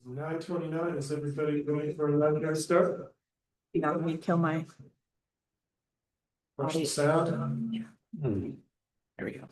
9:29, is everybody ready for a live start? Yeah, let me kill my. Watch the sound. There we go.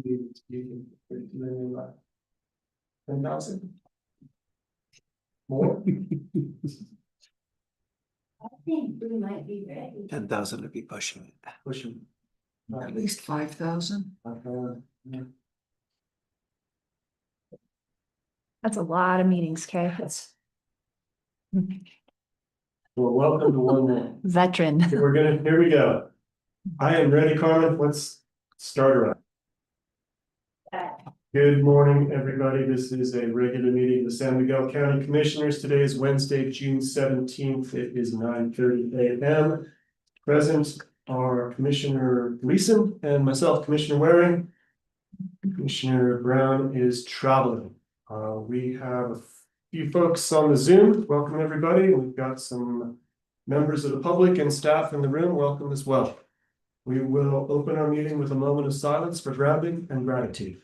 You can 10,000? More? I think we might be ready. 10,000 would be pushing it. Pushing. At least 5,000. That's a lot of meetings, Kay. That's Well, welcome to one more. veteran. Here we go. I am ready, Carmen. Let's start her up. Good morning, everybody. This is a regular meeting of the San Miguel County Commissioners. Today is Wednesday, June 17th. It is 9:30 a.m. Present are Commissioner Gleason and myself, Commissioner Waring. Commissioner Brown is traveling. We have a few folks on the Zoom. Welcome, everybody. We've got some members of the public and staff in the room. Welcome as well. We will open our meeting with a moment of silence for grounding and gratitude.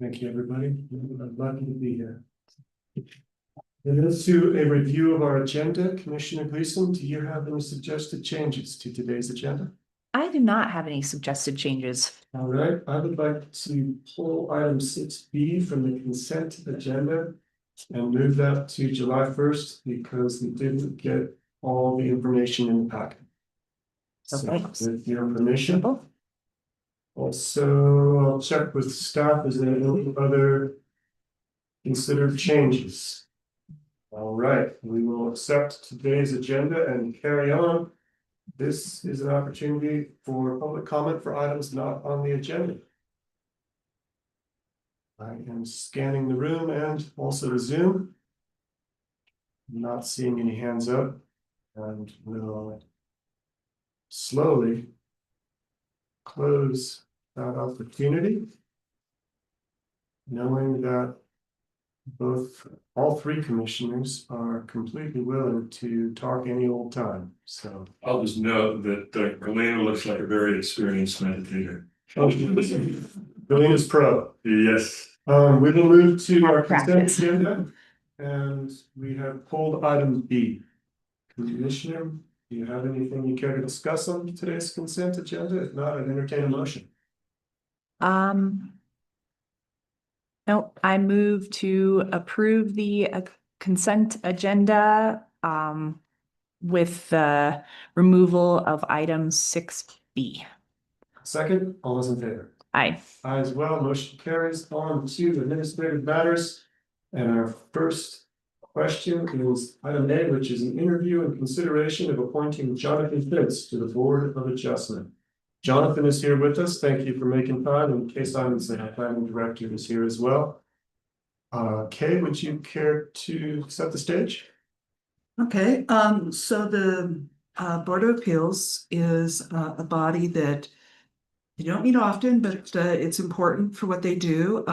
Thank you, everybody. I'm lucky to be here. It is to a review of our agenda. Commissioner Gleason, do you have any suggested changes to today's agenda? I do not have any suggested changes. All right, I would like to pull item 6B from the consent agenda and move that to July 1st because we didn't get all the information in the packet. So, Okay. with your permission. Also, I'll check with staff, is there any other considered changes? All right, we will accept today's agenda and carry on. This is an opportunity for public comment for items not on the agenda. I am scanning the room and also the Zoom. Not seeing any hands up, and we'll slowly close that opportunity, knowing that all three commissioners are completely willing to talk any old time. So I'll just note that Galena looks like a very experienced meditator. Galena's pro. Yes. We will move to our consent Practice. agenda, and we have pulled item B. Commissioner, do you have anything you care to discuss on today's consent agenda? If not, I'd entertain a motion. No, I move to approve the consent agenda with the removal of item 6B. Second, all those in favor? Aye. Aye as well, motion carries. On to administrative matters. And our first question is item A, which is an interview and consideration of appointing Jonathan Fitz to the Board of Adjustment. Jonathan is here with us. Thank you for making time. And Kay Simonson, our planning director, is here as well. Kay, would you care to set the stage? Okay, so the Board of Appeals is a body that They don't meet often, but it's important for what they do,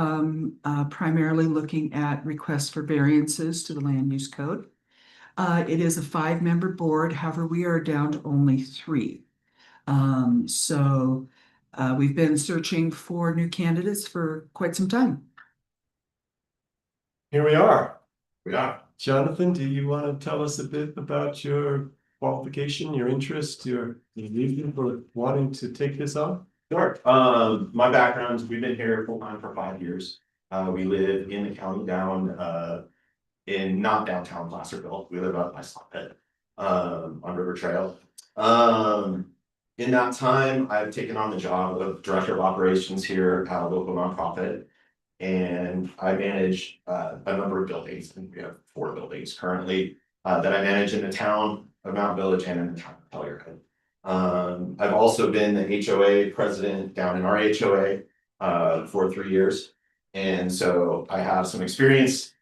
primarily looking at requests for variances to the land use code. It is a 5-member board, however, we are down to only 3. So we've been searching for new candidates for quite some time. Here we are. Yeah. Jonathan, do you want to tell us a bit about your qualification, your interest, your reason for wanting to take this on? Sure. My background, we've been here full time for 5 years. We live in the county down, in not downtown Placerville. We live up by Slot Pit, on River Trail. In that time, I've taken on the job of director of operations here at a local nonprofit. And I manage, a number of buildings, and we have 4 buildings currently, that I manage in the town of Mount Village and in the town of Telluride. I've also been the HOA president down in our HOA for 3 years. And so I have some experience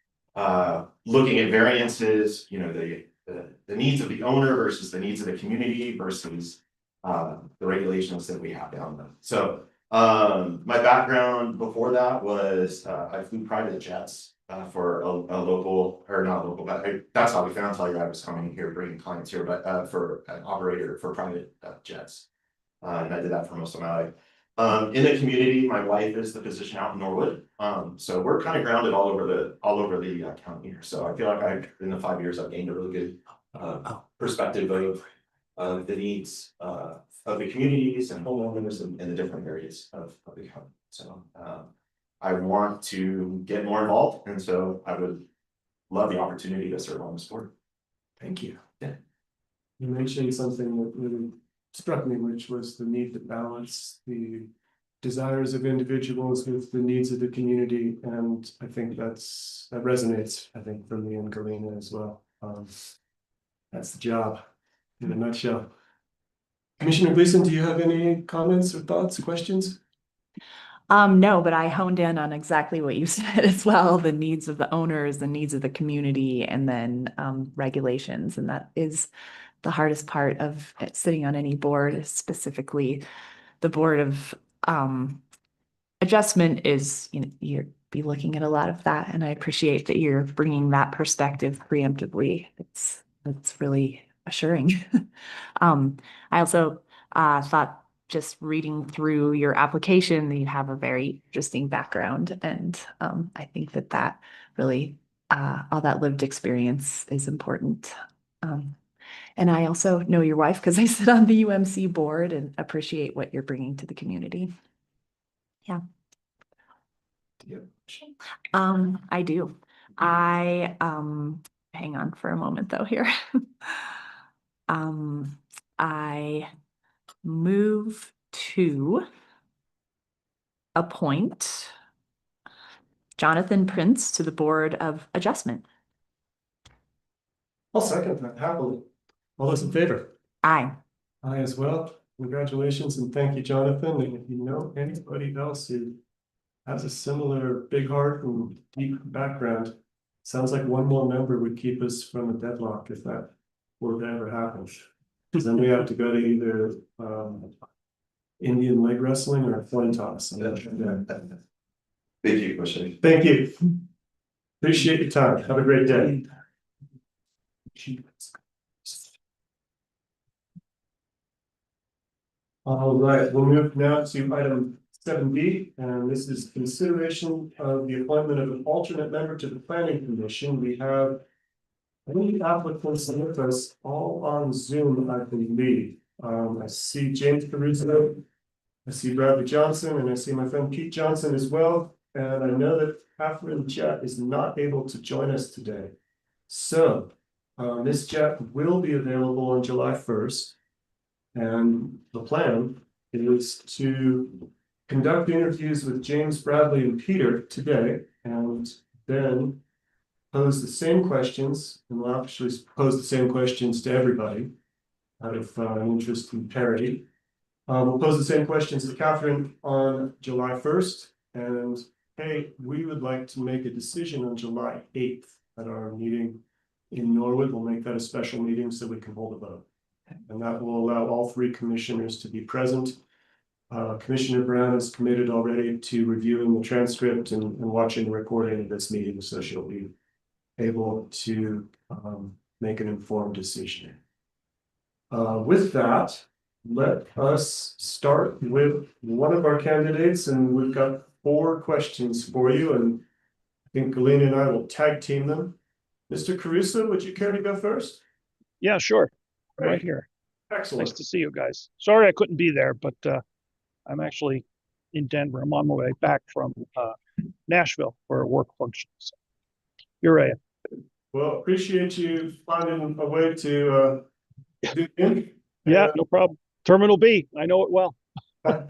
looking at variances, you know, the needs of the owner versus the needs of the community versus the regulations that we have down there. So my background before that was I flew private jets for a local, or not local, but that's how we found Telluride. I was coming here, bringing clients here, but for an operator for private jets. And I did that for most of my life. In the community, my wife is the physician out in Norwood. So we're kind of grounded all over the county here. So I feel like in the 5 years, I've gained a really good perspective of the needs of the communities and homeowners in the different areas of the county. So I want to get more involved, and so I would love the opportunity to serve on this board. Thank you. Yeah. You mentioned something that really struck me, which was the need to balance the desires of individuals with the needs of the community, and I think that resonates, I think, for me and Galena as well. That's the job in a nutshell. Commissioner Gleason, do you have any comments or thoughts, questions? No, but I honed in on exactly what you said as well, the needs of the owners, the needs of the community, and then regulations. And that is the hardest part of sitting on any board, specifically the Board of Adjustment is, you know, you're be looking at a lot of that. And I appreciate that you're bringing that perspective preemptively. It's really assuring. I also thought, just reading through your application, you have a very interesting background. And I think that really, all that lived experience is important. And I also know your wife because I sit on the UMC board and appreciate what you're bringing to the community. Yeah. Yep. I do. I, hang on for a moment though here. I move to appoint Jonathan Prince to the Board of Adjustment. I'll second that happily. All those in favor? Aye. I as well. Congratulations and thank you, Jonathan. And if you know anybody else who has a similar big heart and deep background, sounds like one more member would keep us from a deadlock if that were to ever happen. Because then we have to go to either Indian leg wrestling or coin toss. Thank you, Commissioner. Thank you. Appreciate your time. Have a great day. All right, we'll move now to item 7B, and this is consideration of the appointment of an alternate member to the planning commission. We have many applicants with us, all on Zoom, I believe. I see James Caruso, I see Bradley Johnson, and I see my friend Pete Johnson as well. And I know that Catherine Jett is not able to join us today. So Ms. Jett will be available on July 1st. And the plan is to conduct interviews with James, Bradley, and Peter today, and then pose the same questions, and we'll actually pose the same questions to everybody out of an interest in parity. We'll pose the same questions to Catherine on July 1st, and hey, we would like to make a decision on July 8th at our meeting in Norwood. We'll make that a special meeting so we can hold a vote. And that will allow all 3 commissioners to be present. Commissioner Brown is committed already to reviewing the transcript and watching the recording of this meeting, so she'll be able to make an informed decision. With that, let us start with one of our candidates, and we've got 4 questions for you, and I think Galena and I will tag team them. Mr. Caruso, would you care to go first? Yeah, sure. Great. Right here. Excellent. Nice to see you guys. Sorry I couldn't be there, but I'm actually in Denver. I'm on my way back from Nashville for a work function. So, you're right. Well, appreciate you finding a way to do it. Yeah, no problem. Terminal B. I know it well. I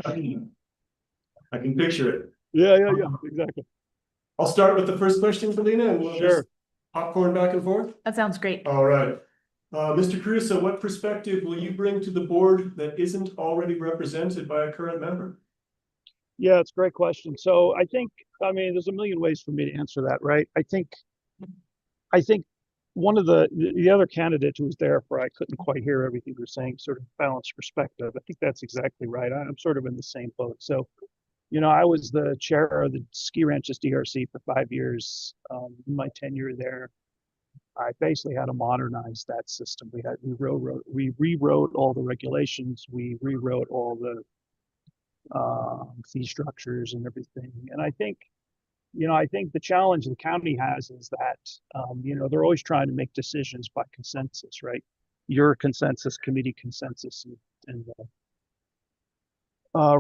can picture it. Yeah, exactly. I'll start with the first question, Galena, and we'll Sure. just popcorn back and forth. That sounds great. All right. Mr. Caruso, what perspective will you bring to the board that isn't already represented by a current member? Yeah, it's a great question. So I think, I mean, there's a million ways for me to answer that, right? I think one of the other candidate who was there for, I couldn't quite hear everything you were saying, sort of balanced perspective. I think that's exactly right. I'm sort of in the same boat. So, you know, I was the chair of the Ski Ranches DRC for 5 years. In my tenure there, I basically had to modernize that system. We rewrote all the regulations. We rewrote all the fee structures and everything. And I think the challenge the county has is that, they're always trying to make decisions by consensus, right? Your consensus, committee consensus, and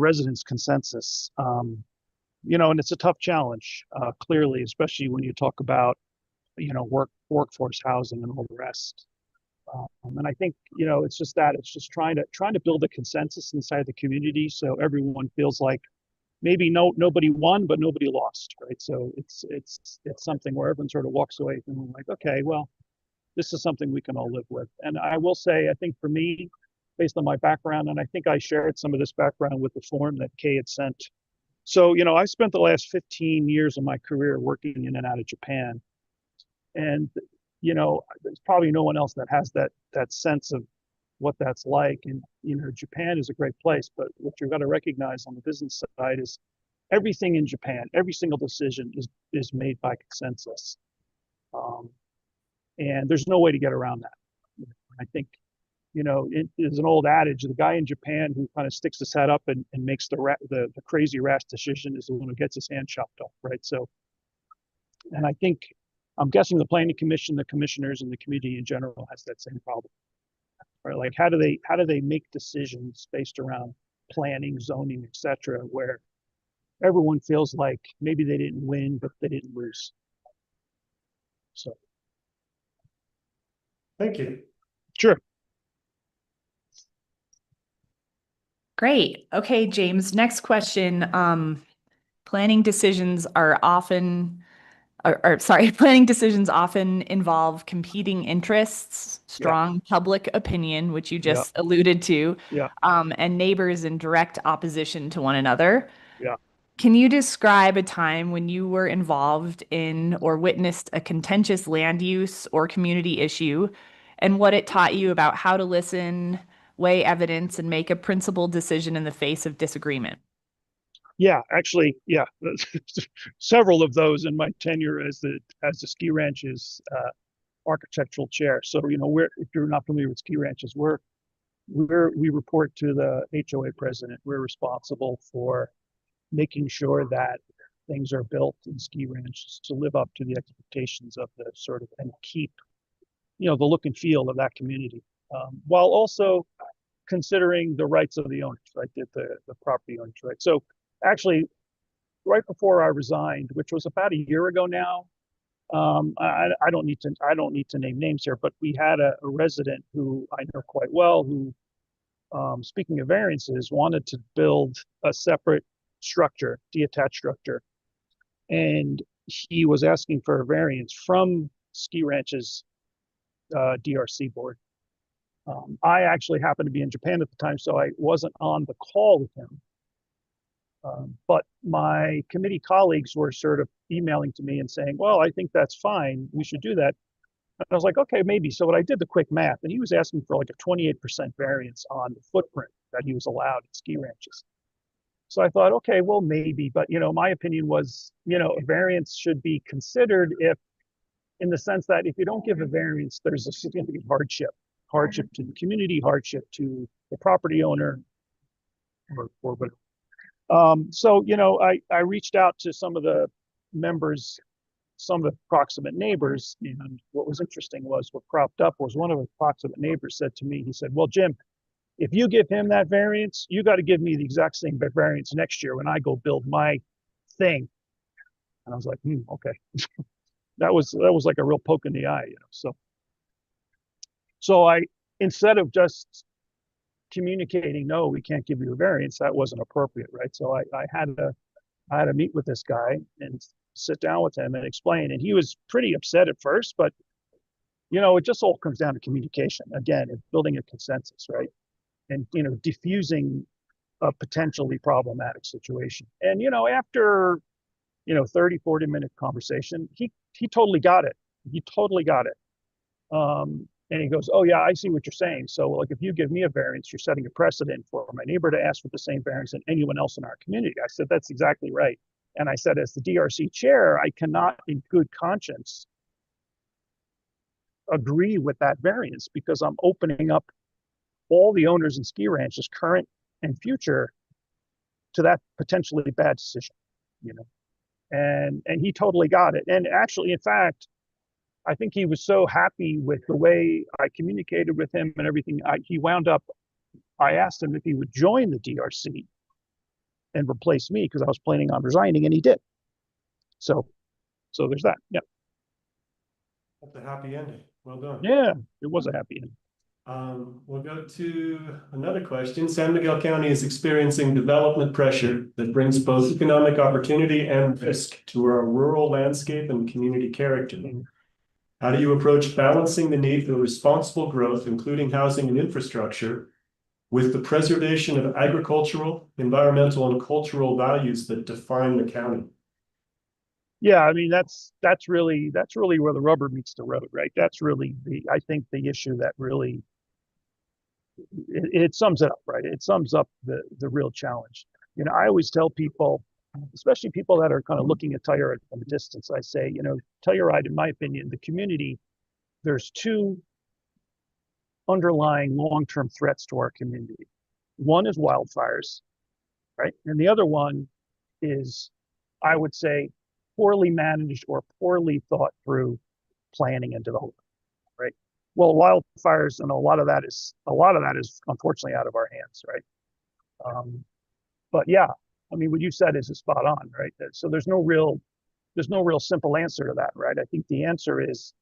residents consensus. And it's a tough challenge, clearly, especially when you talk about, workforce housing and all the rest. And I think, it's just trying to build a consensus inside the community so everyone feels like maybe nobody won, but nobody lost, right? So it's something where everyone sort of walks away and like, okay, well, this is something we can all live with. And I will say, I think for me, based on my background, and I think I shared some of this background with the form that Kay had sent. So, I spent the last 15 years of my career working in and out of Japan. And, there's probably no one else that has that sense of what that's like. And, Japan is a great place, but what you've got to recognize on the business side is everything in Japan, every single decision is made by consensus. And there's no way to get around that. I think, it is an old adage, the guy in Japan who kind of sticks his head up and makes the crazy rash decision is the one who gets his hand chopped off, right? So, and I think, I'm guessing the planning commission, the commissioners, and the community in general has that same problem. Right? Like, how do they make decisions based around planning, zoning, etc., where everyone feels like maybe they didn't win, but they didn't lose. So, Thank you. sure. Great. Okay, James, next question. Planning decisions often involve competing interests, strong public opinion, which you just alluded to, and neighbors in direct opposition to one another. Yeah. Can you describe a time when you were involved in or witnessed a contentious land use or community issue, and what it taught you about how to listen, weigh evidence, and make a principled decision in the face of disagreement? Yeah, actually, yeah, several of those in my tenure as the Ski Ranches architectural chair. So, if you're not familiar with Ski Ranches, we report to the HOA president. We're responsible for making sure that things are built in ski ranches to live up to the expectations of the sort of, and keep, the look and feel of that community, while also considering the rights of the owners, right? The property owners, right? So actually, right before I resigned, which was about a year ago now, I don't need to name names here, but we had a resident who I know quite well who, speaking of variances, wanted to build a separate structure, detached structure, and he was asking for a variance from Ski Ranches DRC board. I actually happened to be in Japan at the time, so I wasn't on the call with him. But my committee colleagues were sort of emailing to me and saying, well, I think that's fine. We should do that. And I was like, okay, maybe. So what I did the quick math, and he was asking for like a 28% variance on the footprint that he was allowed at Ski Ranches. So I thought, okay, well, maybe, but my opinion was, a variance should be considered if, in the sense that if you don't give a variance, there's a significant hardship to the community, hardship to the property owner, or whatever. So, I reached out to some of the members, some of the proximate neighbors, and what was interesting was what cropped up was one of the proximate neighbors said to me, he said, well, Jim, if you give him that variance, you got to give me the exact same variance next year when I go build my thing. And I was like, okay. That was like a real poke in the eye, So I, instead of just communicating, no, we can't give you a variance, that wasn't appropriate, right? So I had to meet with this guy and sit down with him and explain. And he was pretty upset at first, but it just all comes down to communication. Again, it's building a consensus, right? And diffusing a potentially problematic situation. And after 30, 40-minute conversation, he totally got it. He totally got it. And he goes, oh yeah, I see what you're saying. So like, if you give me a variance, you're setting a precedent for my neighbor to ask for the same variance than anyone else in our community. I said, that's exactly right. And I said, as the DRC chair, I cannot in good conscience agree with that variance because I'm opening up all the owners and ski ranches, current and future, to that potentially bad decision, and he totally got it. And actually, in fact, I think he was so happy with the way I communicated with him and everything. I asked him if he would join the DRC and replace me because I was planning on resigning, and he did. So there's that. Yeah. That's a happy ending. Well done. Yeah, it was a happy ending. We'll go to another question. San Miguel County is experiencing development pressure that brings both economic opportunity and risk to our rural landscape and community character. How do you approach balancing the need for responsible growth, including housing and infrastructure, with the preservation of agricultural, environmental, and cultural values that define the county? Yeah, I mean, that's really where the rubber meets the road, right? That's really I think the issue that really it sums it up, right? It sums up the real challenge. I always tell people, especially people that are kind of looking at Telluride from a distance, I say, Telluride, in my opinion, the community, there's two underlying long-term threats to our community. One is wildfires, right? And the other one is, I would say, poorly managed or poorly thought through planning and development, right? Well, wildfires, and a lot of that is unfortunately out of our hands, right? But yeah, I mean, what you said is spot on, right? So there's no real simple answer to that, right? I think the answer is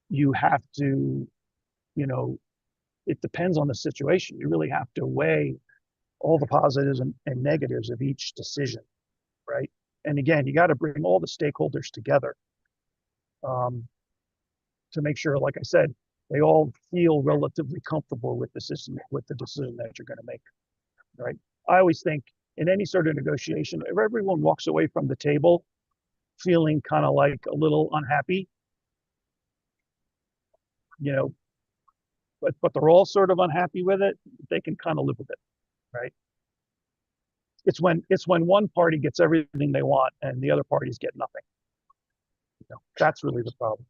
you have to, it depends on the situation. You really have to weigh all the positives and negatives of each decision, right? And again, you got to bring all the stakeholders together to make sure, like I said, they all feel relatively comfortable with the decision that you're going to make, right? I always think in any sort of negotiation, if everyone walks away from the table feeling kind of like a little unhappy, but they're all sort of unhappy with it, they can kind of live with it, right? It's when one party gets everything they want and the other parties get nothing. That's really the problem.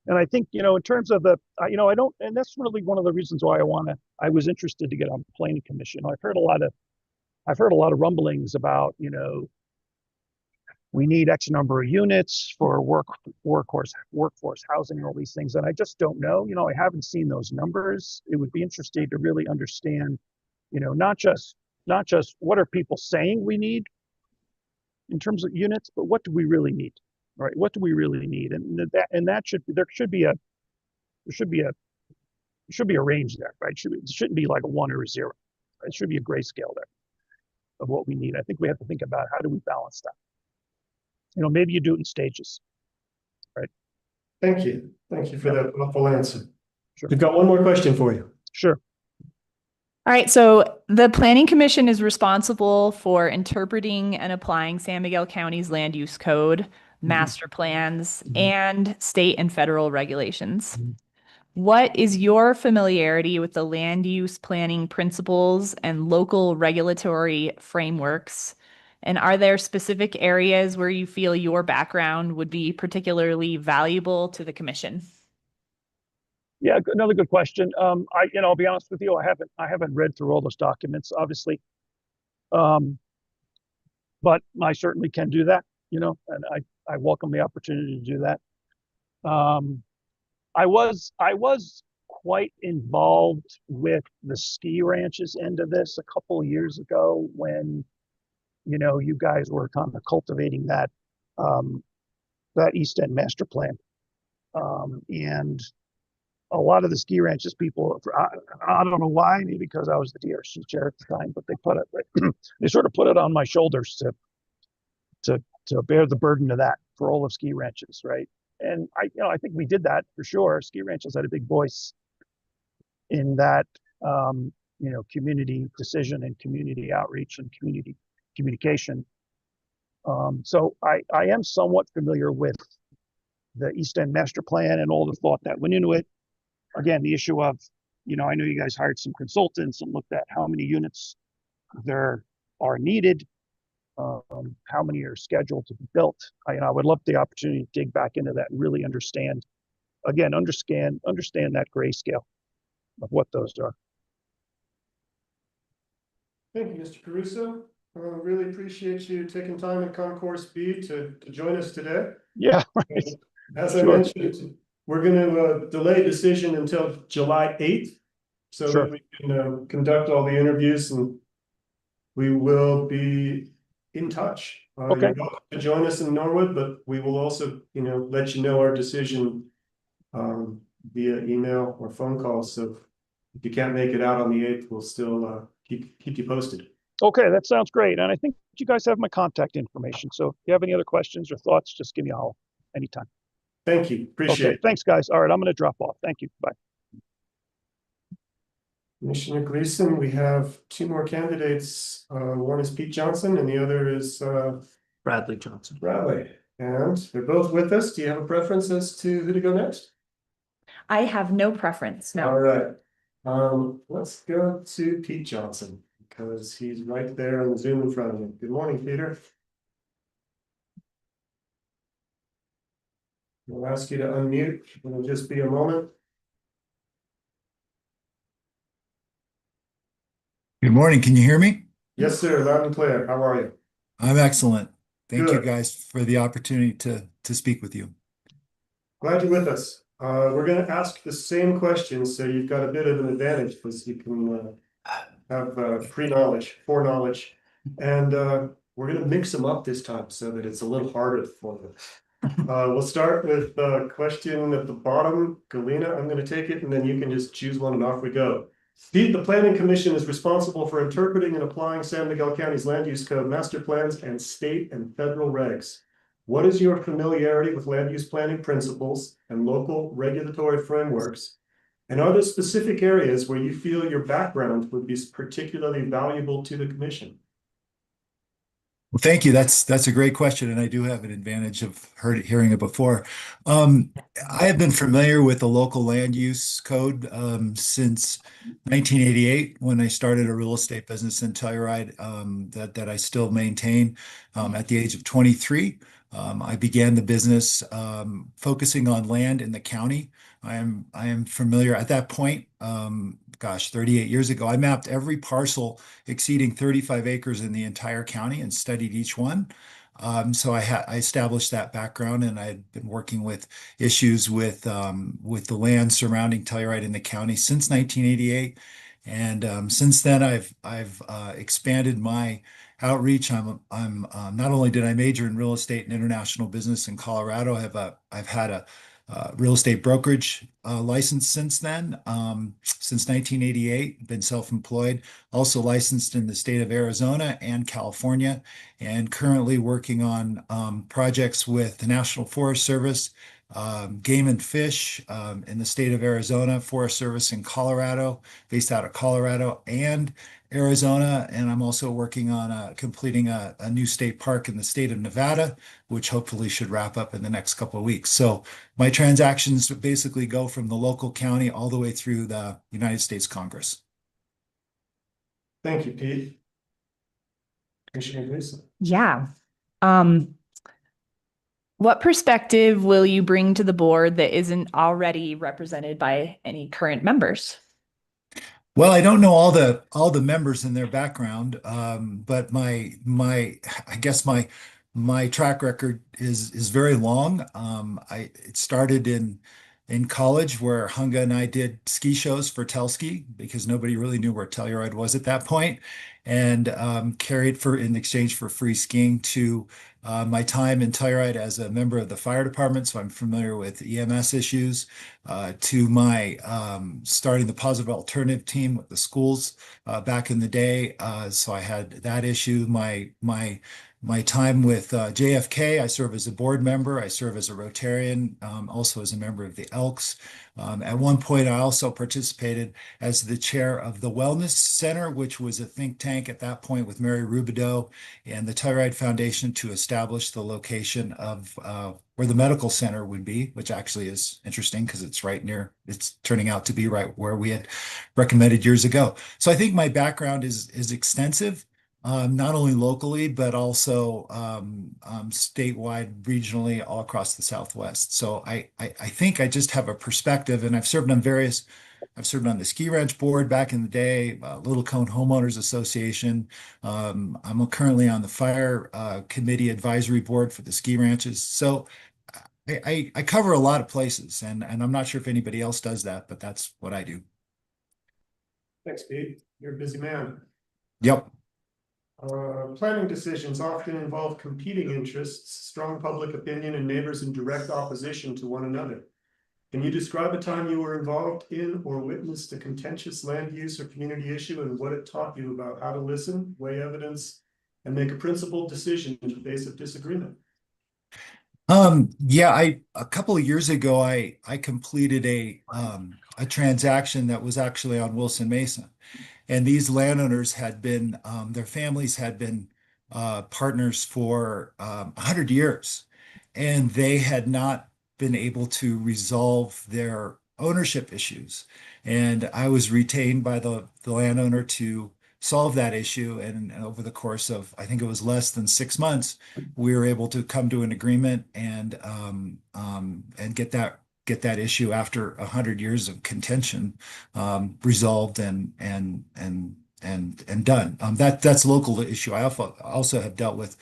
And I think, in terms of the, and that's really one of the reasons why I was interested to get on the planning commission. I've heard a lot of rumblings about, we need X number of units for workforce housing and all these things. And I just don't know, I haven't seen those numbers. It would be interesting to really understand, not just what are people saying we need in terms of units, but what do we really need, right? What do we really need? And there should be a range there, right? It shouldn't be like a 1 or a 0. Right? It should be a grayscale there of what we need. I think we have to think about how do we balance that. Maybe you do it in stages, right? Thank you. Thank you for that thoughtful answer. Sure. We've got one more question for you. Sure. All right, so the Planning Commission is responsible for interpreting and applying San Miguel County's land use code, master plans, and state and federal regulations. What is your familiarity with the land use planning principles and local regulatory frameworks? And are there specific areas where you feel your background would be particularly valuable to the commission? Yeah, another good question. I'll be honest with you, I haven't read through all those documents, obviously. But I certainly can do that, and I welcome the opportunity to do that. I was quite involved with the ski ranches end of this a couple of years ago when, you guys were kind of cultivating that East End master plan. And a lot of the ski ranches people, I don't know why, maybe because I was the DRC chair at the time, but they sort of put it on my shoulders to bear the burden of that for all of ski ranches, right? And I think we did that for sure. Ski ranches had a big voice in that, community decision and community outreach and community communication. So I am somewhat familiar with the East End master plan and all the thought that went into it. Again, the issue of, I know you guys hired some consultants and looked at how many units there are needed, how many are scheduled to be built. I would love the opportunity to dig back into that and really understand that grayscale of what those are. Thank you, Mr. Caruso. Really appreciate you taking time in Concourse B to join us today. Yeah, right. As I mentioned, we're going to delay decision until July 8th so that we can conduct all the interviews, and we will be in touch. Okay. You're welcome to join us in Norwood, but we will also, let you know our decision via email or phone call. So if you can't make it out on the 8th, we'll still keep you posted. Okay, that sounds great. And I think you guys have my contact information. So if you have any other questions or thoughts, just give me a holler anytime. Thank you. Appreciate it. Thanks, guys. All right, I'm going to drop off. Thank you. Bye. Commissioner Gleason, we have two more candidates. One is Pete Johnson and the other is Bradley Johnson. Bradley. And they're both with us. Do you have a preference as to who to go next? I have no preference, no. All right. Let's go to Pete Johnson because he's right there on the Zoom in front of me. Good morning, Peter. We'll ask you to unmute. It'll just be a moment. Good morning. Can you hear me? Yes, sir. Loud and clear. How are you? I'm excellent. Thank you Good. guys for the opportunity to speak with you. Glad you're with us. We're going to ask the same questions, so you've got a bit of an advantage because you can have foreknowledge, and we're going to mix them up this time so that it's a little harder for them. We'll start with the question at the bottom. Galena, I'm going to take it, and then you can just choose one, and off we go. Pete, the Planning Commission is responsible for interpreting and applying San Miguel County's land use code, master plans, and state and federal regs. What is your familiarity with land use planning principles and local regulatory frameworks? And are there specific areas where you feel your background would be particularly valuable to the commission? Well, thank you. That's a great question, and I do have an advantage of hearing it before. I have been familiar with the local land use code since 1988, when I started a real estate business in Telluride that I still maintain at the age of 23. I began the business focusing on land in the county. I am familiar at that point. 38 years ago, I mapped every parcel exceeding 35 acres in the entire county and studied each one. So I established that background, and I had been working with issues with the land surrounding Telluride in the county since 1988. And since then, I've expanded my outreach. I'm not only did I major in real estate and international business in Colorado, I've had a real estate brokerage license since then, since 1988, been self-employed, also licensed in the state of Arizona and California, and currently working on projects with the National Forest Service, Game and Fish in the state of Arizona, Forest Service in Colorado, based out of Colorado and Arizona. And I'm also working on completing a new state park in the state of Nevada, which hopefully should wrap up in the next couple of weeks. So my transactions basically go from the local county all the way through the United States Congress. Thank you, Pete. Commissioner Gleason. Yeah. What perspective will you bring to the board that isn't already represented by any current members? Well, I don't know all the members and their background, but I guess my track record is very long. It started in college where Hunga and I did ski shows for Telski because nobody really knew where Telluride was at that point, and carried in exchange for free skiing to my time in Telluride as a member of the fire department, so I'm familiar with EMS issues, to my starting the positive alternative team with the schools back in the day. So I had that issue. My time with JFK, I serve as a board member. I serve as a Rotarian, also as a member of the Elks. At one point, I also participated as the chair of the Wellness Center, which was a think tank at that point with Mary Rubidoux and the Telluride Foundation to establish the location of where the medical center would be, which actually is interesting because it's turning out to be right where we had recommended years ago. So I think my background is extensive. Not only locally, but also statewide, regionally, all across the Southwest. So I think I just have a perspective, and I've served on the Ski Ranch Board back in the day, Little Cone Homeowners Association. I'm currently on the Fire Committee Advisory Board for the ski ranches. So I cover a lot of places, and I'm not sure if anybody else does that, but that's what I do. Thanks, Pete. You're a busy man. Yep. Planning decisions often involve competing interests, strong public opinion, and neighbors in direct opposition to one another. Can you describe a time you were involved in or witnessed a contentious land use or community issue and what it taught you about how to listen, weigh evidence, and make a principled decision in the face of disagreement? Yeah, a couple of years ago, I completed a transaction that was actually on Wilson Mesa. And these landowners had been, their families had been partners for 100 years, and they had not been able to resolve their ownership issues. And I was retained by the landowner to solve that issue. And over the course of, I think it was less than 6 months, we were able to come to an agreement and get that issue after 100 years of contention resolved and done. That's a local issue. I also have dealt with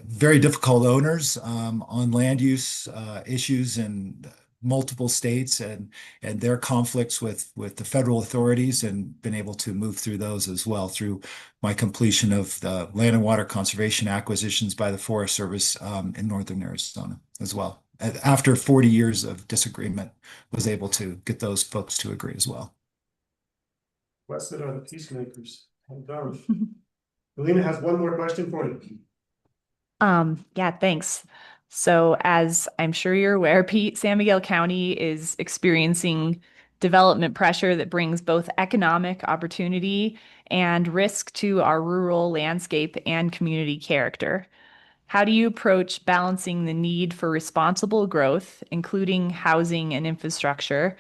very difficult owners on land use issues in multiple states and their conflicts with the federal authorities, and been able to move through those as well through my completion of the land and water conservation acquisitions by the Forest Service in northern Arizona as well. After 40 years of disagreement, was able to get those folks to agree as well. Blessed are the peacemakers. Well done. Alina has one more question for you. Yeah, thanks. So as I'm sure you're aware, Pete, San Miguel County is experiencing development pressure that brings both economic opportunity and risk to our rural landscape and community character. How do you approach balancing the need for responsible growth, including housing and infrastructure,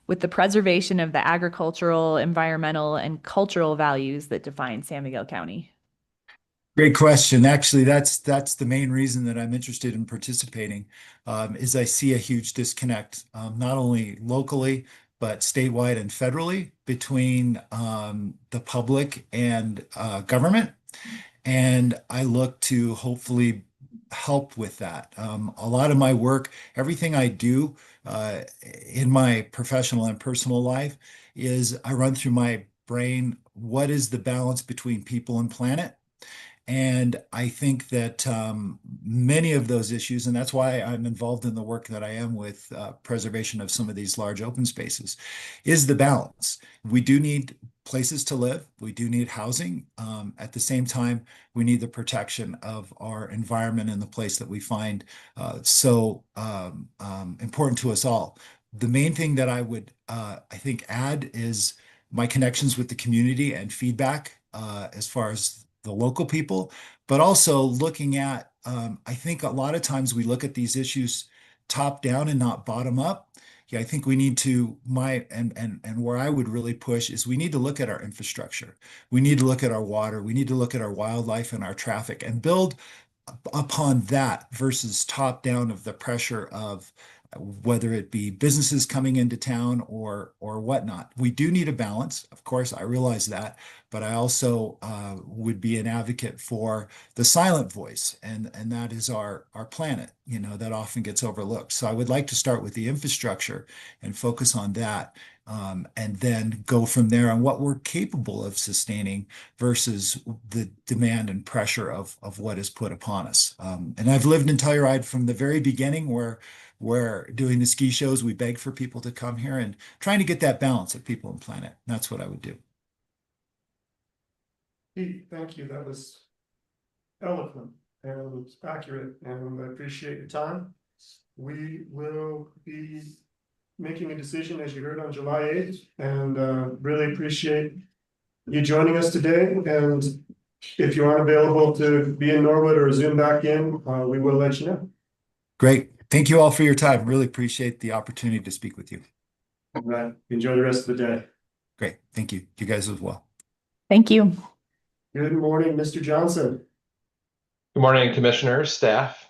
with the preservation of the agricultural, environmental, and cultural values that define San Miguel County? Great question. Actually, that's the main reason that I'm interested in participating, is I see a huge disconnect, not only locally, but statewide and federally between the public and government. And I look to hopefully help with that. A lot of my work, everything I do in my professional and personal life, is I run through my brain, what is the balance between people and planet? And I think that many of those issues, and that's why I'm involved in the work that I am with preservation of some of these large open spaces, is the balance. We do need places to live. We do need housing. At the same time, we need the protection of our environment and the place that we find so important to us all. The main thing that I would, I think, add is my connections with the community and feedback as far as the local people, but also looking at, I think a lot of times we look at these issues top down and not bottom up. Yeah, I think we need to and where I would really push is we need to look at our infrastructure. We need to look at our water. We need to look at our wildlife and our traffic and build upon that versus top down of the pressure of whether it be businesses coming into town or whatnot. We do need a balance. Of course, I realize that, but I also would be an advocate for the silent voice, and that is our planet, you know, that often gets overlooked. So I would like to start with the infrastructure and focus on that, and then go from there on what we're capable of sustaining versus the demand and pressure of what is put upon us. And I've lived in Telluride from the very beginning, where doing the ski shows, we beg for people to come here and trying to get that balance of people and planet. That's what I would do. Pete, thank you. That was eloquent and accurate, and I appreciate your time. We will be making a decision, as you heard, on July 8th, and really appreciate you joining us today. And if you aren't available to be in Norwood or Zoom back in, we will let you know. Great. Thank you all for your time. Really appreciate the opportunity to speak with you. All right. Enjoy the rest of the day. Great. Thank you. You guys as well. Thank you. Good morning, Mr. Johnson. Good morning, commissioners, staff.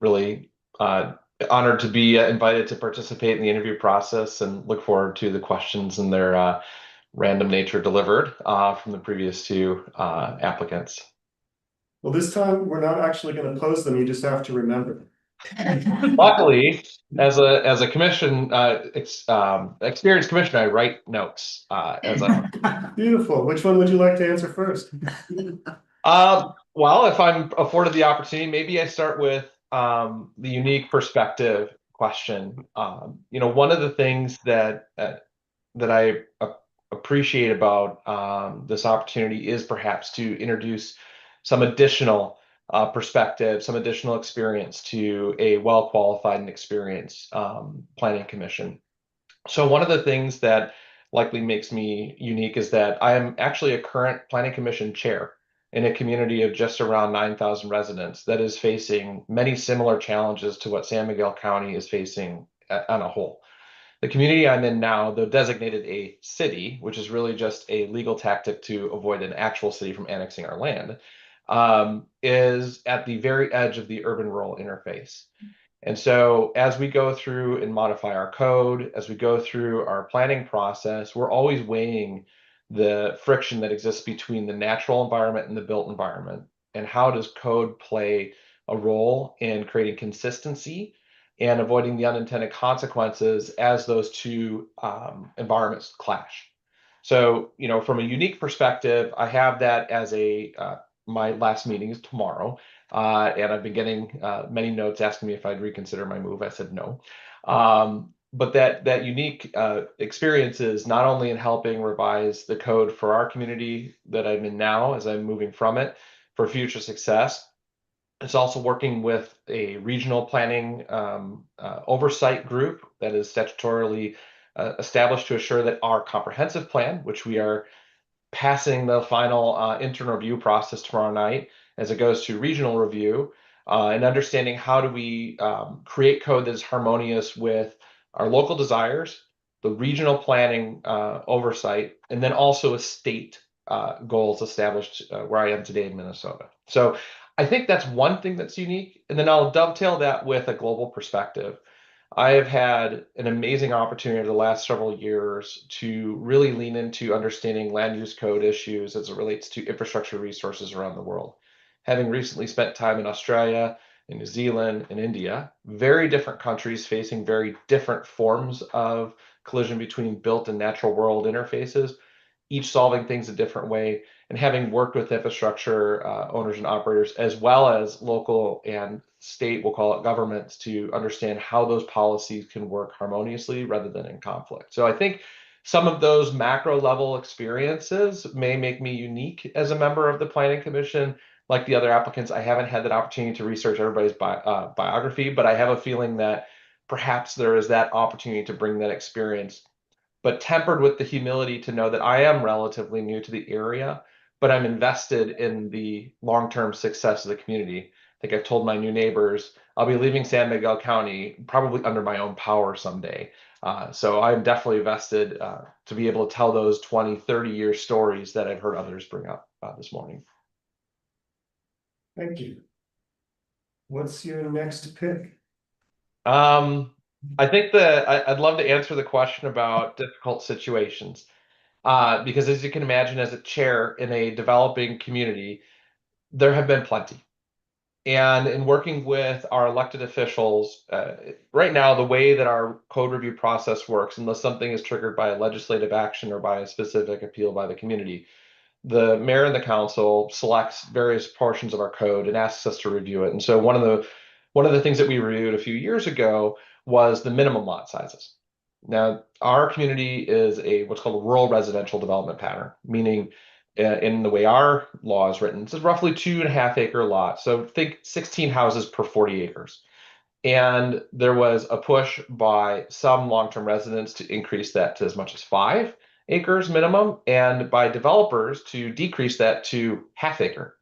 Really honored to be invited to participate in the interview process and look forward to the questions and their random nature delivered from the previous two applicants. Well, this time we're not actually going to pose them. You just have to remember. Luckily, as a commission experienced commissioner, I write notes as I. Beautiful. Which one would you like to answer first? Well, if I'm afforded the opportunity, maybe I start with the unique perspective question. You know, one of the things that I appreciate about this opportunity is perhaps to introduce some additional perspective, some additional experience to a well-qualified and experienced planning commission. So one of the things that likely makes me unique is that I am actually a current planning commission chair in a community of just around 9,000 residents that is facing many similar challenges to what San Miguel County is facing on a whole. The community I'm in now, though designated a city, which is really just a legal tactic to avoid an actual city from annexing our land, is at the very edge of the urban-rural interface. And so as we go through and modify our code, as we go through our planning process, we're always weighing the friction that exists between the natural environment and the built environment. And how does code play a role in creating consistency and avoiding the unintended consequences as those two environments clash? So, you know, from a unique perspective, I have that as a my last meeting is tomorrow, and I've been getting many notes asking me if I'd reconsider my move. I said no. But that unique experience is not only in helping revise the code for our community that I'm in now as I'm moving from it for future success, it's also working with a regional planning oversight group that is statutorily established to assure that our comprehensive plan, which we are passing the final internal review process tomorrow night as it goes to regional review, and understanding how do we create code that is harmonious with our local desires, the regional planning oversight, and then also a state goals established where I am today in Minnesota. So I think that's one thing that's unique. And then I'll dovetail that with a global perspective. I have had an amazing opportunity over the last several years to really lean into understanding land use code issues as it relates to infrastructure resources around the world. Having recently spent time in Australia, in New Zealand, and India, very different countries facing very different forms of collision between built and natural world interfaces, each solving things a different way, and having worked with infrastructure owners and operators, as well as local and state, we'll call it governments, to understand how those policies can work harmoniously rather than in conflict. So I think some of those macro level experiences may make me unique as a member of the Planning Commission. Like the other applicants, I haven't had that opportunity to research everybody's biography, but I have a feeling that perhaps there is that opportunity to bring that experience, but tempered with the humility to know that I am relatively new to the area, but I'm invested in the long-term success of the community. I think I've told my new neighbors I'll be leaving San Miguel County probably under my own power someday. So I'm definitely vested to be able to tell those 20, 30-year stories that I've heard others bring up this morning. Thank you. What's your next pick? I think that I'd love to answer the question about difficult situations. Because as you can imagine, as a chair in a developing community, there have been plenty. And in working with our elected officials, right now, the way that our code review process works, unless something is triggered by a legislative action or by a specific appeal by the community, the mayor and the council selects various portions of our code and asks us to review it. And so one of the things that we reviewed a few years ago was the minimum lot sizes. Now, our community is what's called a rural residential development pattern, meaning in the way our law is written, it's roughly 2.5 acre lot. So think 16 houses per 40 acres. And there was a push by some long-term residents to increase that to as much as 5 acres minimum, and by developers to decrease that to half acre.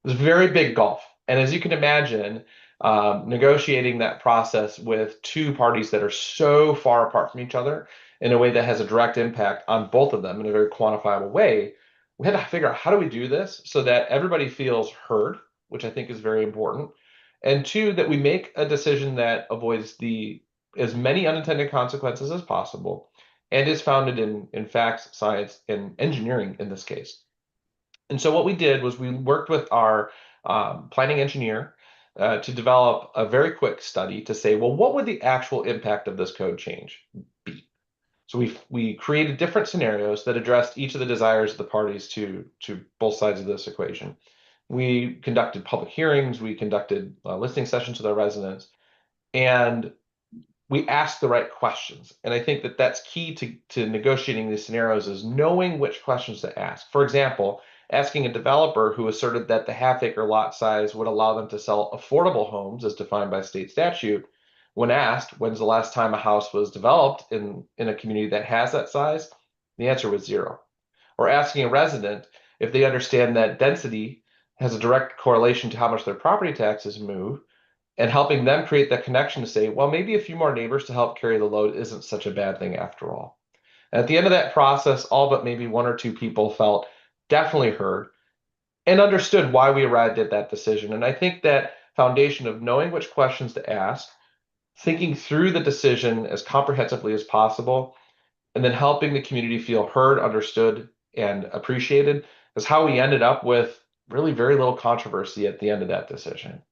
It's a very big gulf. And as you can imagine, negotiating that process with two parties that are so far apart from each other in a way that has a direct impact on both of them in a very quantifiable way, we had to figure out how do we do this so that everybody feels heard, which I think is very important. And two, that we make a decision that avoids as many unintended consequences as possible and is founded in facts, science, and engineering in this case. And so what we did was we worked with our planning engineer to develop a very quick study to say, well, what would the actual impact of this code change be? So we created different scenarios that addressed each of the desires of the parties to both sides of this equation. We conducted public hearings, we conducted listening sessions with our residents, and we asked the right questions. And I think that that's key to negotiating these scenarios is knowing which questions to ask. For example, asking a developer who asserted that the half acre lot size would allow them to sell affordable homes as defined by state statute, when asked when's the last time a house was developed in a community that has that size, the answer was 0. Or asking a resident if they understand that density has a direct correlation to how much their property taxes move, and helping them create that connection to say, well, maybe a few more neighbors to help carry the load isn't such a bad thing after all. And at the end of that process, all but maybe 1 or 2 people felt definitely heard and understood why we arrived at that decision. And I think that foundation of knowing which questions to ask, thinking through the decision as comprehensively as possible, and then helping the community feel heard, understood, and appreciated is how we ended up with really very little controversy at the end of that decision.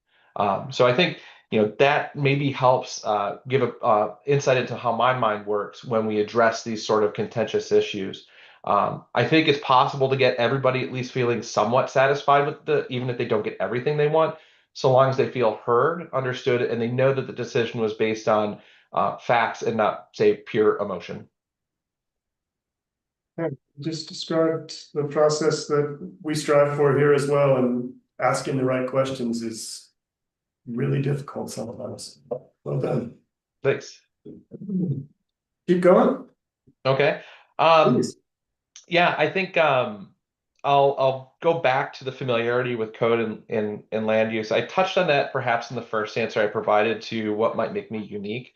So I think that maybe helps give a insight into how my mind works when we address these sort of contentious issues. I think it's possible to get everybody at least feeling somewhat satisfied with even if they don't get everything they want, so long as they feel heard, understood, and they know that the decision was based on facts and not, say, pure emotion. Just described the process that we strive for here as well, and asking the right questions is really difficult sometimes. Well done. Thanks. Keep going. Okay. Yeah, I think I'll go back to the familiarity with code and land use. I touched on that perhaps in the first answer I provided to what might make me unique.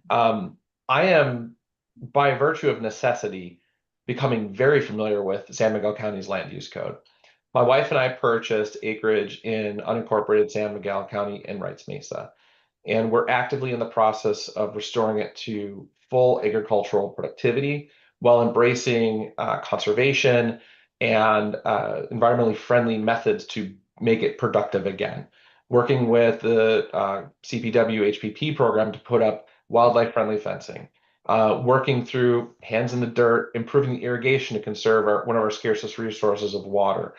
I am, by virtue of necessity, becoming very familiar with San Miguel County's land use code. My wife and I purchased acreage in unincorporated San Miguel County and Wrights Mesa, and we're actively in the process of restoring it to full agricultural productivity while embracing conservation and environmentally friendly methods to make it productive again. Working with the CPW HPP program to put up wildlife friendly fencing, working through hands in the dirt, improving the irrigation to conserve one of our scarcest resources of water.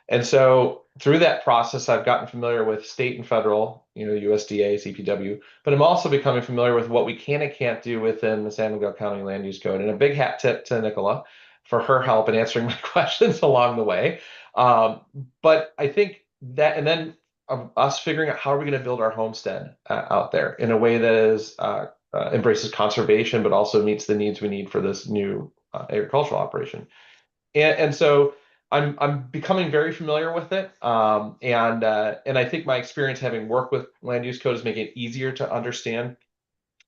And so through that process, I've gotten familiar with state and federal, USDA, CPW, but I'm also becoming familiar with what we can and can't do within the San Miguel County Land Use Code. And a big hat tip to Nicola for her help in answering my questions along the way. But I think that, and then us figuring out how are we going to build our homestead out there in a way that is embraces conservation, but also meets the needs we need for this new agricultural operation. And so I'm becoming very familiar with it, and I think my experience having worked with land use code is making it easier to understand.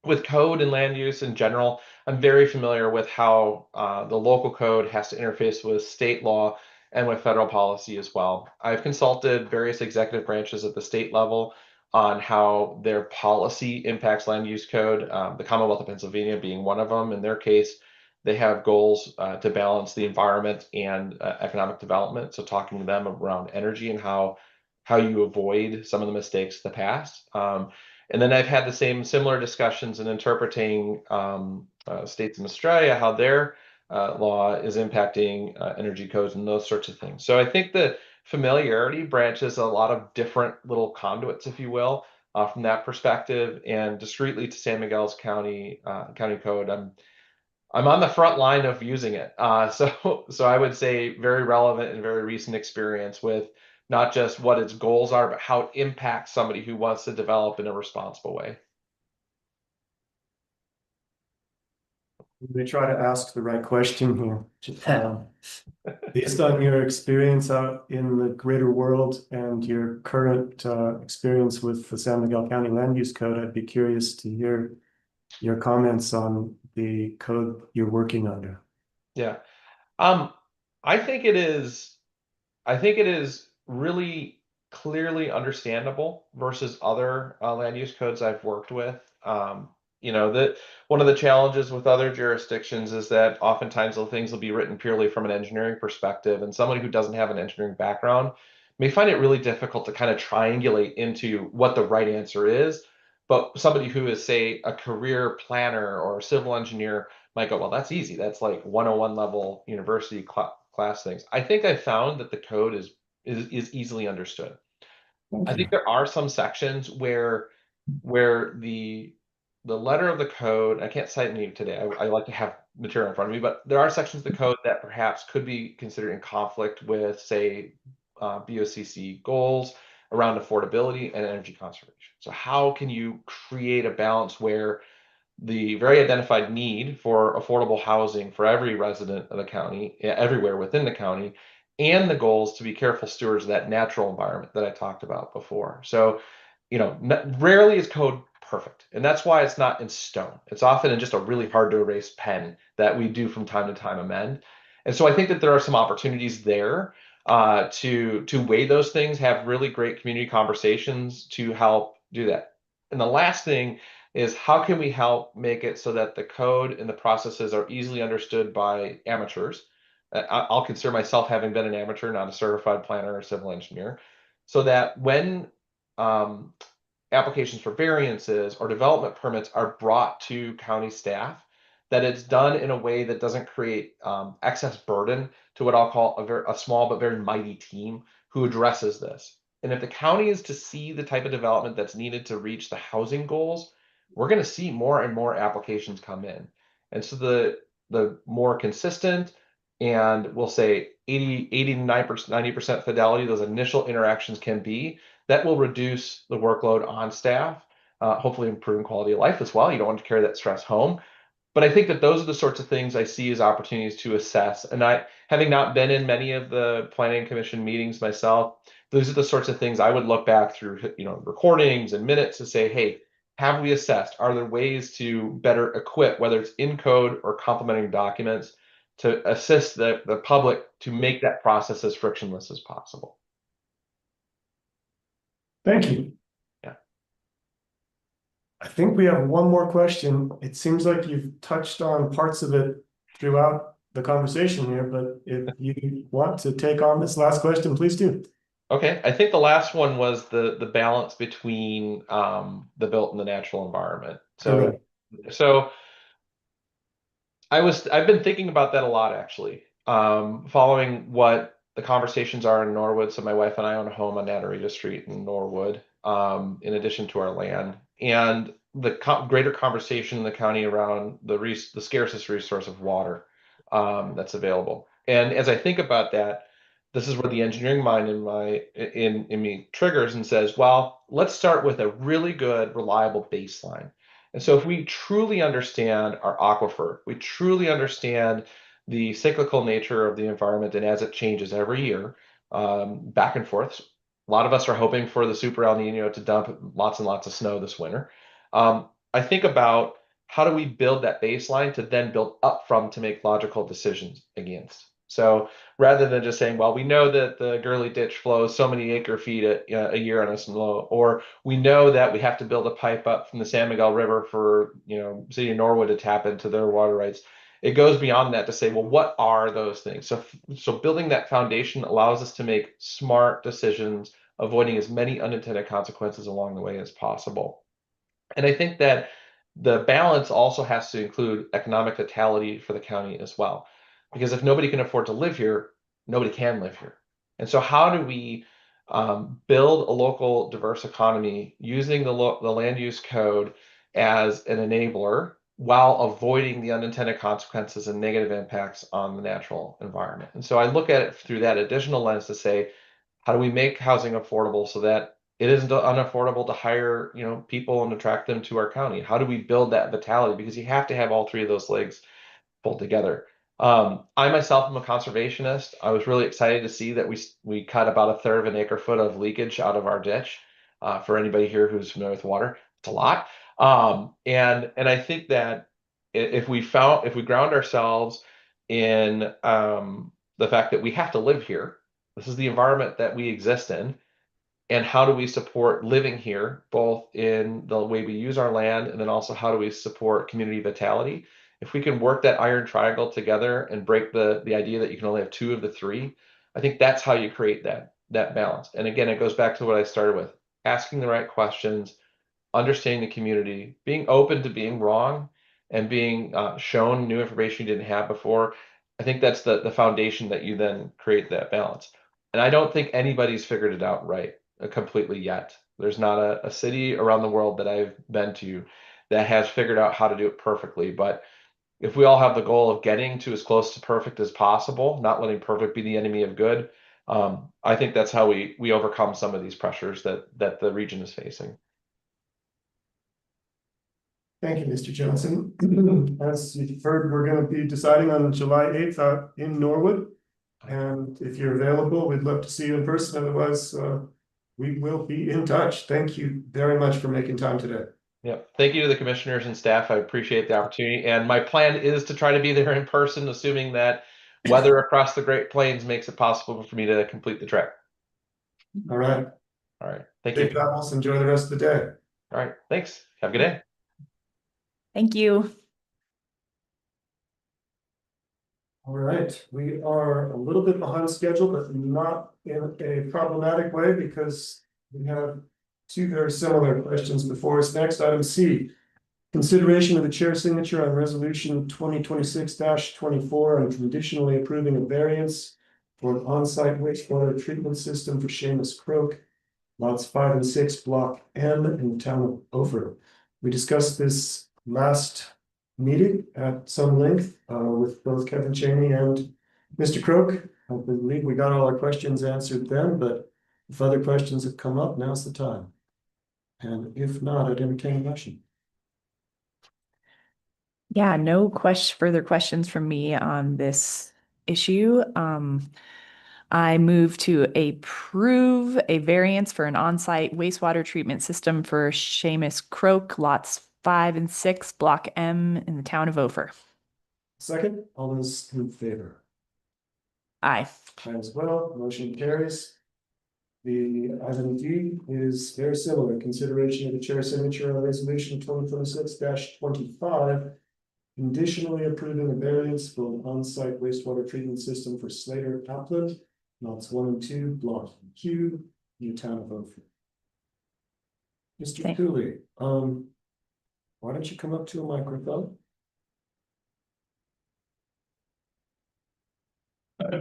With code and land use in general, I'm very familiar with how the local code has to interface with state law and with federal policy as well. I've consulted various executive branches at the state level on how their policy impacts land use code, the Commonwealth of Pennsylvania being one of them. In their case, they have goals to balance the environment and economic development. So talking to them around energy and how you avoid some of the mistakes of the past. And then I've had the similar discussions in interpreting states in Australia, how their law is impacting energy codes and those sorts of things. So I think the familiarity branches a lot of different little conduits, if you will, from that perspective. And discreetly to San Miguel's county code, I'm on the front line of using it. So I would say very relevant and very recent experience with not just what its goals are, but how it impacts somebody who wants to develop in a responsible way. We try to ask the right question here. Based on your experience out in the greater world and your current experience with the San Miguel County Land Use Code, I'd be curious to hear your comments on the code you're working under. Yeah. I think it is really clearly understandable versus other land use codes I've worked with. That one of the challenges with other jurisdictions is that oftentimes the things will be written purely from an engineering perspective, and somebody who doesn't have an engineering background may find it really difficult to kind of triangulate into what the right answer is. But somebody who is, say, a career planner or a civil engineer might go, well, that's easy. That's like 101 level university class things. I think I found that the code is easily understood. I think there are some sections where the letter of the code, I can't cite any today. I like to have material in front of me, but there are sections of the code that perhaps could be considered in conflict with, say, BOCC goals around affordability and energy conservation. So how can you create a balance where the very identified need for affordable housing for every resident of the county, everywhere within the county, and the goals to be careful stewards of that natural environment that I talked about before. So, rarely is code perfect, and that's why it's not in stone. It's often in just a really hard to erase pen that we do from time to time amend. And so I think that there are some opportunities there to weigh those things, have really great community conversations to help do that. And the last thing is, how can we help make it so that the code and the processes are easily understood by amateurs? I'll consider myself having been an amateur, not a certified planner or civil engineer, so that when applications for variances or development permits are brought to county staff, that it's done in a way that doesn't create excess burden to what I'll call a small but very mighty team who addresses this. And if the county is to see the type of development that's needed to reach the housing goals, we're going to see more and more applications come in. And so the more consistent, and we'll say 89%, 90% fidelity those initial interactions can be, that will reduce the workload on staff, hopefully improving quality of life as well. You don't want to carry that stress home. But I think that those are the sorts of things I see as opportunities to assess. And having not been in many of the planning commission meetings myself, those are the sorts of things I would look back through, recordings and minutes to say, hey, have we assessed? Are there ways to better equip, whether it's in code or complementing documents, to assist the public to make that process as frictionless as possible? Thank you. Yeah. I think we have one more question. It seems like you've touched on parts of it throughout the conversation here, but if you want to take on this last question, please do. Okay, I think the last one was the balance between the built and the natural environment. So I've been thinking about that a lot, actually, following what the conversations are in Norwood. So my wife and I own a home on Natarita Street in Norwood, in addition to our land. And the greater conversation in the county around the scarcest resource of water that's available. And as I think about that, this is where the engineering mind in me triggers and says, well, let's start with a really good, reliable baseline. And so if we truly understand our aquifer, we truly understand the cyclical nature of the environment and as it changes every year, back and forth. A lot of us are hoping for the super El Nino to dump lots and lots of snow this winter. I think about how do we build that baseline to then build up from to make logical decisions against. So rather than just saying, well, we know that the Gurley Ditch flows so many acre feet a year on a snow, or we know that we have to build a pipe up from the San Miguel River for, City of Norwood to tap into their water rights. It goes beyond that to say, well, what are those things? So building that foundation allows us to make smart decisions, avoiding as many unintended consequences along the way as possible. And I think that the balance also has to include economic vitality for the county as well. Because if nobody can afford to live here, nobody can live here. And so how do we build a local diverse economy using the land use code as an enabler while avoiding the unintended consequences and negative impacts on the natural environment? And so I look at it through that additional lens to say, how do we make housing affordable so that it isn't unaffordable to hire, people and attract them to our county? How do we build that vitality? Because you have to have all three of those legs pulled together. I myself am a conservationist. I was really excited to see that we cut about a third of an acre foot of leakage out of our ditch. For anybody here who's familiar with water, it's a lot. And I think that if we ground ourselves in the fact that we have to live here, this is the environment that we exist in, and how do we support living here, both in the way we use our land, and then also how do we support community vitality? If we can work that iron triangle together and break the idea that you can only have two of the three, I think that's how you create that balance. And again, it goes back to what I started with: asking the right questions, understanding the community, being open to being wrong, and being shown new information you didn't have before. I think that's the foundation that you then create that balance. And I don't think anybody's figured it out right completely yet. There's not a city around the world that I've been to that has figured out how to do it perfectly. But if we all have the goal of getting to as close to perfect as possible, not letting perfect be the enemy of good, I think that's how we overcome some of these pressures that the region is facing. Thank you, Mr. Johnson. As you've heard, we're going to be deciding on July 8th out in Norwood. And if you're available, we'd love to see you in person. Otherwise, we will be in touch. Thank you very much for making time today. Yeah, thank you to the commissioners and staff. I appreciate the opportunity. And my plan is to try to be there in person, assuming that weather across the Great Plains makes it possible for me to complete the trek. All right. All right. Thank Safe you. travels. Enjoy the rest of the day. All right. Thanks. Have a good day. Thank you. All right, we are a little bit behind schedule, but not in a problematic way because we have two very similar questions before us. Next, item C. Consideration of the chair signature on resolution 2026-24 and conditionally approving a variance for an on-site wastewater treatment system for Seamus Croak, lots 5 and 6, block M in the town of Ophir. We discussed this last meeting at some length with both Kevin Cheney and Mr. Croak. I believe we got all our questions answered then, but if other questions have come up, now's the time. And if not, I'd entertain a motion. Yeah, no further questions from me on this issue. I move to approve a variance for an on-site wastewater treatment system for Seamus Croak, lots 5 and 6, block M in the town of Ophir. Second, all those in favor? Aye. I as well, motion carries. The item D is very similar, consideration of the chair signature on resolution 2026-25. Conditionally approving a variance for an on-site wastewater treatment system for Slater Upland, lots 1 and 2, block Q, in the town of Ophir. Mr. Cooley, why don't you come up to a microphone?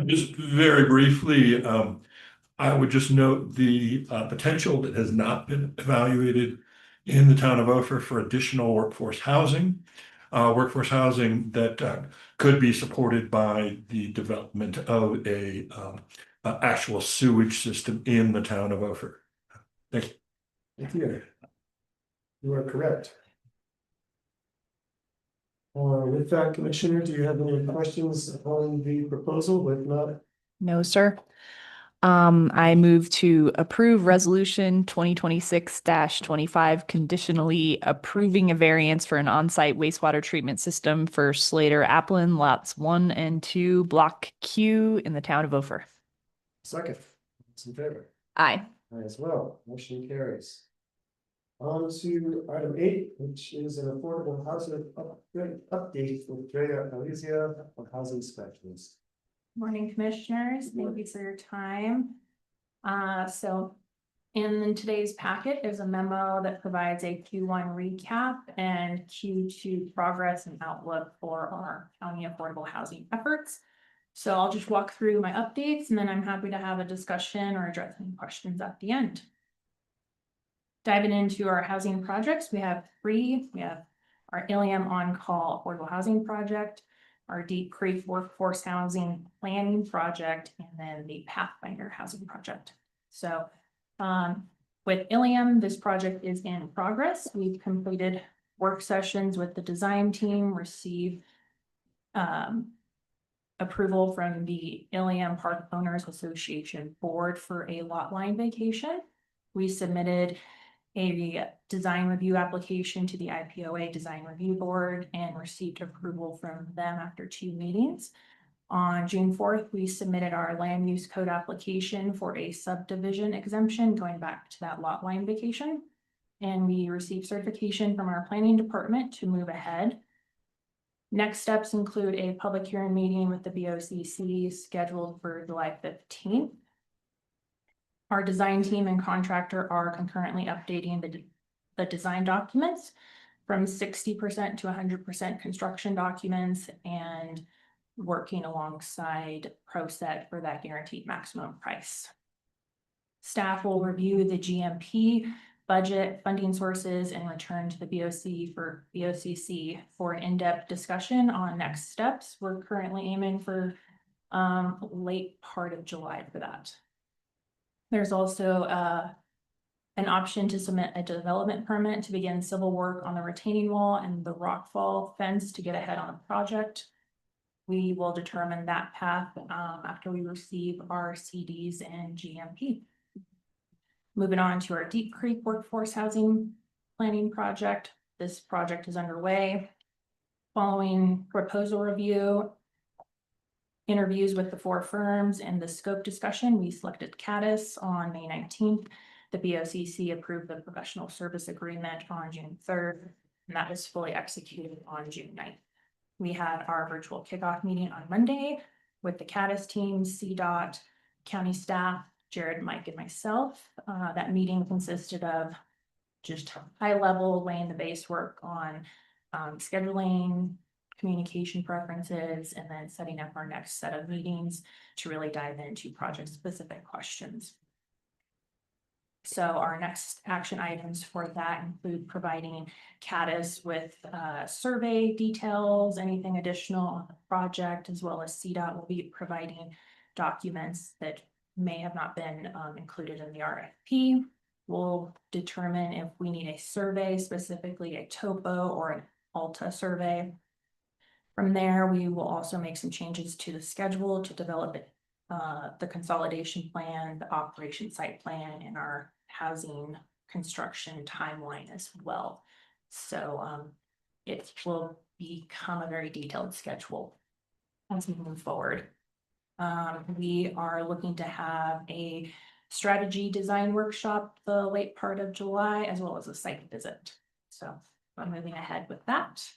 Just very briefly, I would just note the potential that has not been evaluated in the town of Ophir for additional workforce housing. Workforce housing that could be supported by the development of a actual sewage system in the town of Ophir. Thank you. Thank you. You are correct. With that, Commissioner, do you have any questions on the proposal? If not, No, sir. I move to approve resolution 2026-25 conditionally approving a variance for an on-site wastewater treatment system for Slater Applin lots 1 and 2, block Q in the town of Ophir. second, it's in favor. Aye. I as well, motion carries. On to item 8, which is an affordable housing update with Drea Alizia, a housing specialist. Morning, commissioners. Thank you for your time. So in today's packet is a memo that provides a Q1 recap and Q2 progress and outlook for our county affordable housing efforts. So I'll just walk through my updates and then I'm happy to have a discussion or address any questions at the end. Diving into our housing projects, we have 3. We have our Ilium on-call affordable housing project, our Deep Creek Workforce Housing Planning Project, and then the Pathfinder Housing Project. So with Ilium, this project is in progress. We've completed work sessions with the design team, received approval from the Ilium Park Owners Association Board for a lot line vacation. We submitted a design review application to the IPOA Design Review Board and received approval from them after 2 meetings. On June 4th, we submitted our land use code application for a subdivision exemption going back to that lot line vacation. And we received certification from our planning department to move ahead. Next steps include a public hearing meeting with the BOCC scheduled for July 15th. Our design team and contractor are concurrently updating the design documents from 60% to 100% construction documents and working alongside ProSet for that guaranteed maximum price. Staff will review the GMP budget, funding sources, and return to the BOCC for an in-depth discussion on next steps. We're currently aiming for late part of July for that. There's also an option to submit a development permit to begin civil work on the retaining wall and the rockfall fence to get ahead on the project. We will determine that path after we receive our CDs and GMP. Moving on to our Deep Creek Workforce Housing Planning Project. This project is underway. Following proposal review, interviews with the 4 firms, and the scope discussion, we selected Caddis on May 19th. The BOCC approved the professional service agreement on June 3rd, and that was fully executed on June 9th. We had our virtual kickoff meeting on Monday with the Caddis team, CDOT, county staff, Jared, Mike, and myself. That meeting consisted of just high level laying the base work on scheduling, communication preferences, and then setting up our next set of meetings to really dive into project specific questions. So our next action items for that include providing Caddis with survey details, anything additional on the project, as well as CDOT will be providing documents that may have not been included in the RFP. We'll determine if we need a survey, specifically a topo or an Alta survey. From there, we will also make some changes to the schedule to develop the consolidation plan, the operation site plan, and our housing construction timeline as well. So it will become a very detailed schedule as we move forward. We are looking to have a strategy design workshop the late part of July, as well as a site visit. So I'm moving ahead with that.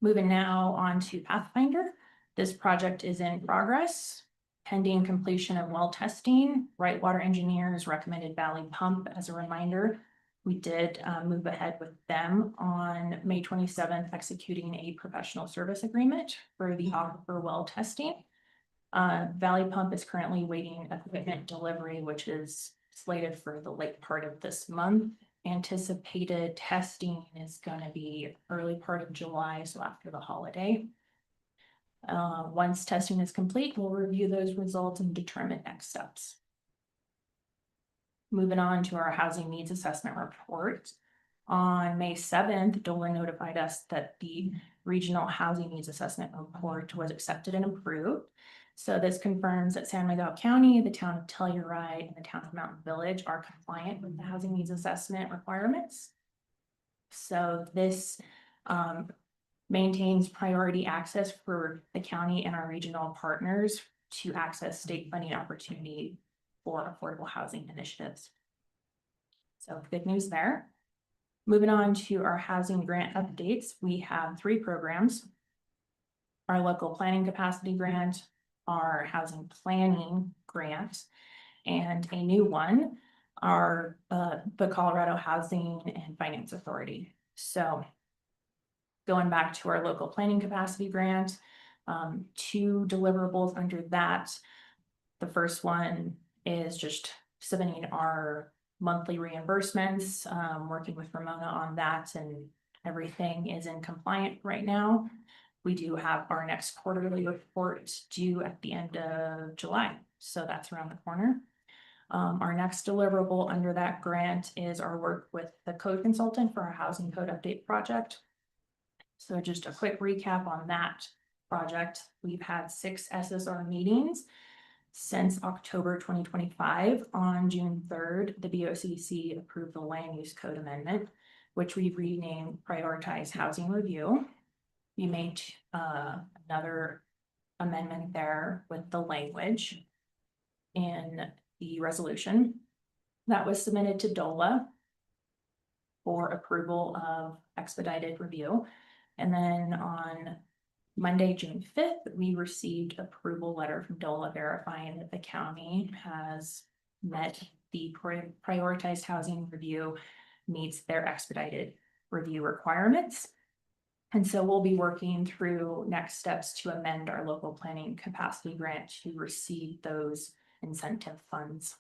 Moving now on to Pathfinder. This project is in progress, pending completion of well testing. Wright Water Engineers recommended Valley Pump. As a reminder, we did move ahead with them on May 27th, executing a professional service agreement for the aquifer well testing. Valley Pump is currently waiting equipment delivery, which is slated for the late part of this month. Anticipated testing is gonna be early part of July, so after the holiday. Once testing is complete, we'll review those results and determine next steps. Moving on to our housing needs assessment report. On May 7th, DOLA notified us that the regional housing needs assessment report was accepted and approved. So this confirms that San Miguel County, the town of Telluride, and the town of Mountain Village are compliant with the housing needs assessment requirements. So this maintains priority access for the county and our regional partners to access state funding opportunity for affordable housing initiatives. So good news there. Moving on to our housing grant updates, we have 3 programs. Our local planning capacity grant, our housing planning grant, and a new one, our the Colorado Housing and Finance Authority. So going back to our local planning capacity grant, 2 deliverables under that. The first one is just submitting our monthly reimbursements, working with Ramona on that, and everything is in compliant right now. We do have our next quarterly report due at the end of July, so that's around the corner. Our next deliverable under that grant is our work with the code consultant for our housing code update project. So just a quick recap on that project. We've had 6 SSR meetings since October 2025. On June 3rd, the BOCC approved the land use code amendment, which we've renamed Prioritize Housing Review. We made another amendment there with the language in the resolution that was submitted to DOLA for approval of expedited review. And then on Monday, June 5th, we received approval letter from DOLA verifying that the county has met the prioritized housing review meets their expedited review requirements. And so we'll be working through next steps to amend our local planning capacity grant to receive those incentive funds.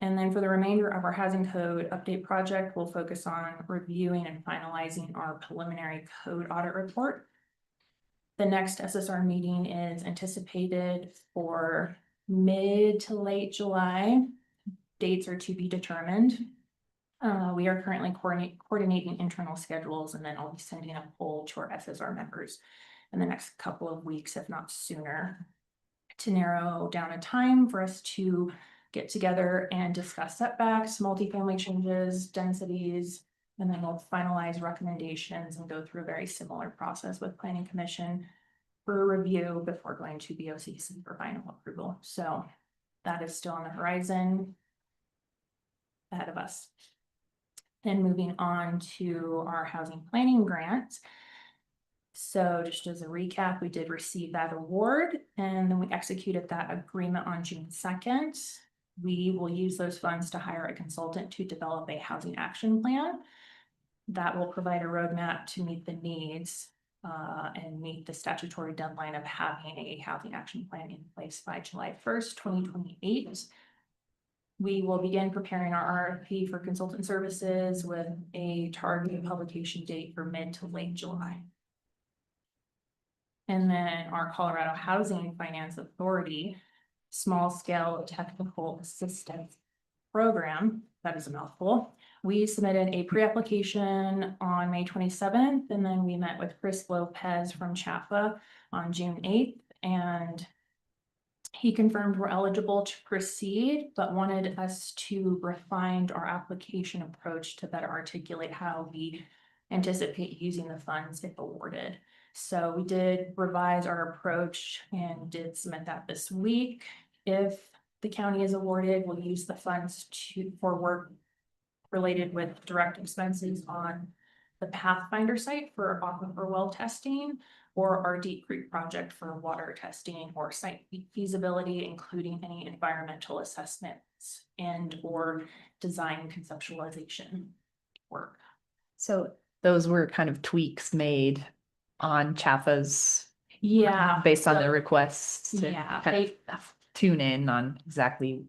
And then for the remainder of our housing code update project, we'll focus on reviewing and finalizing our preliminary code audit report. The next SSR meeting is anticipated for mid to late July. Dates are to be determined. We are currently coordinating internal schedules, and then I'll be sending a poll to our SSR members in the next couple of weeks, if not sooner, to narrow down a time for us to get together and discuss setbacks, multifamily changes, densities, and then we'll finalize recommendations and go through a very similar process with Planning Commission for review before going to BOCC for final approval. So that is still on the horizon ahead of us. Then moving on to our housing planning grant. So just as a recap, we did receive that award and then we executed that agreement on June 2nd. We will use those funds to hire a consultant to develop a housing action plan that will provide a roadmap to meet the needs and meet the statutory deadline of having a housing action plan in place by July 1st, 2028. We will begin preparing our RFP for consultant services with a targeted publication date for mid to late July. And then our Colorado Housing Finance Authority Small Scale Technical Assistance Program, that is a mouthful. We submitted a pre-application on May 27th, and then we met with Chris Lopez from CHAFA on June 8th, and he confirmed we're eligible to proceed, but wanted us to refine our application approach to better articulate how we anticipate using the funds if awarded. So we did revise our approach and did submit that this week. If the county is awarded, we'll use the funds for work related with direct expenses on the Pathfinder site for aquifer well testing, or our Deep Creek project for water testing or site feasibility, including any environmental assessments and or design conceptualization work. So those were kind of tweaks made on Chaffa's Yeah. based on so- their requests to Yeah, kind of tune in on exactly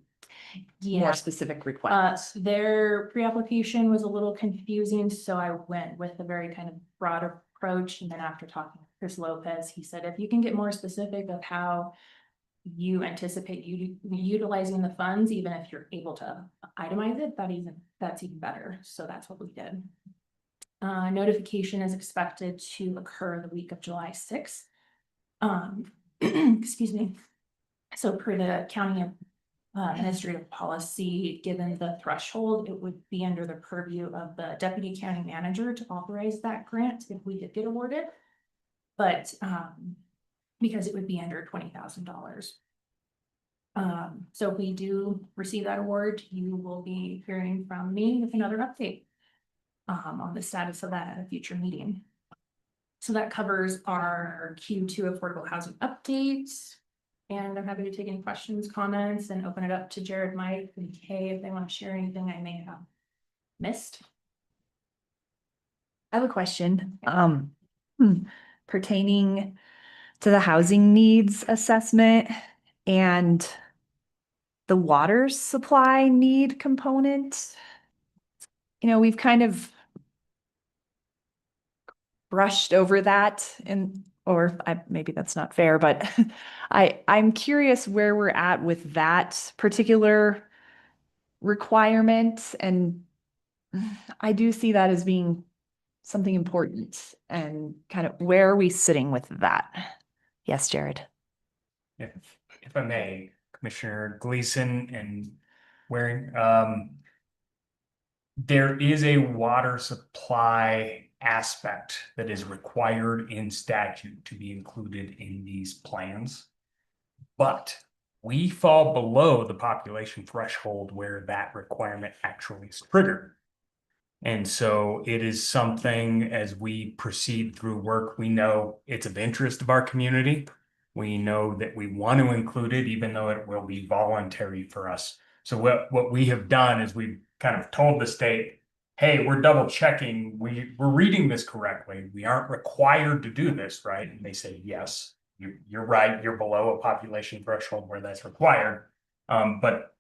Yeah. more specific requests. Their pre-application was a little confusing, so I went with a very kind of broad approach. And then after talking with Chris Lopez, he said, if you can get more specific of how you anticipate utilizing the funds, even if you're able to itemize it, that's even better. So that's what we did. Notification is expected to occur the week of July 6th. Excuse me. So per the county administrative policy, given the threshold, it would be under the purview of the deputy county manager to authorize that grant if we did get awarded. But because it would be under $20,000. So if we do receive that award, you will be hearing from me with another update on the status of that at a future meeting. So that covers our Q2 affordable housing updates. And I'm happy to take any questions, comments, and open it up to Jared, Mike, and Kay if they want to share anything I may have missed. I have a question pertaining to the housing needs assessment and the water supply need component. You know, we've kind of brushed over that maybe that's not fair, but I'm curious where we're at with that particular requirement. And I do see that as being something important, and kind of where are we sitting with that? Yes, Jared. If I may, Commissioner Gleason and Waring, there is a water supply aspect that is required in statute to be included in these plans. But we fall below the population threshold where that requirement actually is triggered. And so it is something, as we proceed through work, we know it's of interest of our community. We know that we want to include it, even though it will be voluntary for us. So what we have done is we've kind of told the state, hey, we're double checking. We're reading this correctly. We aren't required to do this, right? And they say, yes, you're right. You're below a population threshold where that's required. But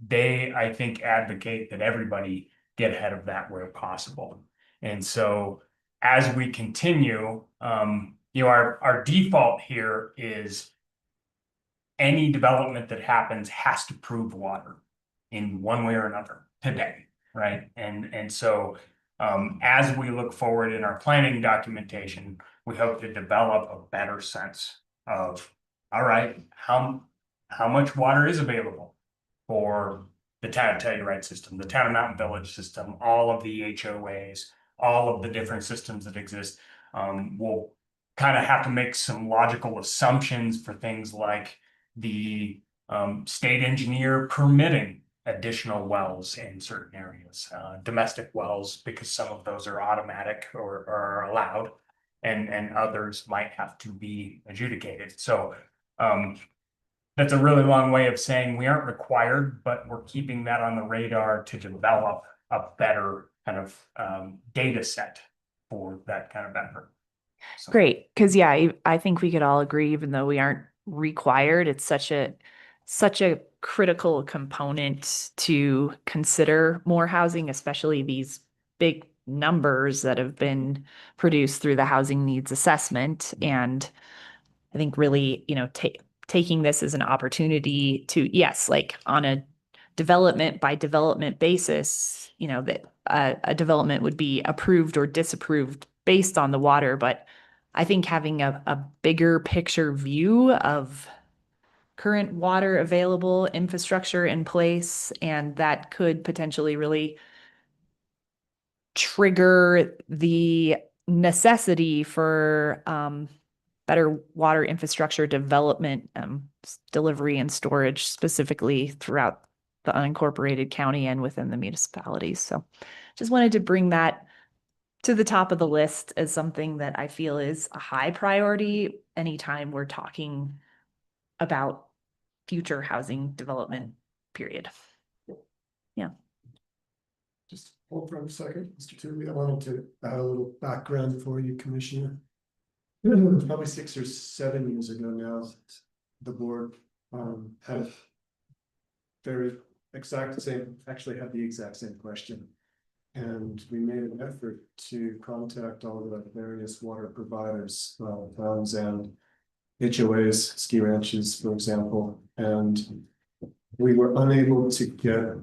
they, I think, advocate that everybody get ahead of that where possible. And so as we continue, our default here is any development that happens has to prove water in one way or another today, right? And so as we look forward in our planning documentation, we hope to develop a better sense of, all right, how much water is available for the town of Telluride system, the town of Mountain Village system, all of the HOAs, all of the different systems that exist. We'll kind of have to make some logical assumptions for things like the state engineer permitting additional wells in certain areas, domestic wells, because some of those are automatic or are allowed, and others might have to be adjudicated. So that's a really long way of saying we aren't required, but we're keeping that on the radar to develop a better kind of data set for that kind of effort. So. Great, because yeah, I think we could all agree, even though we aren't required, it's such a critical component to consider more housing, especially these big numbers that have been produced through the housing needs assessment. And I think really, taking this as an opportunity to, yes, like on a development by development basis, that a development would be approved or disapproved based on the water. But I think having a bigger picture view of current water available, infrastructure in place, and that could potentially really trigger the necessity for better water infrastructure development, delivery and storage specifically throughout the unincorporated county and within the municipalities. So just wanted to bring that to the top of the list as something that I feel is a high priority anytime we're talking about future housing development, period. Yeah. Just hold for a second, Mr. Tooby. I wanted to add a little background for you, Commissioner. probably 6 or 7 years ago now, the board had very exact same, actually had the exact same question. And we made an effort to contact all the various water providers, towns and HOAs, ski ranches, for example, and we were unable to get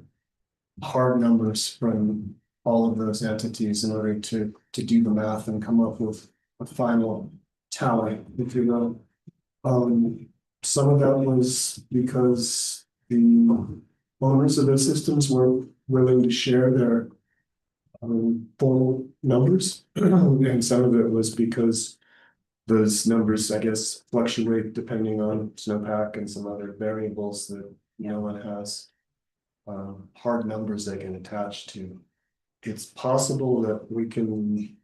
hard numbers from all of those entities in order to do the math and come up with a final tally, if you will. Some of that was because the owners of those systems were willing to share their full numbers, and some of it was because those numbers, I guess, fluctuate depending on snowpack and some other variables that no one has hard numbers they can attach to. It's possible that we can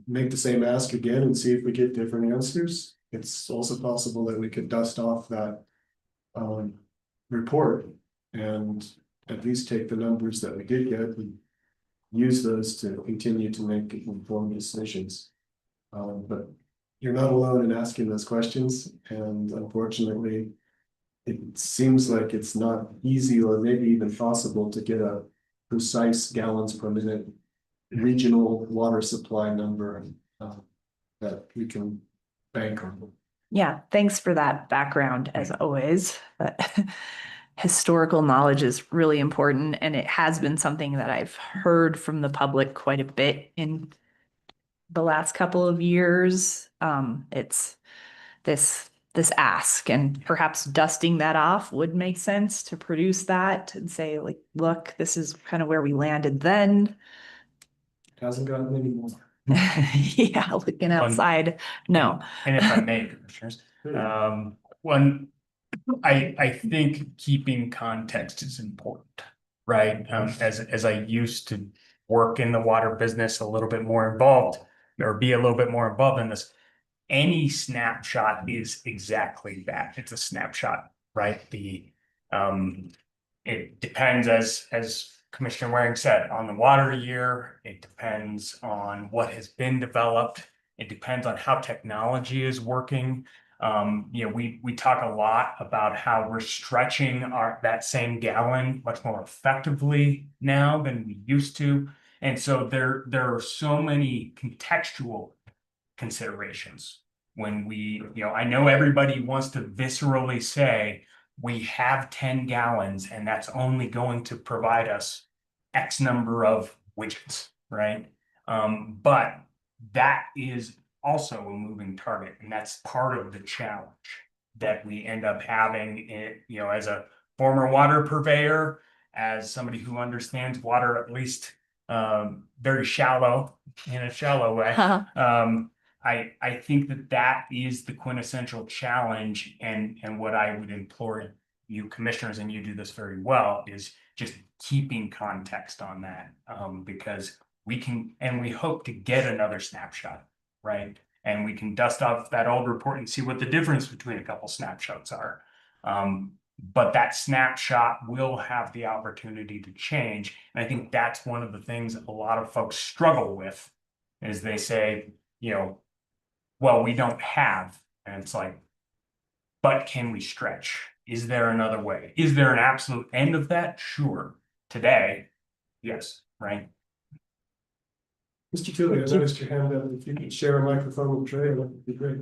make the same ask again and see if we get different answers. It's also possible that we could dust off that report and at least take the numbers that we did get and use those to continue to make informed decisions. But you're not alone in asking those questions, and unfortunately, it seems like it's not easy or maybe even possible to get a precise gallons per minute regional water supply number that we can bank on. Yeah, thanks for that background as always. But historical knowledge is really important, and it has been something that I've heard from the public quite a bit in the last couple of years. It's this ask, and perhaps dusting that off would make sense to produce that and say, like, look, this is kind of where we landed then. Hasn't gotten any more. Yeah, looking outside. No. And if I may, commissioners, one, I think keeping context is important, right? As I used to work in the water business a little bit more involved, or be a little bit more involved in this, any snapshot is exactly that. It's a snapshot, right? It depends, as Commissioner Waring said, on the water year. It depends on what has been developed. It depends on how technology is working. We talk a lot about how we're stretching that same gallon much more effectively now than we used to. And so there are so many contextual considerations when I know everybody wants to viscerally say we have 10 gallons and that's only going to provide us X number of widgets, right? But that is also a moving target, and that's part of the challenge that we end up having as a former water purveyor, as somebody who understands water at least very shallow, in a shallow way. I think that is the quintessential challenge, and what I would implore you commissioners, and you do this very well, is just keeping context on that, because we can, and we hope to get another snapshot, right? And we can dust off that old report and see what the difference between a couple snapshots are. But that snapshot will have the opportunity to change. And I think that's one of the things a lot of folks struggle with, is they say, well, we don't have, and it's like, but can we stretch? Is there another way? Is there an absolute end of that? Sure. Today, yes, right? Mr. Tully, I noticed your hand up. If you could share a microphone with Trey, that would be great.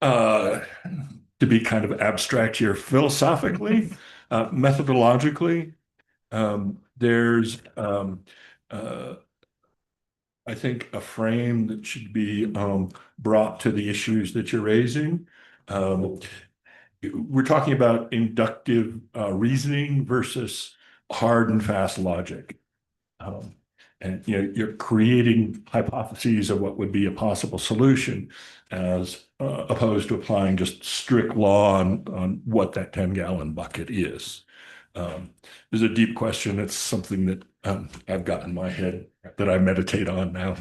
To be kind of abstract here, philosophically, methodologically, there's I think a frame that should be brought to the issues that you're raising. We're talking about inductive reasoning versus hard and fast logic. And you're creating hypotheses of what would be a possible solution, as opposed to applying just strict law on what that 10-gallon bucket is. There's a deep question. It's something that I've got in my head that I meditate on now.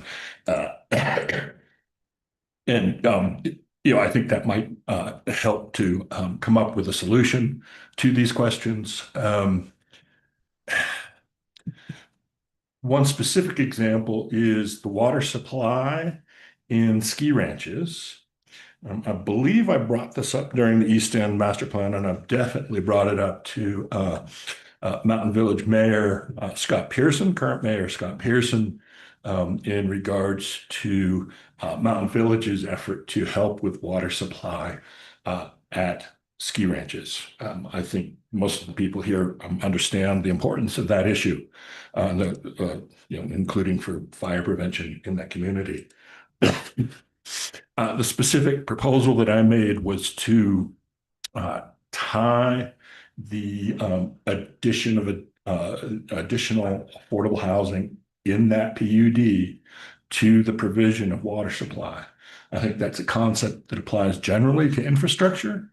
I think that might help to come up with a solution to these questions. One specific example is the water supply in ski ranches. I believe I brought this up during the East End Master Plan, and I've definitely brought it up to Mountain Village Mayor Scott Pearson, current Mayor Scott Pearson, in regards to Mountain Village's effort to help with water supply at ski ranches. I think most of the people here understand the importance of that issue, including for fire prevention in that community. The specific proposal that I made was to tie the addition of additional affordable housing in that PUD to the provision of water supply. I think that's a concept that applies generally to infrastructure,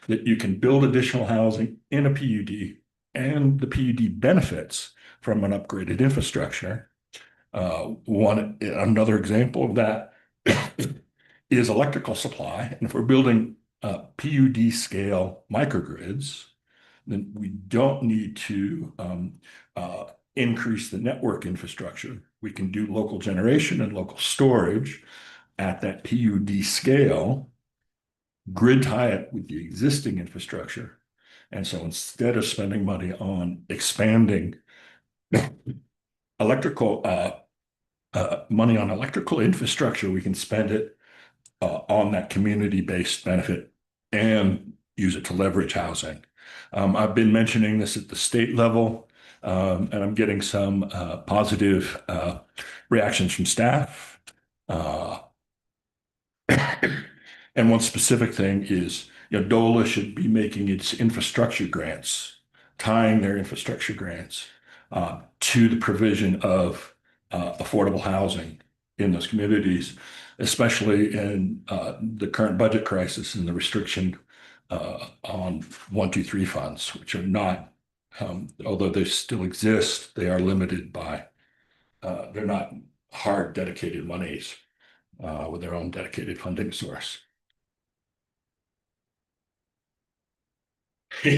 that you can build additional housing in a PUD and the PUD benefits from an upgraded infrastructure. Another example of that is electrical supply. And if we're building PUD scale microgrids, then we don't need to increase the network infrastructure. We can do local generation and local storage at that PUD scale, grid tie it with the existing infrastructure. And so instead of spending money on expanding electrical money on electrical infrastructure, we can spend it on that community-based benefit and use it to leverage housing. I've been mentioning this at the state level, and I'm getting some positive reactions from staff. And one specific thing is, DOLA should be making its infrastructure grants, tying their infrastructure grants to the provision of affordable housing in those communities, especially in the current budget crisis and the restriction on 123 funds, which are not, although they still exist, they are limited by, they're not hard dedicated monies with their own dedicated funding source. I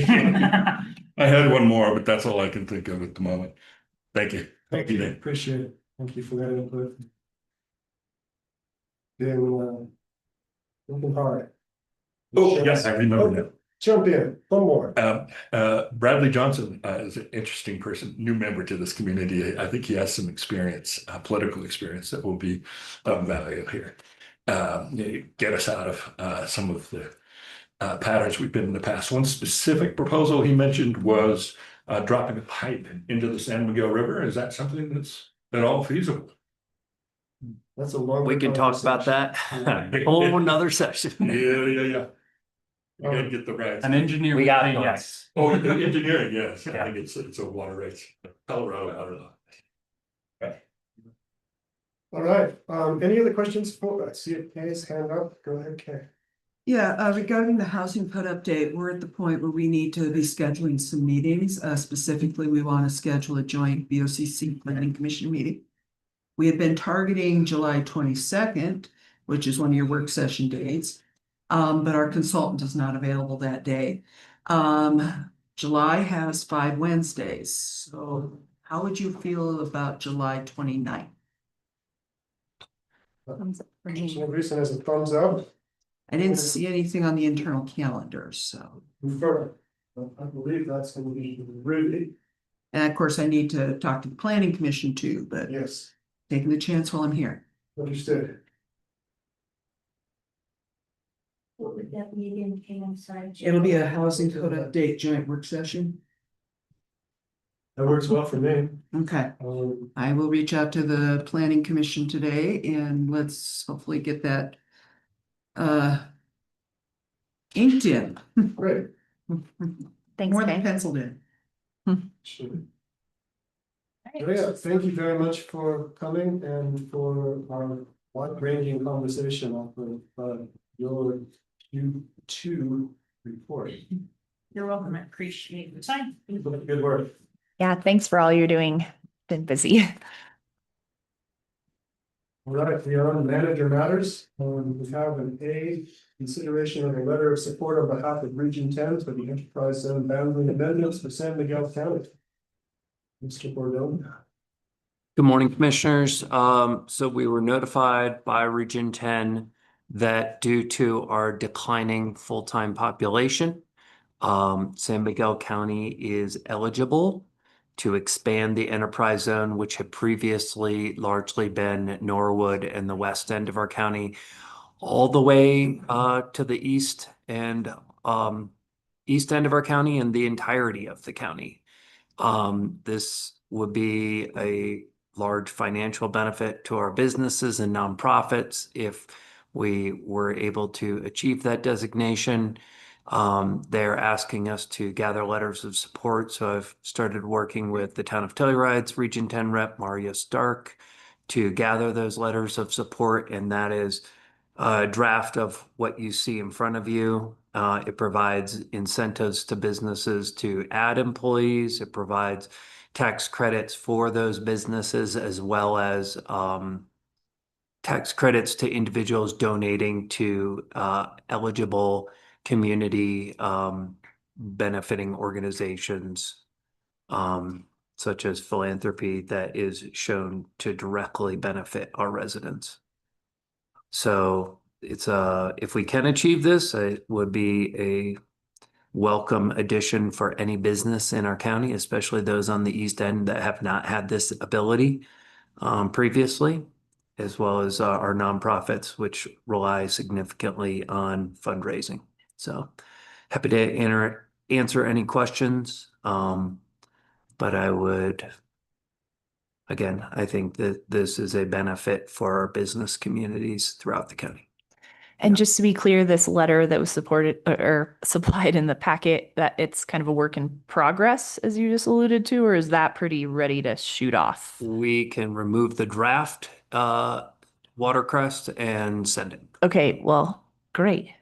had one more, but that's all I can think of at the moment. Thank you. Thank you, appreciate it. Thank you for that input. Then, looking hard. Oh, yes, I remember now. Jump in, one more. Bradley Johnson is an interesting person, new member to this community. I think he has some experience, political experience that will be of value here. Get us out of some of the patterns we've been in the past. One specific proposal he mentioned was dropping a pipe into the San Miguel River. Is that something that's at all feasible? That's a long. We can talk about that. Whole another session. Yeah. You gotta get the right. An engineer. We got it. Yes. Oh, engineering, yes. Yeah. I think it's a water race. Colorado, I don't know. All right, any other questions for, I see Kay's hand up, go ahead, Kay. Yeah, regarding the housing code update, we're at the point where we need to be scheduling some meetings. Specifically, we want to schedule a joint BOCC Planning Commission meeting. We have been targeting July 22nd, which is one of your work session dates. But our consultant is not available that day. July has 5 Wednesdays. So how would you feel about July 29th? Commissioner Gleason has a thumbs up. I didn't see anything on the internal calendar, so. Confirm. I believe that's gonna be Rudy. And of course, I need to talk to the planning commission too, but Yes, taking the chance while I'm here. understood. What would that be again, Kay? I'm sorry. It'll be a housing code update joint work session. That works well for me. Okay, I will reach out to the planning commission today and let's hopefully get that inked in. Great. Thanks, More than Kay. penciled in. Sure. Yeah, thank you very much for coming and for our wide-ranging conversation off of your Q2 report. You're welcome. I appreciate your time. Good work. Yeah, thanks for all you're doing. Been busy. All right, beyond manager matters, we have an A, consideration of a letter of support on behalf of Region 10 for the enterprise zone boundary amendments for San Miguel County. Mr. Bordone. Good morning, Commissioners. So we were notified by Region 10 that due to our declining full-time population, San Miguel County is eligible to expand the enterprise zone, which had previously largely been Norwood and the west end of our county, all the way to the east and east end of our county and the entirety of the county. This would be a large financial benefit to our businesses and nonprofits if we were able to achieve that designation. They're asking us to gather letters of support, so I've started working with the Town of Telluride's Region 10 rep, Mario Stark, to gather those letters of support, and that is a draft of what you see in front of you. It provides incentives to businesses to add employees. It provides tax credits for those businesses, as well as tax credits to individuals donating to eligible community benefiting organizations, such as philanthropy that is shown to directly benefit our residents. So it's if we can achieve this, it would be a welcome addition for any business in our county, especially those on the east end that have not had this ability previously, as well as our nonprofits, which rely significantly on fundraising. So happy to answer any questions. But I would, again, I think that this is a benefit for our business communities throughout the county. And just to be clear, this letter that was supported or supplied in the packet, that it's kind of a work in progress, as you just alluded to, or is that pretty ready to shoot off? We can remove the draft watercrest and send it. Okay, well, great.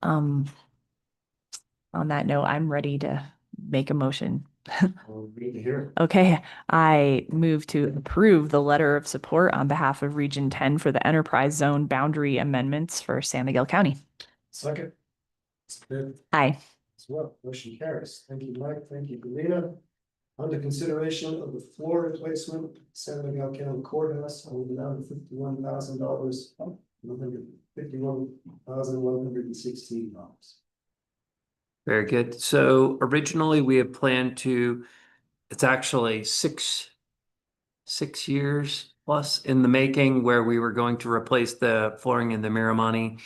On that note, I'm ready to make a motion. Great to hear. Okay, I move to approve the letter of support on behalf of Region 10 for the enterprise zone boundary amendments for San Miguel County. Second. It's good Aye. as well. Motion carries. Thank you, Mike. Thank you, Galena. Under consideration of the floor replacement, San Miguel County Courthouse, on the amount of $51,000, $51,116. Very good. So originally we had planned to, it's actually six years plus in the making, where we were going to replace the flooring in the Miramani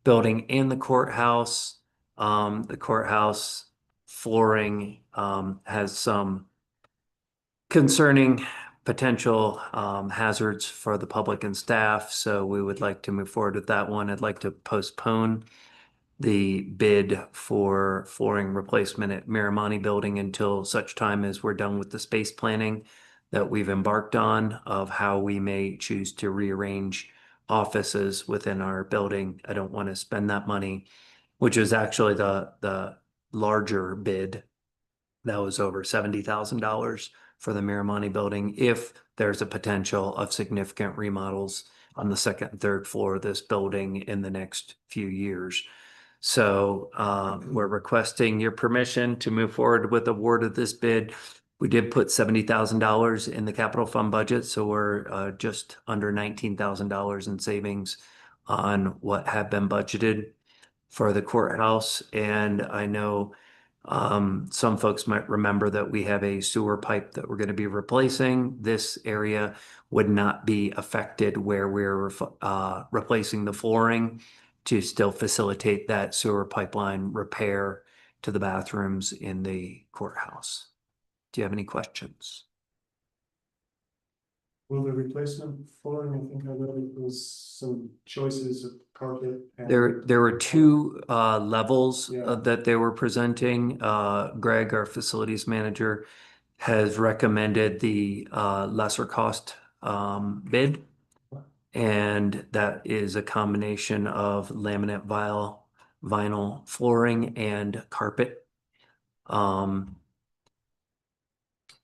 building and the courthouse. The courthouse flooring has some concerning potential hazards for the public and staff, so we would like to move forward with that one. I'd like to postpone the bid for flooring replacement at Miramani building until such time as we're done with the space planning that we've embarked on of how we may choose to rearrange offices within our building. I don't want to spend that money, which is actually the larger bid. That was over $70,000 for the Miramani building, if there's a potential of significant remodels on the second and third floor of this building in the next few years. So we're requesting your permission to move forward with award of this bid. We did put $70,000 in the capital fund budget, so we're just under $19,000 in savings on what had been budgeted for the courthouse. And I know some folks might remember that we have a sewer pipe that we're going to be replacing. This area would not be affected where we're replacing the flooring, to still facilitate that sewer pipeline repair to the bathrooms in the courthouse. Do you have any questions? Will the replacement flooring, I think I read it was some choices of carpet. and- There were two levels Yeah. that they were presenting. Greg, our facilities manager, has recommended the lesser cost bid. And that is a combination of laminate vinyl flooring and carpet. We're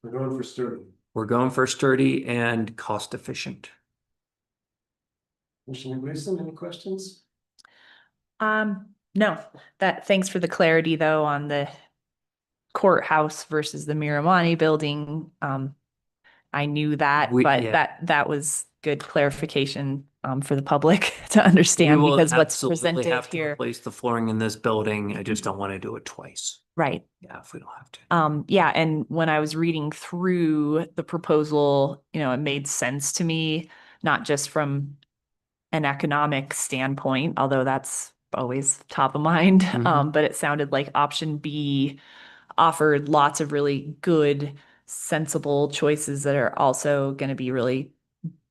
going for sturdy. We're going for sturdy and cost efficient. Commissioner Gleason, any questions? No, thanks for the clarity though on the courthouse versus the Miramani building. I knew that, We- but yeah. that was good clarification for the public to We understand will because what's absolutely presented have to here. replace the flooring in this building. I just don't want to do it twice. Right. Yeah, if we don't have to. Yeah, and when I was reading through the proposal, it made sense to me, not just from an economic standpoint, although that's always top of mind. Mhm. But it sounded like option B offered lots of really good, sensible choices that are also going to be really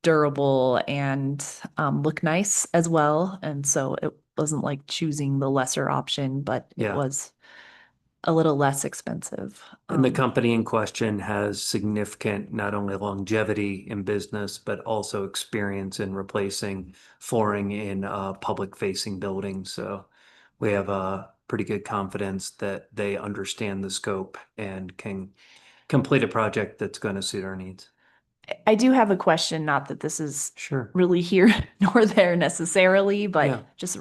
durable and look nice as well. And so it wasn't like choosing the lesser option, but it Yeah. was a little less expensive. And the company in question has significant, not only longevity in business, but also experience in replacing flooring in public facing buildings. So we have a pretty good confidence that they understand the scope and can complete a project that's going to suit our needs. I do have a question, not that this is Sure. really here nor there necessarily, but Yeah. just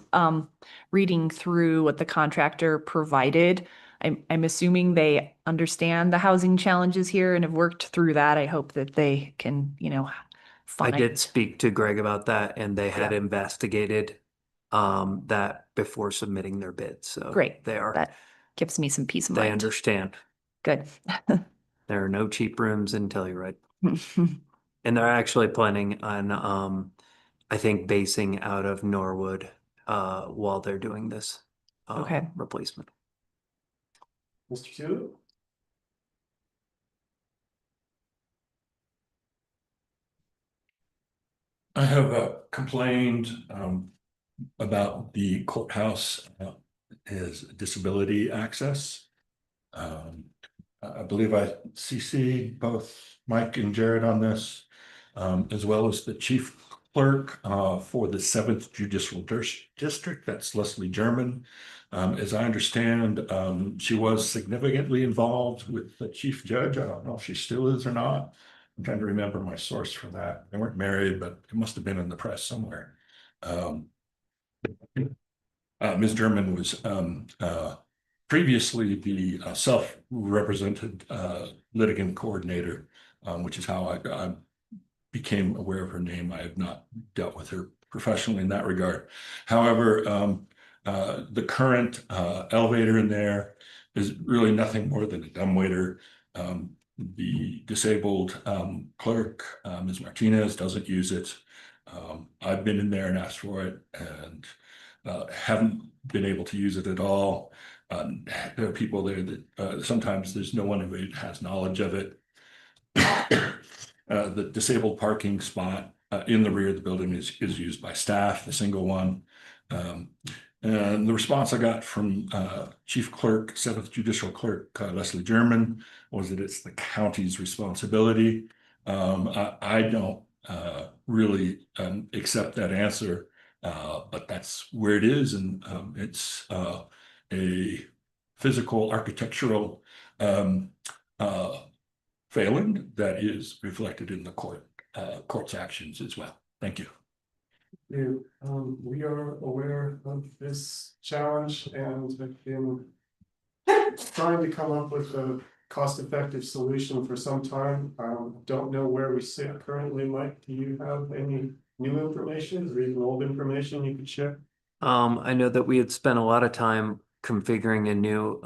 reading through what the contractor provided. I'm assuming they understand the housing challenges here and have worked through that. I hope that they can, I find. did speak to Greg about that and they had Yeah. investigated that before submitting their bid. So Great. they are, That gives me some peace of they mind. understand. Good. There are no cheap rooms in Telluride. And they're actually planning on, I think, basing out of Norwood while they're doing this Okay. replacement. Mr. Tulip? I have complained about the courthouse is disability access. I believe I CC'd both Mike and Jared on this, as well as the chief clerk for the 7th Judicial District. That's Leslie German. As I understand, she was significantly involved with the chief judge. I don't know if she still is or not. I'm trying to remember my source for that. They weren't married, but it must have been in the press somewhere. Ms. German was previously the self-represented litigant coordinator, which is how I became aware of her name. I have not dealt with her professionally in that regard. However, the current elevator in there is really nothing more than a dumbwaiter. The disabled clerk, Ms. Martinez, doesn't use it. I've been in there and asked for it and haven't been able to use it at all. There are people there that sometimes there's no one who has knowledge of it. The disabled parking spot in the rear of the building is used by staff, the single one. And the response I got from Chief Clerk, 7th Judicial Clerk Leslie German was that it's the county's responsibility. I don't really accept that answer, but that's where it is, and it's a physical architectural failing that is reflected in the court's actions as well. Thank you. We are aware of this challenge and have been trying to come up with a cost-effective solution for some time. Don't know where we sit currently. Mike, do you have any new information or even old information you could share? I know that we had spent a lot of time configuring a new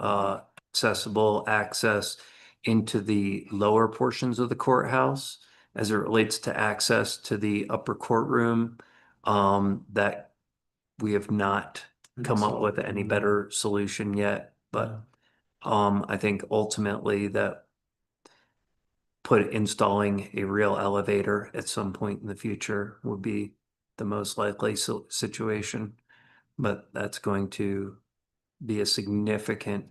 accessible access into the lower portions of the courthouse as it relates to access to the upper courtroom. That we have not come up with any better solution yet, but I think ultimately that installing a real elevator at some point in the future would be the most likely situation. But that's going to be a significant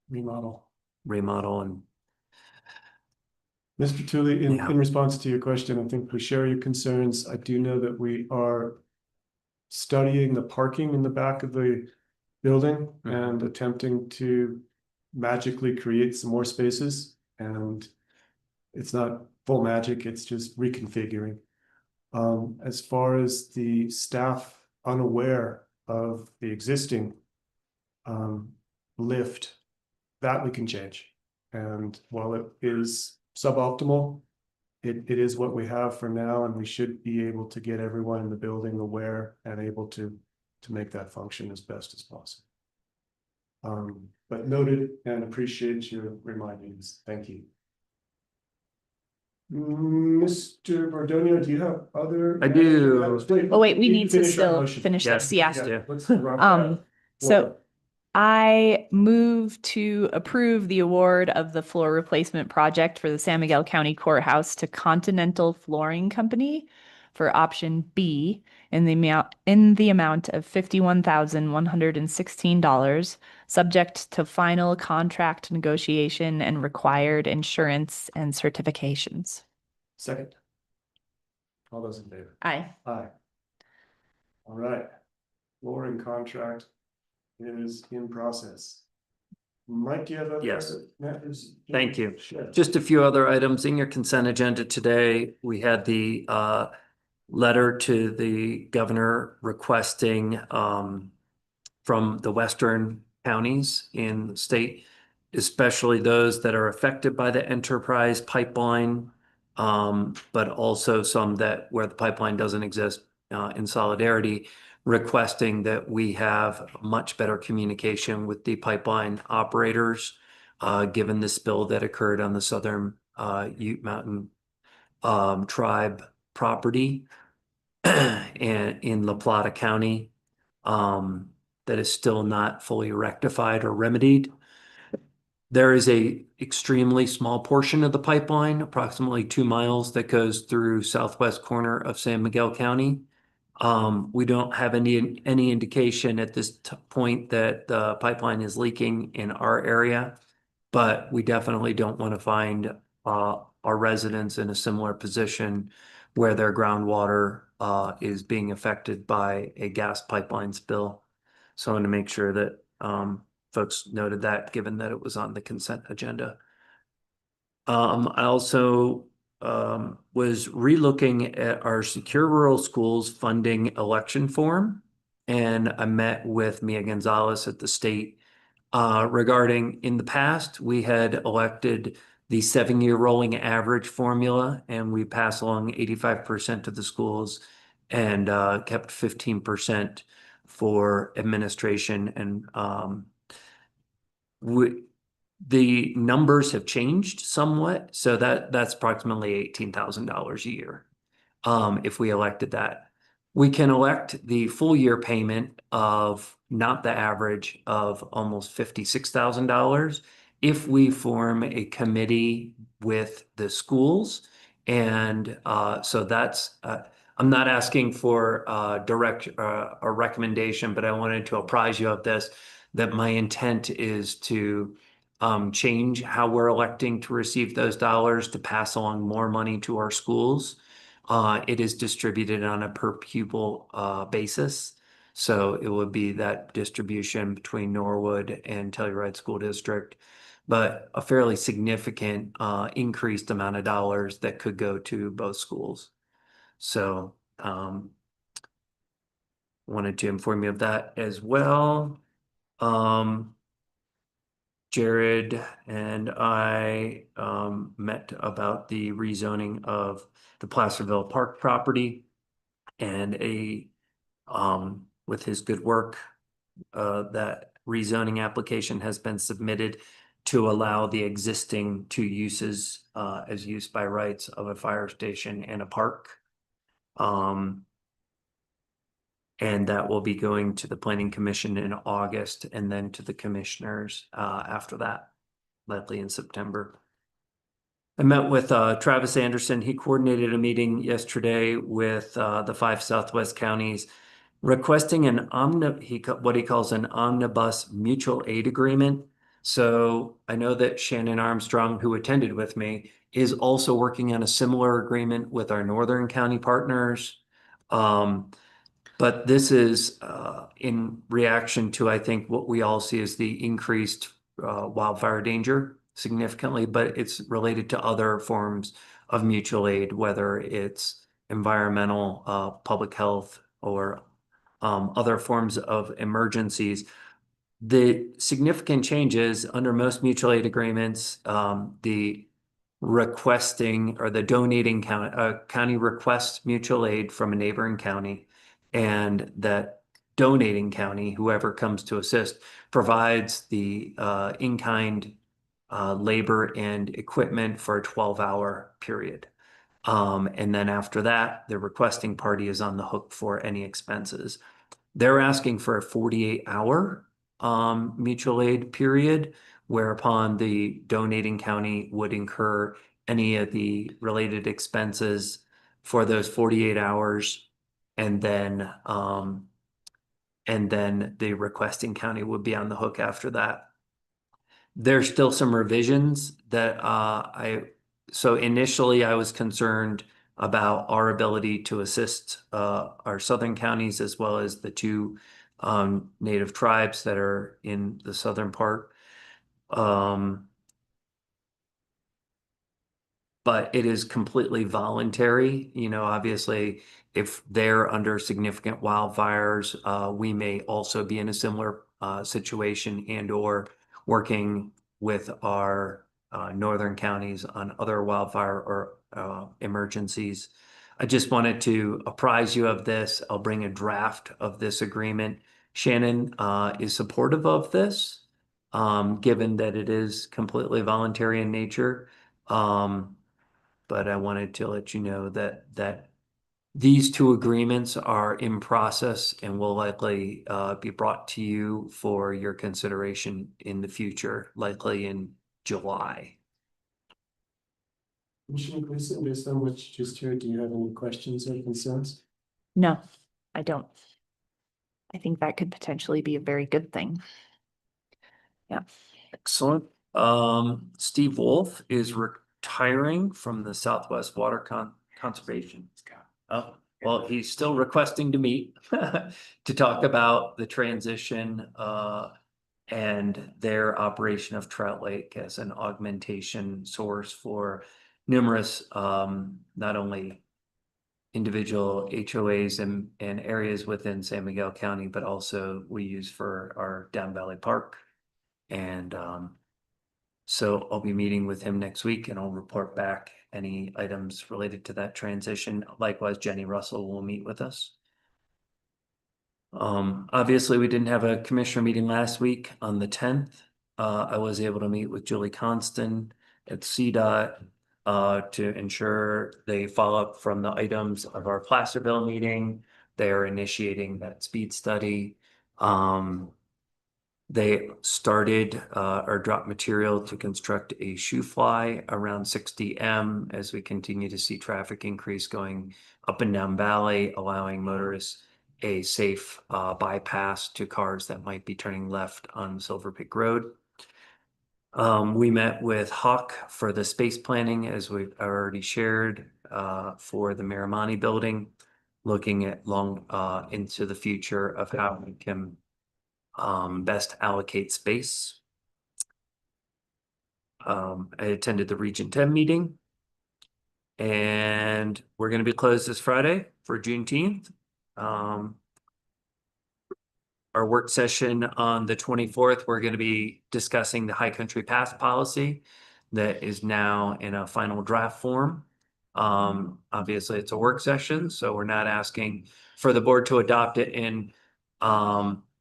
Remodel. and Mr. Tully, Yeah. in response to your question, I think we share your concerns. I do know that we are studying the parking in the back of the building and attempting to magically create some more spaces. And it's not full magic, it's just reconfiguring. As far as the staff unaware of the existing lift, that we can change. And while it is suboptimal. It is what we have for now, and we should be able to get everyone in the building aware and able to make that function as best as possible. But noted and appreciate your remindings. Thank you. Mr. Bardonio, do you have other? I do. Oh, wait, we need to finish our still motion. finish Yes. this, yeah. Yeah. Let's run that. So I move to approve the award of the floor replacement project for the San Miguel County Courthouse to Continental Flooring Company for option B in the amount of $51,116, subject to final contract negotiation and required insurance and certifications. Second. All those in favor? Aye. Aye. All right. Flooring contract is in process. Mike, do you have other Yes. matters? Thank you. Sure. Just a few other items in your consent agenda today. We had the letter to the governor requesting from the western counties in the state, especially those that are affected by the Enterprise pipeline, but also some that where the pipeline doesn't exist in solidarity, requesting that we have much better communication with the pipeline operators, given the spill that occurred on the southern Ute Mountain tribe property and in La Plata County, that is still not fully rectified or remedied. There is a extremely small portion of the pipeline, approximately 2 miles, that goes through southwest corner of San Miguel County. We don't have any indication at this point that the pipeline is leaking in our area, but we definitely don't want to find our residents in a similar position where their groundwater is being affected by a gas pipeline spill. So I want to make sure that folks noted that, given that it was on the consent agenda. I also was relooking at our Secure Rural Schools funding election form, and I met with Mia Gonzalez at the state regarding, in the past, we had elected the 7-year rolling average formula, and we passed along 85% of the schools and kept 15% for administration. And the numbers have changed somewhat, so that's approximately $18,000 a year. If we elected that, we can elect the full year payment of not the average of almost $56,000 if we form a committee with the schools. And so that's I'm not asking for direct a recommendation, but I wanted to apprise you of this, that my intent is to change how we're electing to receive those dollars to pass along more money to our schools. It is distributed on a per pupil basis. So it would be that distribution between Norwood and Telluride School District, but a fairly significant increased amount of dollars that could go to both schools. So wanted to inform you of that as well. Jared and I met about the rezoning of the Placerville Park property, and with his good work, that rezoning application has been submitted to allow the existing 2 uses as use by rights of a fire station and a park. And that will be going to the Planning Commission in August and then to the commissioners after that, likely in September. I met with Travis Anderson. He coordinated a meeting yesterday with the 5 Southwest counties requesting what he calls an omnibus mutual aid agreement. So I know that Shannon Armstrong, who attended with me, is also working on a similar agreement with our Northern County partners. But this is in reaction to, I think, what we all see as the increased wildfire danger significantly, but it's related to other forms of mutual aid, whether it's environmental, public health, or other forms of emergencies. The significant changes under most mutual aid agreements, the requesting or the donating county requests mutual aid from a neighboring county, and that donating county, whoever comes to assist, provides the in-kind labor and equipment for a 12-hour period. And then after that, the requesting party is on the hook for any expenses. They're asking for a 48-hour mutual aid period, whereupon the donating county would incur any of the related expenses for those 48 hours. And then the requesting county would be on the hook after that. There's still some revisions that so initially I was concerned about our ability to assist our southern counties as well as the two native tribes that are in the southern part. But it is completely voluntary. You know, obviously, if they're under significant wildfires, we may also be in a similar situation and or working with our northern counties on other wildfire or emergencies. I just wanted to apprise you of this. I'll bring a draft of this agreement. Shannon is supportive of this, given that it is completely voluntary in nature. But I wanted to let you know that these two agreements are in process and will likely be brought to you for your consideration in the future, likely in July. Commissioner Gleason, based on what you just heard, do you have any questions or concerns? No, I don't. I think that could potentially be a very good thing. Yeah. Excellent. Steve Wolf is retiring from the Southwest Water Conservation. Oh, well, he's still requesting to meet to talk about the transition and their operation of Trout Lake as an augmentation source for numerous not only individual HOAs and areas within San Miguel County, but also we use for our Down Valley Park. And so I'll be meeting with him next week and I'll report back any items related to that transition. Likewise, Jenny Russell will meet with us. Obviously, we didn't have a commissioner meeting last week on the 10th. I was able to meet with Julie Constant at CDOT to ensure they follow up from the items of our Placerville meeting. They are initiating that speed study. They started or dropped material to construct a shoe fly around 60M as we continue to see traffic increase going up and down Valley, allowing motorists a safe bypass to cars that might be turning left on Silver Peak Road. We met with Hawk for the space planning, as we've already shared, for the Miramani building, looking at long into the future of how we can best allocate space. I attended the Region 10 meeting, and we're going to be closed this Friday for Juneteenth. Our work session on the 24th, we're going to be discussing the High Country Pass policy that is now in a final draft form. Obviously, it's a work session, so we're not asking for the board to adopt it. And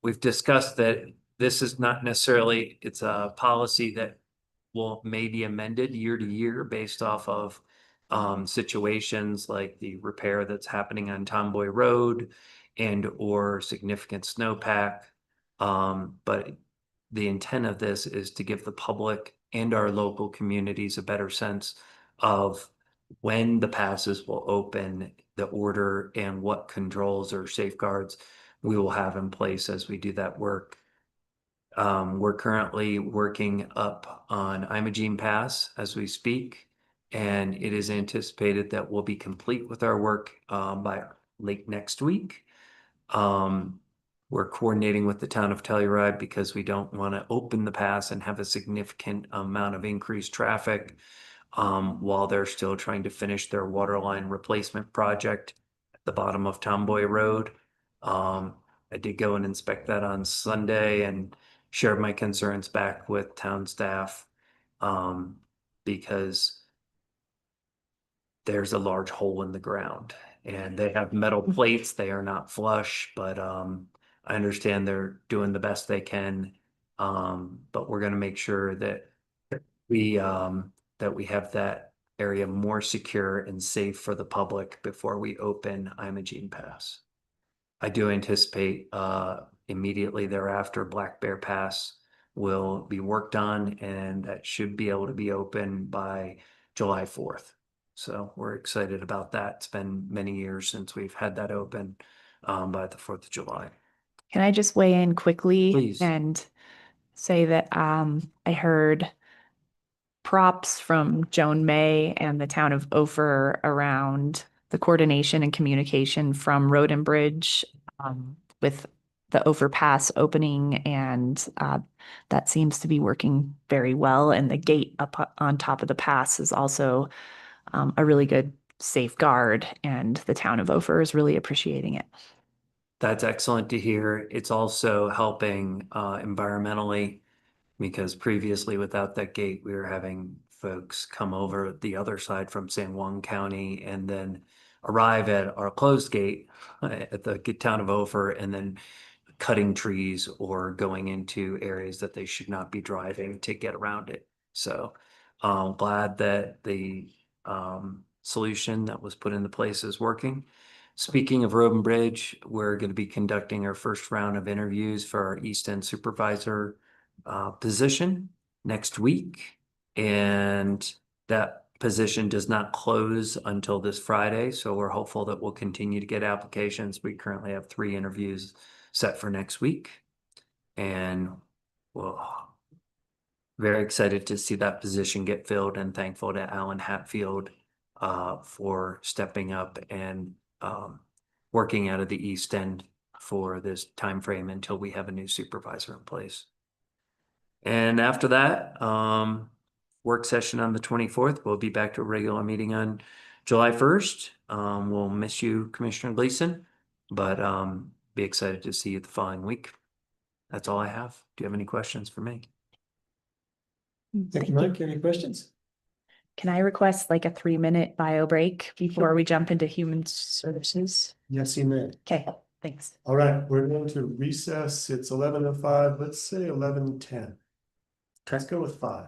we've discussed that this is not necessarily, it's a policy that will maybe amended year to year based off of situations like the repair that's happening on Tomboy Road and or significant snowpack. But the intent of this is to give the public and our local communities a better sense of when the passes will open, the order, and what controls or safeguards we will have in place as we do that work. We're currently working up on Imogene Pass as we speak, and it is anticipated that we'll be complete with our work by late next week. We're coordinating with the town of Telluride because we don't want to open the pass and have a significant amount of increased traffic while they're still trying to finish their water line replacement project at the bottom of Tomboy Road. I did go and inspect that on Sunday and shared my concerns back with town staff because there's a large hole in the ground. And they have metal plates, they are not flush, but I understand they're doing the best they can. But we're gonna make sure that we have that area more secure and safe for the public before we open Imogene Pass. I do anticipate immediately thereafter, Black Bear Pass will be worked on, and that should be able to be open by July 4th. So we're excited about that. It's been many years since we've had that open by the 4th of July. Can I just weigh in quickly? Please. And say that I heard props from Joan May and the town of Ophir around the coordination and communication from Road and Bridge with the Ophir Pass opening, and that seems to be working very well. And the gate up on top of the pass is also a really good safeguard, and the town of Ophir is really appreciating it. That's excellent to hear. It's also helping environmentally, because previously without that gate, we were having folks come over the other side from San Juan County and then arrive at our closed gate at the town of Ophir and then cutting trees or going into areas that they should not be driving to get around it. So I'm glad that the solution that was put into place is working. Speaking of Road and Bridge, we're going to be conducting our first round of interviews for our East End supervisor position next week. And that position does not close until this Friday. So we're hopeful that we'll continue to get applications. We currently have 3 interviews set for next week. And well, very excited to see that position get filled, and thankful to Alan Hatfield for stepping up and working out of the East End for this time frame until we have a new supervisor in place. And after that, work session on the 24th, we'll be back to a regular meeting on July 1st. We'll miss you, Commissioner Gleason, but be excited to see you the following week. That's all I have. Do you have any questions for me? Thank you, Mike. Any questions? Can I request like a 3-minute bio break before we jump into human services? Yes, you may. Okay, thanks. All right, we're going to recess. It's 11:05. Let's say 11:10. Let's go with 5.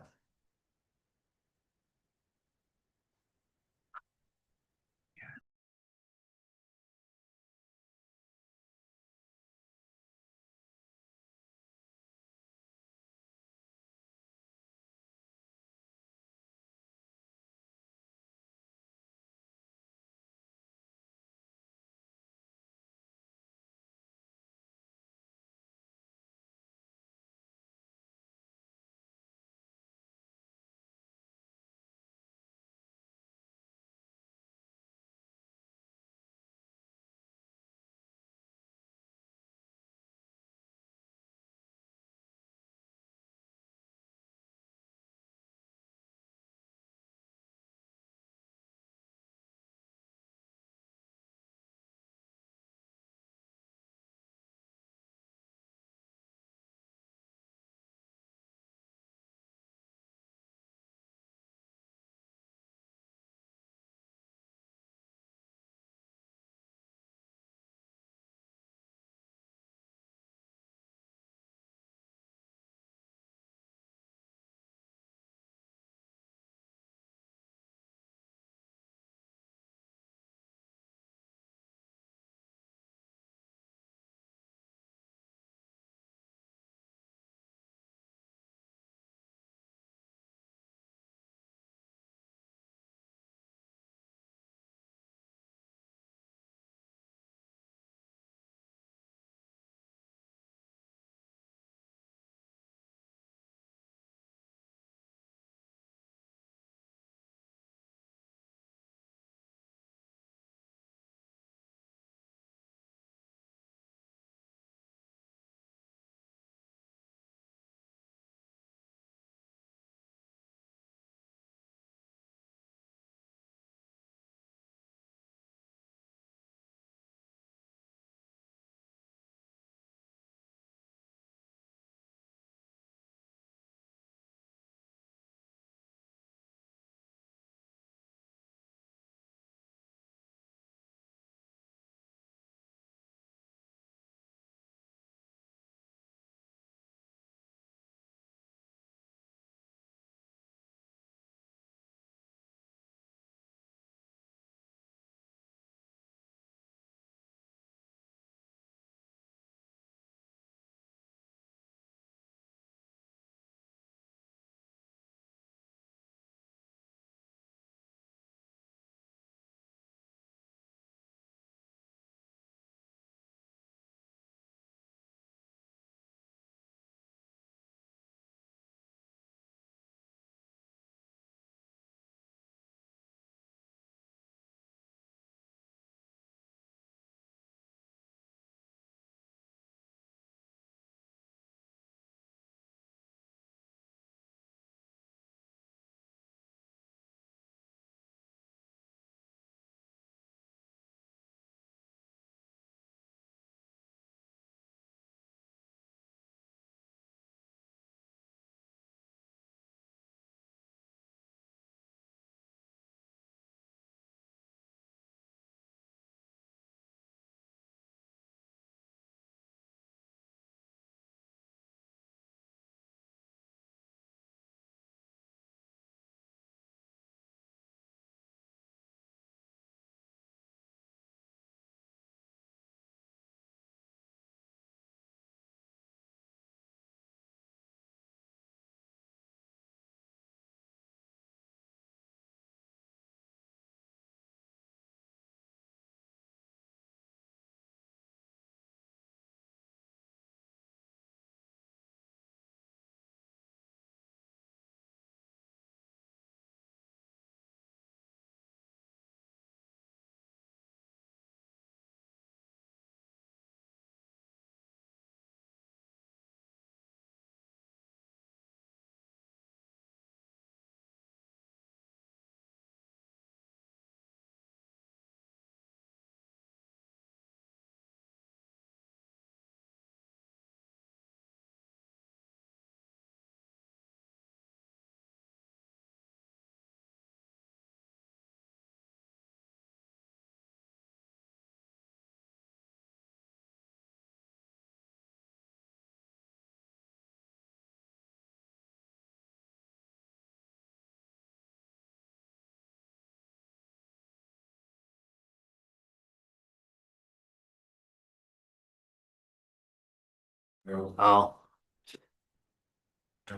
Oh,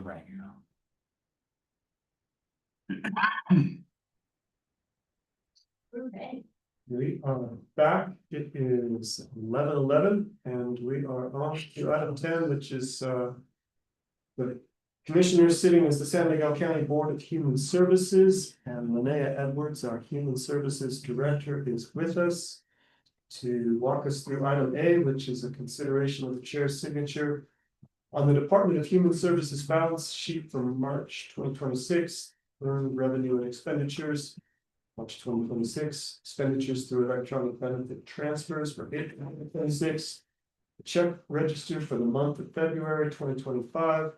Right. Okay. We are back. It is 11:11, and we are on to item 10, which is the commissioners sitting as the San Miguel County Board of Human Services, and Linnea Edwards, our Human Services Director, is with us to walk us through item A, which is a consideration of the chair's signature on the Department of Human Services balance sheet from March 2026, earned revenue and expenditures. March 2026, expenditures through electronic benefit transfers for April 2026. The check register for the month of February 2025.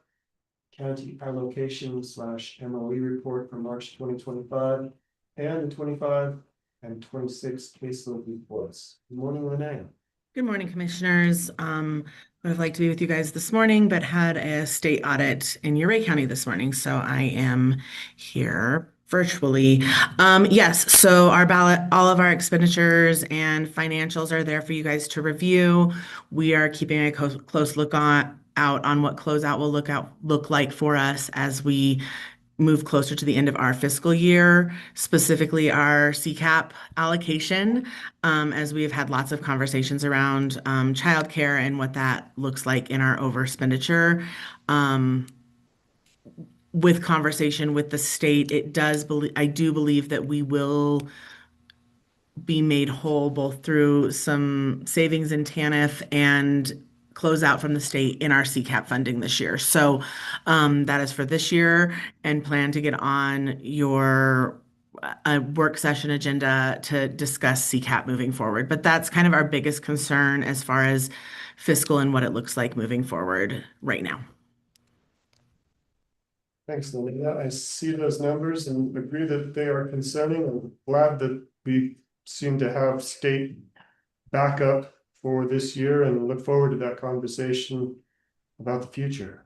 County allocation / MOE report for March 2025. And the 25 and 26 caseload reports. Good morning, Linnea. Good morning, commissioners. Would have liked to be with you guys this morning, but had a state audit in Uray County this morning, so I am here virtually. Yes, so our ballot, all of our expenditures and financials are there for you guys to review. We are keeping a close look out on what closeout will look like for us as we move closer to the end of our fiscal year, specifically our CCAP allocation, as we have had lots of conversations around childcare and what that looks like in our over expenditure. With conversation with the state, I do believe that we will be made whole both through some savings in TANF and close out from the state in our CCAP funding this year. So that is for this year, and plan to get on your work session agenda to discuss CCAP moving forward. But that's kind of our biggest concern as far as fiscal and what it looks like moving forward right now. Thanks, Linnea. I see those numbers and agree that they are concerning. I'm glad that we seem to have state backup for this year and look forward to that conversation about the future.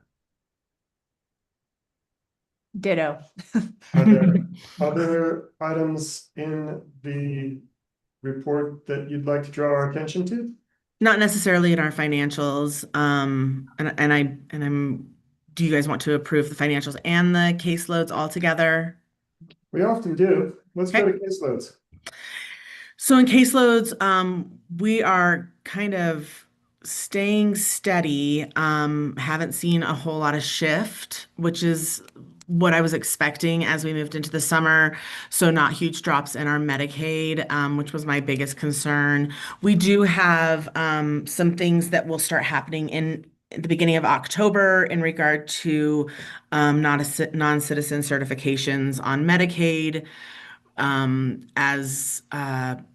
Ditto. Are there other items in the report that you'd like to draw our attention to? Not necessarily in our financials. Do you guys want to approve the financials and the caseloads all together? We often do. Let's go to caseloads. So in caseloads, we are kind of staying steady. Haven't seen a whole lot of shift, which is what I was expecting as we moved into the summer. So not huge drops in our Medicaid, which was my biggest concern. We do have some things that will start happening in the beginning of October in regard to non-citizen certifications on Medicaid, as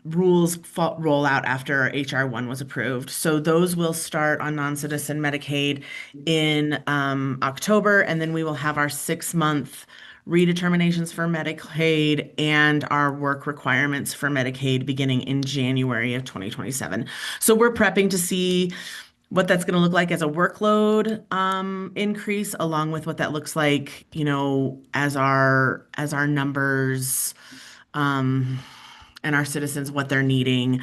rules roll out after HR 1 was approved. So those will start on non-citizen Medicaid in October, and then we will have our 6-month redeterminations for Medicaid and our work requirements for Medicaid beginning in January of 2027. So we're prepping to see what that's going to look like as a workload increase, along with what that looks like, as our numbers and our citizens, what they're needing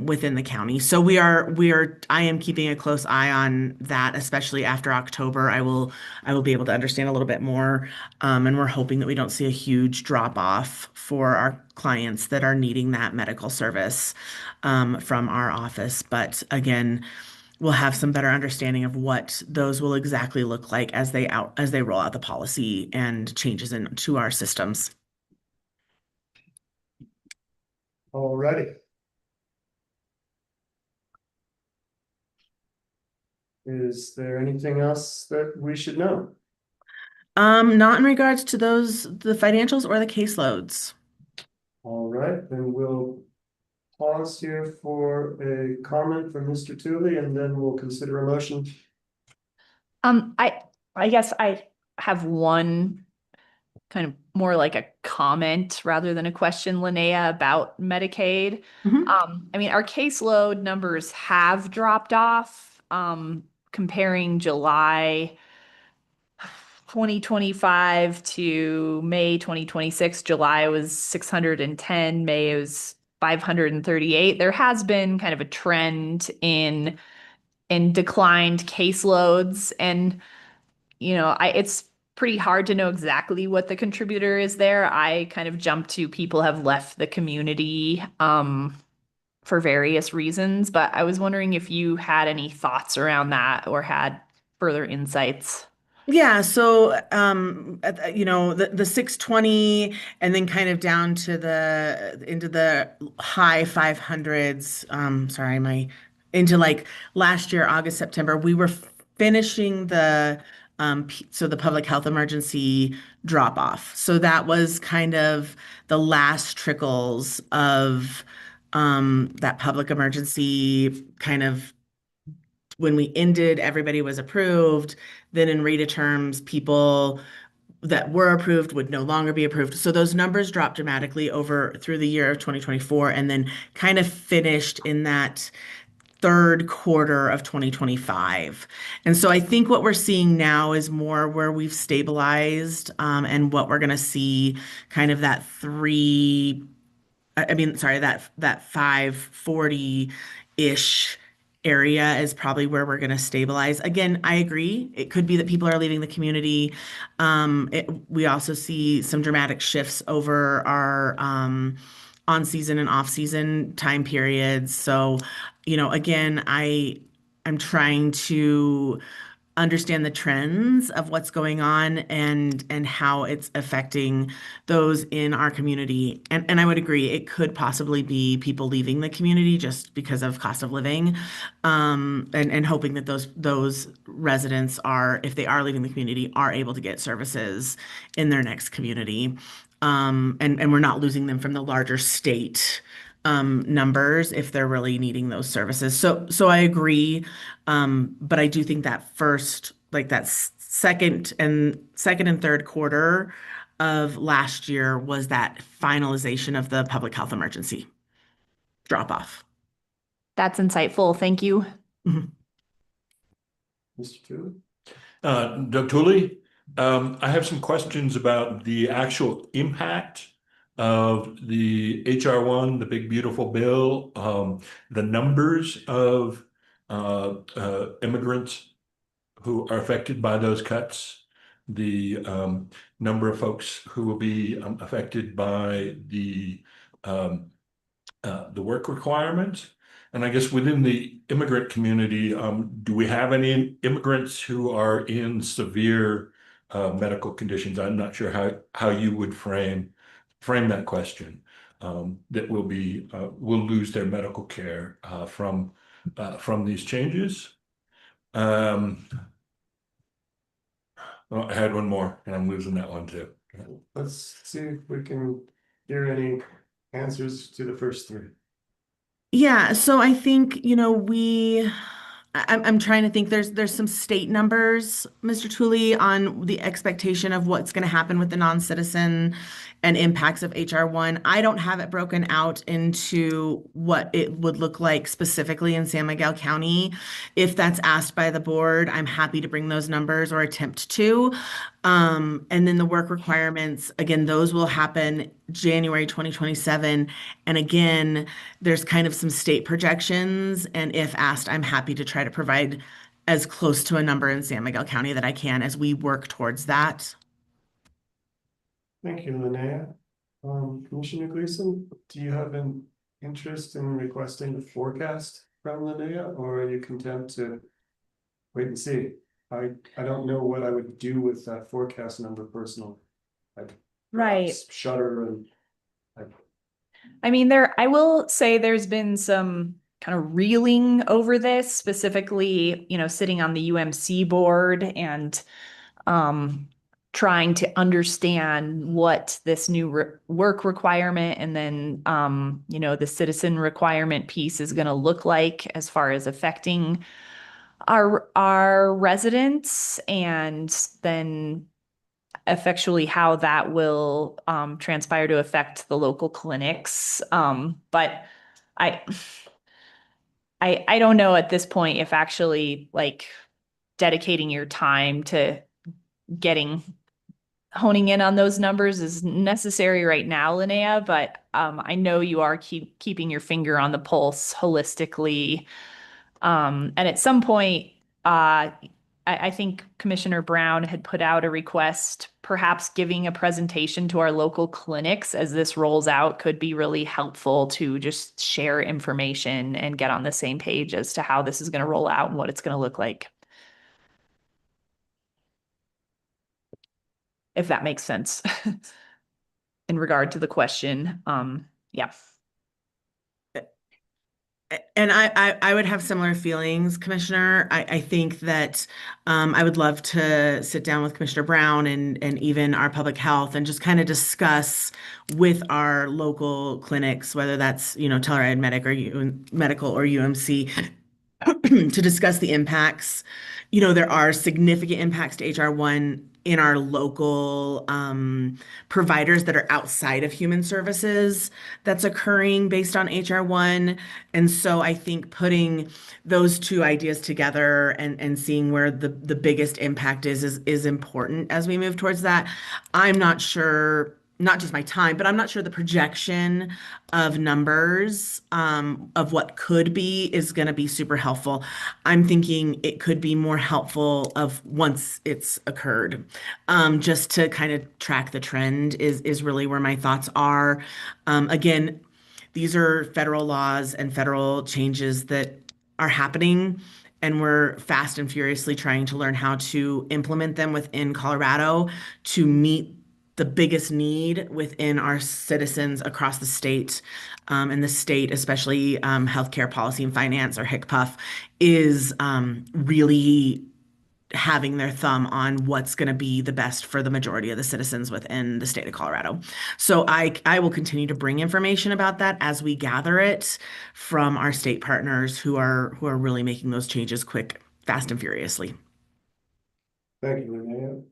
within the county. So I am keeping a close eye on that, especially after October. I will be able to understand a little bit more, and we're hoping that we don't see a huge drop off for our clients that are needing that medical service from our office. But again, we'll have some better understanding of what those will exactly look like as they roll out the policy and changes into our systems. All righty. Is there anything else that we should know? Not in regards to the financials or the caseloads. All right, then we'll pause here for a comment from Mr. Tooley, and then we'll consider a motion. I guess I have one kind of more like a comment rather than a question, Linnea, about Medicaid. I mean, our caseload numbers have dropped off, comparing July 2025 to May 2026. July was 610, May was 538. There has been kind of a trend in and declined caseloads. And, it's pretty hard to know exactly what the contributor is there. I kind of jumped to people have left the community, for various reasons, but I was wondering if you had any thoughts around that or had further insights. Yeah, so the 620 and then kind of down to the into the high 500s. Sorry, my into like last year, August, September, we were finishing the so the public health emergency drop off. So that was kind of the last trickles of that public emergency kind of when we ended, everybody was approved. Then in RETA terms, people that were approved would no longer be approved. So those numbers dropped dramatically over through the year of 2024 and then kind of finished in that third quarter of 2025. And so I think what we're seeing now is more where we've stabilized and what we're going to see kind of that that 540-ish area is probably where we're going to stabilize. Again, I agree. It could be that people are leaving the community. We also see some dramatic shifts over our on-season and off-season time periods. So, again, I'm trying to understand the trends of what's going on and how it's affecting those in our community. And I would agree, it could possibly be people leaving the community just because of cost of living, and hoping that those residents are, if they are leaving the community, are able to get services in their next community. And we're not losing them from the larger state numbers if they're really needing those services. So I agree. But I do think that first, like that second and third quarter of last year was that finalization of the public health emergency drop off. That's insightful. Thank you. Mhm. Mr. Tully? Doug Tully, I have some questions about the actual impact of the HR one, the big beautiful bill, the numbers of immigrants who are affected by those cuts, the number of folks who will be affected by the work requirements. And I guess within the immigrant community, do we have any immigrants who are in severe medical conditions? I'm not sure how you would frame that question. That will lose their medical care from these changes. Well, I had one more, and I'm losing that one too. Let's see if we can hear any answers to the first three. Yeah, so I think, I'm trying to think, there's some state numbers, Mr. Tully, on the expectation of what's going to happen with the non-citizen and impacts of HR1. I don't have it broken out into what it would look like specifically in San Miguel County. If that's asked by the board, I'm happy to bring those numbers or attempt to. And then the work requirements, again, those will happen January 2027. And again, there's kind of some state projections. And if asked, I'm happy to try to provide as close to a number in San Miguel County that I can as we work towards that. Thank you, Linnea. Commissioner Gleason, do you have an interest in requesting a forecast from Linnea, or are you content to wait and see? I don't know what I would do with that forecast number personally. I'd Right. shudder and I mean, I will say there's been some kind of reeling over this, specifically, sitting on the UMC board and trying to understand what this new work requirement and then, the citizen requirement piece is going to look like as far as affecting our residents, and then effectually how that will transpire to affect the local clinics. But I don't know at this point if actually like dedicating your time to honing in on those numbers is necessary right now, Linnea, but I know you are keeping your finger on the pulse holistically And at some point, I think Commissioner Brown had put out a request, perhaps giving a presentation to our local clinics as this rolls out could be really helpful to just share information and get on the same page as to how this is going to roll out and what it's going to look like. If that makes sense in regard to the question. Yeah. And I would have similar feelings, Commissioner. I think that I would love to sit down with Commissioner Brown and even our public health and just kind of discuss with our local clinics, whether that's, Telluride Medical or UMC, to discuss the impacts. There are significant impacts to HR1 in our local providers that are outside of human services that's occurring based on HR1. And so I think putting those two ideas together and seeing where the biggest impact is important as we move towards that. I'm not sure, not just my time, but I'm not sure the projection of numbers of what could be is going to be super helpful. I'm thinking it could be more helpful of once it's occurred, just to kind of track the trend is really where my thoughts are. Again, these are federal laws and federal changes that are happening, and we're fast and furiously trying to learn how to implement them within Colorado to meet the biggest need within our citizens across the state, and the state, especially healthcare policy and finance, or HCPF, is really having their thumb on what's going to be the best for the majority of the citizens within the state of Colorado. So I will continue to bring information about that as we gather it from our state partners who are really making those changes quick, fast, and furiously. Thank you, Linnea.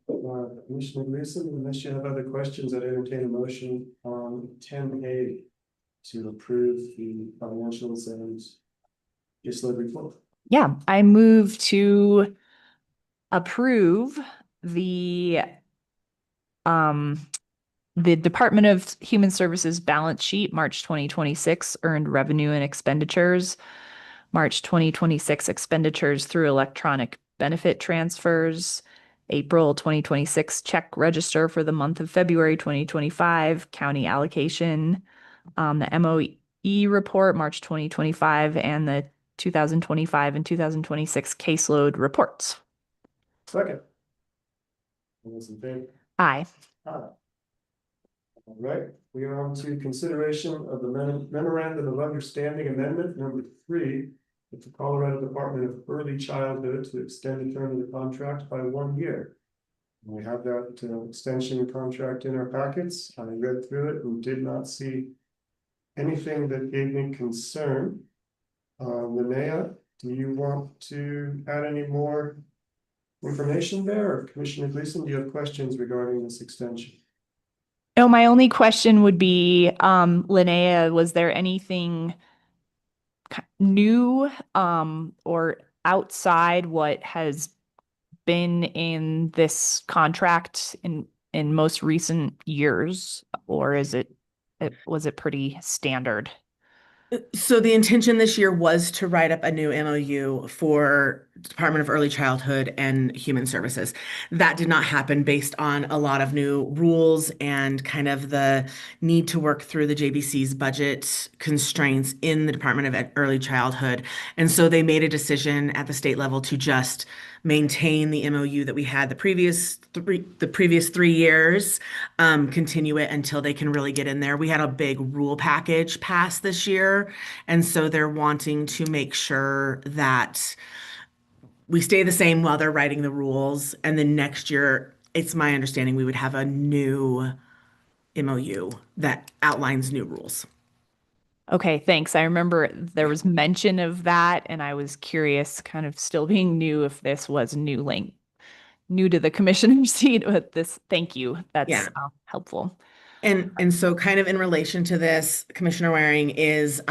Commissioner Gleason, unless you have other questions, I'd entertain a motion on 10A to approve the financial incentives. Just let report. Yeah, I move to approve the Department of Human Services balance sheet, March 2026 earned revenue and expenditures, March 2026 expenditures through electronic benefit transfers, April 2026 check register for the month of February 2025, county allocation, the MOE report, March 2025, and the 2025 and 2026 caseload reports. Second. All those in favor? Aye. Aye. All right, we are on to consideration of the memorandum of understanding amendment number 3 with the Colorado Department of Early Childhood to extend the term of the contract by 1 year. We have that extension contract in our packets. I read through it and did not see anything that gave me concern. Linnea, do you want to add any more information there, or Commissioner Gleason, do you have questions regarding this extension? No, my only question would be, Linnea, was there anything new or outside what has been in this contract in most recent years, or was it pretty standard? So the intention this year was to write up a new MOU for Department of Early Childhood and Human Services. That did not happen based on a lot of new rules and kind of the need to work through the JBC's budget constraints in the Department of Early Childhood. And so they made a decision at the state level to just maintain the MOU that we had the previous 3 years, continue it until they can really get in there. We had a big rule package passed this year, and so they're wanting to make sure that we stay the same while they're writing the rules. And then next year, it's my understanding we would have a new MOU that outlines new rules. Okay, thanks. I remember there was mention of that, and I was curious, kind of still being new, if this was new to the commissioner's seat with this. Thank you. That's helpful. And so kind of in relation to this, Commissioner Waring, is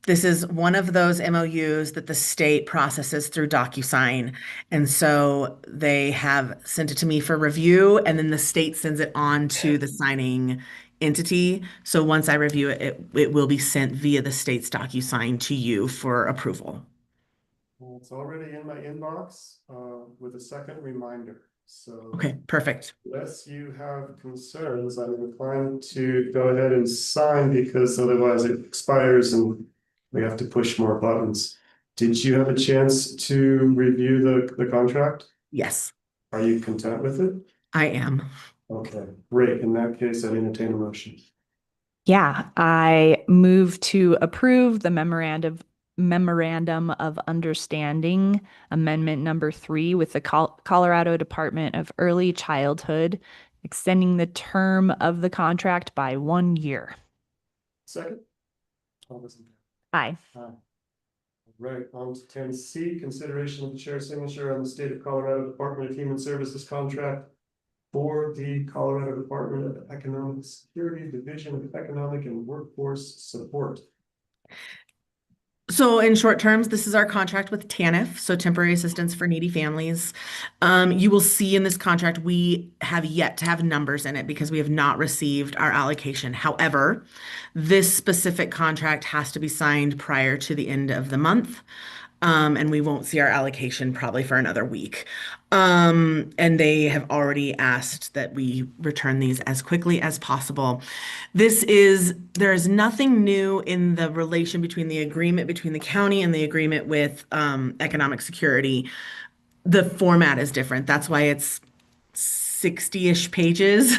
this is one of those MOUs that the state processes through DocuSign. And so they have sent it to me for review, and then the state sends it on to the signing entity. So once I review it, it will be sent via the state's DocuSign to you for approval. Well, it's already in my inbox, with a second reminder, so. Okay, perfect. Unless you have concerns, I'm inclined to go ahead and sign because otherwise it expires and we have to push more buttons. Did you have a chance to review the contract? Yes, Are you content with it? I am. Okay, great. In that case, I entertain a motion. Yeah, I move to approve the memorandum of understanding amendment number 3 with the Colorado Department of Early Childhood, extending the term of the contract by 1 year. Second? All those in favor? Aye. Aye. Right, on to 10C, consideration of the chair's signature on the State of Colorado Department of Human Services contract for the Colorado Department of Economic Security, Division of Economic and Workforce Support. So in short terms, this is our contract with TANF, so Temporary Assistance for Needy Families. You will see in this contract, we have yet to have numbers in it because we have not received our allocation. However, this specific contract has to be signed prior to the end of the month. And we won't see our allocation probably for another week. And they have already asked that we return these as quickly as possible. There is nothing new in the relation between the agreement between the county and the agreement with economic security. The format is different. That's why it's 60-ish pages.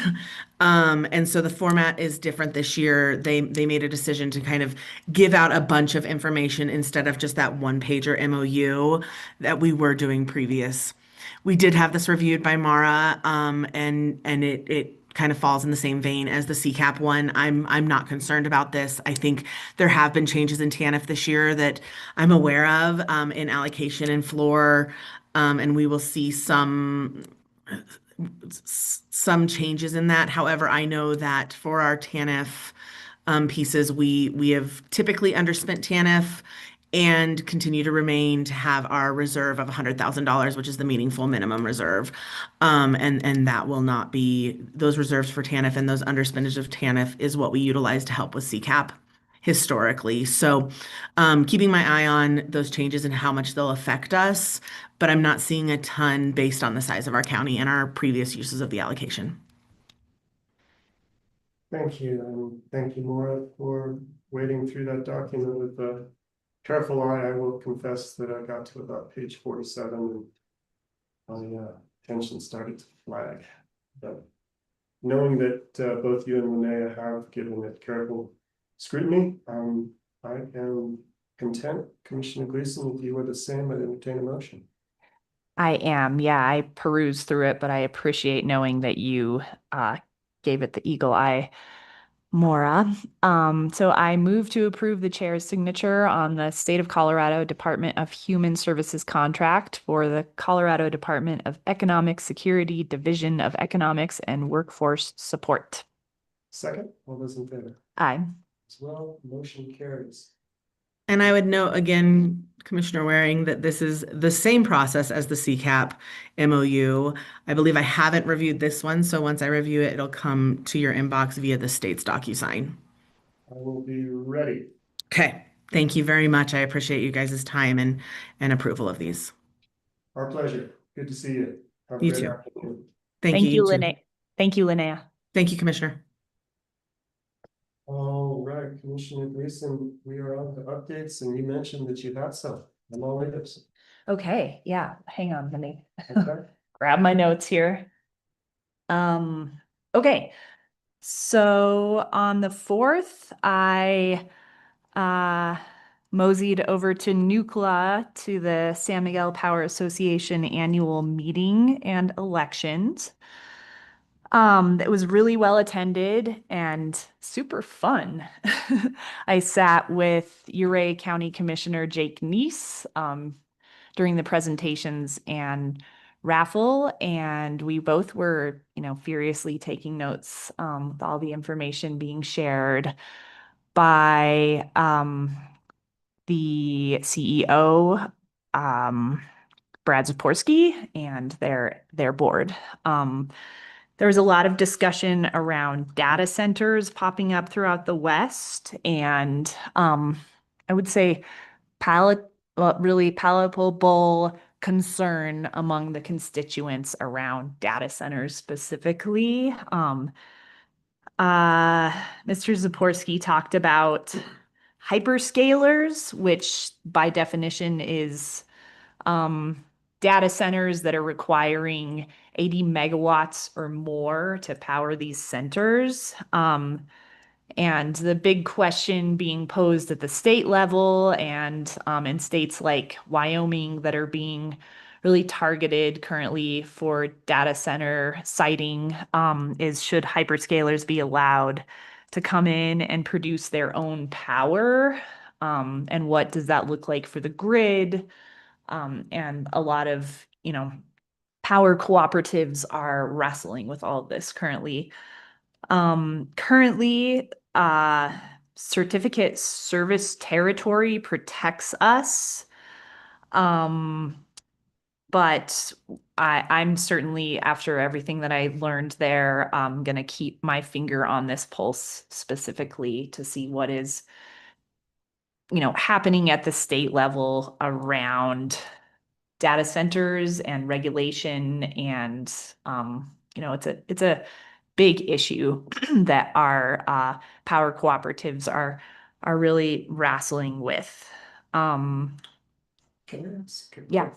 And so the format is different this year. They made a decision to kind of give out a bunch of information instead of just that one-pager MOU that we were doing previous. We did have this reviewed by Mara, and it kind of falls in the same vein as the CCAP one. I'm not concerned about this. I think there have been changes in TANF this year that I'm aware of, in allocation and floor, and we will see some changes in that. However, I know that for our TANF pieces, we have typically underspent TANF and continue to remain to have our reserve of $100,000, which is the meaningful minimum reserve. And that will not be, those reserves for TANF and those underspendage of TANF is what we utilize to help with CCAP historically. So keeping my eye on those changes and how much they'll affect us, but I'm not seeing a ton based on the size of our county and our previous uses of the allocation. Thank you, and thank you, Maura, for wading through that document with a careful eye. I will confess that I got to about page 47 and my attention started to flag. But knowing that both you and Linnea have given it careful scrutiny, I am content. Commissioner Gleason, if you were the same, I'd entertain a motion. I am. Yeah, I perused through it, but I appreciate knowing that you gave it the eagle eye, Maura. So I move to approve the chair's signature on the State of Colorado Department of Human Services contract for the Colorado Department of Economic Security, Division of Economics and Workforce Support. Second, all those in favor? Aye. As well, motion carries. And I would note again, Commissioner Waring, that this is the same process as the CCAP MOU. I believe I haven't reviewed this one, so once I review it, it'll come to your inbox via the state's DocuSign. I will be ready. Okay, thank you very much. I appreciate you guys' time and approval of these. Our pleasure. Good to see you. Have a You great too. afternoon. Thank you. You too. Linnea. Thank you, Linnea. Thank you, Commissioner. All right, Commissioner Gleason, we are on to updates, and you mentioned that you had some. I'm all ears. Okay, yeah, hang on, let me Okay. grab my notes here. Okay, so on the 4th, I moseyed over to Nucla to the San Miguel Power Association annual meeting and elections. It was really well attended and super fun. I sat with Ouray County Commissioner Jake Neese during the presentations and raffle, and we both were, furiously taking notes with all the information being shared by the CEO, Brad Zaporsky, and their board. There was a lot of discussion around data centers popping up throughout the West, and I would say really palpable concern among the constituents around data centers specifically. Mr. Zaporski talked about hyperscalers, which by definition is data centers that are requiring 80 megawatts or more to power these centers. And the big question being posed at the state level and in states like Wyoming that are being really targeted currently for data center siting is should hyperscalers be allowed to come in and produce their own power? And what does that look like for the grid? And a lot of, power cooperatives are wrestling with all of this currently. Currently, certificate service territory protects us. But I'm certainly, after everything that I learned there, gonna keep my finger on this pulse specifically to see what is, happening at the state level around data centers and regulation. And, it's a big issue that our power cooperatives are really wrestling with. Can I ask? Yeah.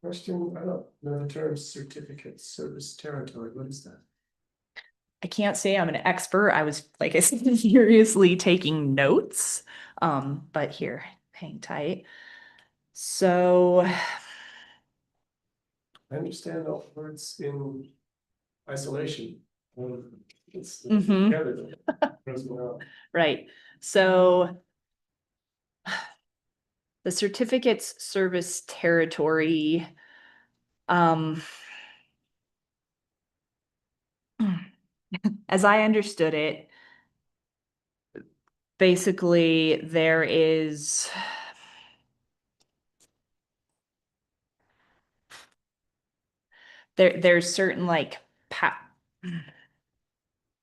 Question, I don't know the term certificate service territory, what is that? I can't say I'm an expert. I was, like I said, furiously taking notes. But here, hang tight. So I understand all the words in isolation. It's Mhm. together that throws me off. right. So the certificates service territory, as I understood it, basically there's certain like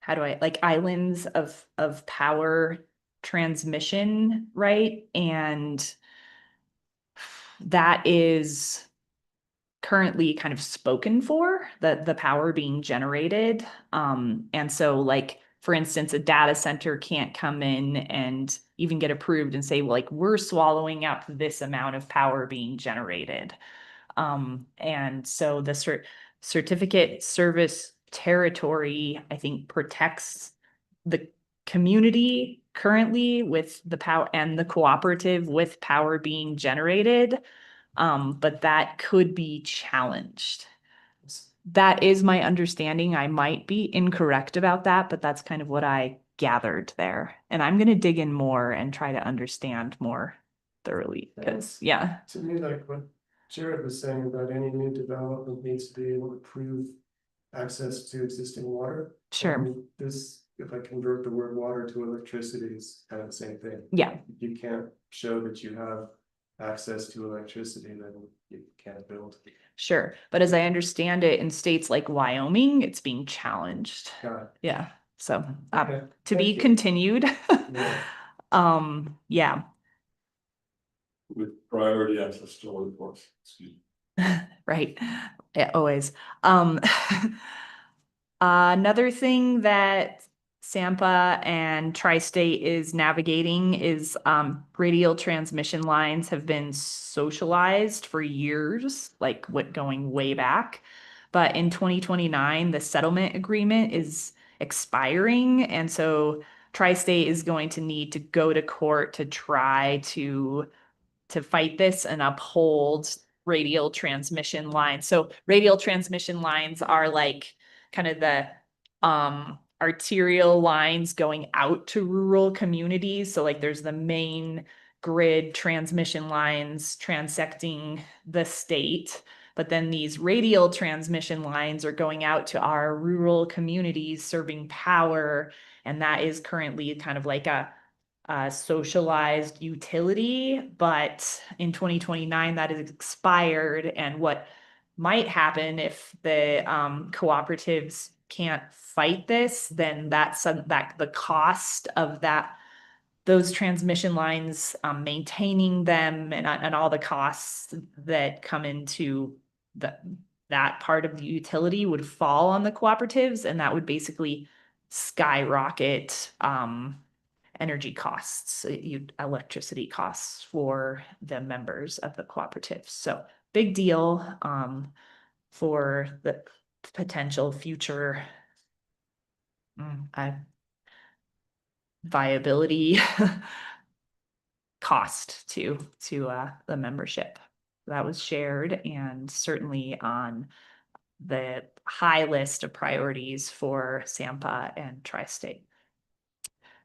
how do I like islands of power transmission, right? And that is currently kind of spoken for, the power being generated. And so like, for instance, a data center can't come in and even get approved and say, well, like, we're swallowing up this amount of power being generated. And so the certificate service territory, I think, protects the community currently with the power and the cooperative with power being generated. But that could be challenged. That is my understanding. I might be incorrect about that, but that's kind of what I gathered there. And I'm going to dig in more and try to understand more thoroughly because, yeah. To me, like what Jared was saying about any new development needs to be able to prove access to existing water. Sure. This, if I convert the word water to electricity, is kind of the same thing. Yeah. You can't show that you have access to electricity, then you can't build. Sure. But as I understand it, in states like Wyoming, it's being challenged. Got it. Yeah. So Okay, to thank be you. continued. Yeah. Yeah. With priority access to workforce, excuse me. Right. Yeah, always. Another thing that Sampa and Tri-State is navigating is radial transmission lines have been socialized for years, like what going way back. But in 2029, the settlement agreement is expiring. And so Tri-State is going to need to go to court to try to fight this and uphold radial transmission lines. So radial transmission lines are like kind of the arterial lines going out to rural communities. So like there's the main grid transmission lines transecting the state, but then these radial transmission lines are going out to our rural communities serving power. And that is currently kind of like a socialized utility, but in 2029 that is expired. And what might happen if the cooperatives can't fight this, then that the cost of that those transmission lines, maintaining them and all the costs that come into that part of the utility would fall on the cooperatives, and that would basically skyrocket energy costs, electricity costs for the members of the cooperatives. So big deal for the potential future viability cost to the membership. That was shared and certainly on the high list of priorities for Sampa and Tri-State.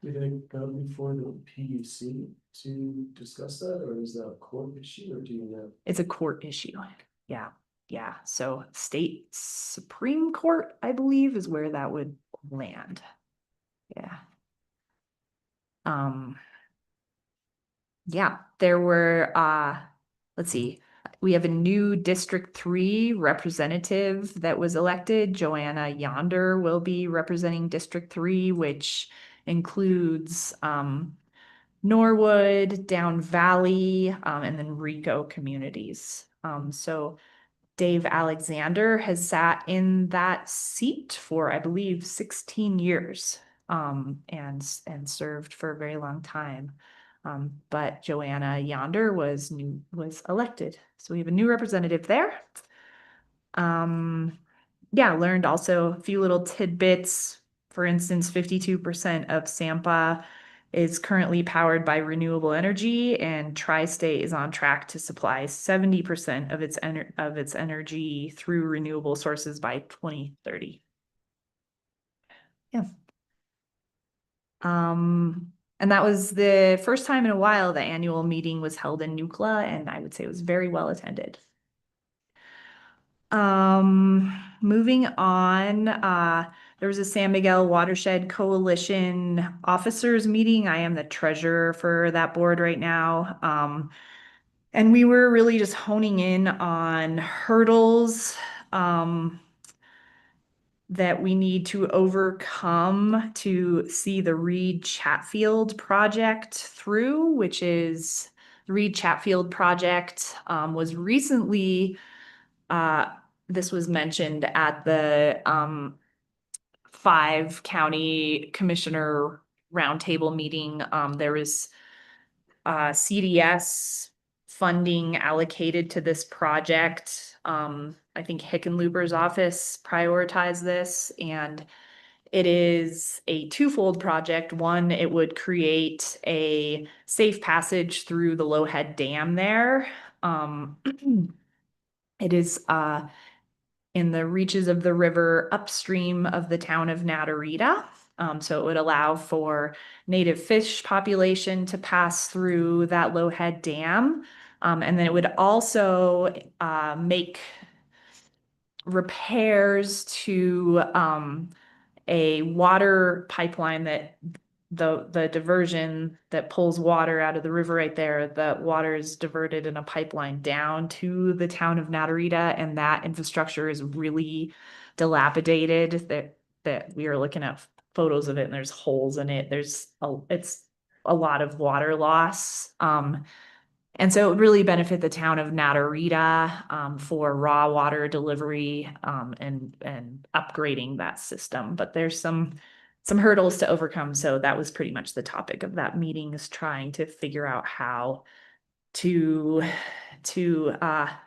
Did they go before the PUC to discuss that, or is that a court issue, or do you know? It's a court issue. Yeah. Yeah. So state Supreme Court, I believe, is where that would land. Yeah. Yeah, there were, let's see, we have a new District 3 representative that was elected. Joanna Yonder will be representing District 3, which includes Norwood, Down Valley, and then Rico communities. So Dave Alexander has sat in that seat for, I believe, 16 years and served for a very long time. But Joanna Yonder was elected. So we have a new representative there. Yeah, learned also a few little tidbits. For instance, 52% of Sampa is currently powered by renewable energy, and Tri-State is on track to supply 70% of its energy through renewable sources by 2030. Yeah. And that was the first time in a while the annual meeting was held in Nukla, and I would say it was very well attended. Moving on, there was a San Miguel Watershed Coalition officers meeting. I am the treasurer for that board right now. And we were really just honing in on hurdles that we need to overcome to see the Reed Chatfield project through, which is the Reed Chatfield project was recently, this was mentioned at the 5 county commissioner roundtable meeting. There was CDS funding allocated to this project. I think Hickenlooper's office prioritized this, and it is a twofold project. One, it would create a safe passage through the Lowhead Dam there. It is in the reaches of the river upstream of the town of Natarita. So it would allow for native fish population to pass through that Lowhead Dam. And then it would also make repairs to a water pipeline that the diversion that pulls water out of the river right there, the water is diverted in a pipeline down to the town of Natarita, and that infrastructure is really dilapidated. That we are looking at photos of it, and there's holes in it. It's a lot of water loss. And so it would really benefit the town of Natarita for raw water delivery and upgrading that system. But there's some hurdles to overcome. So that was pretty much the topic of that meeting, is trying to figure out how to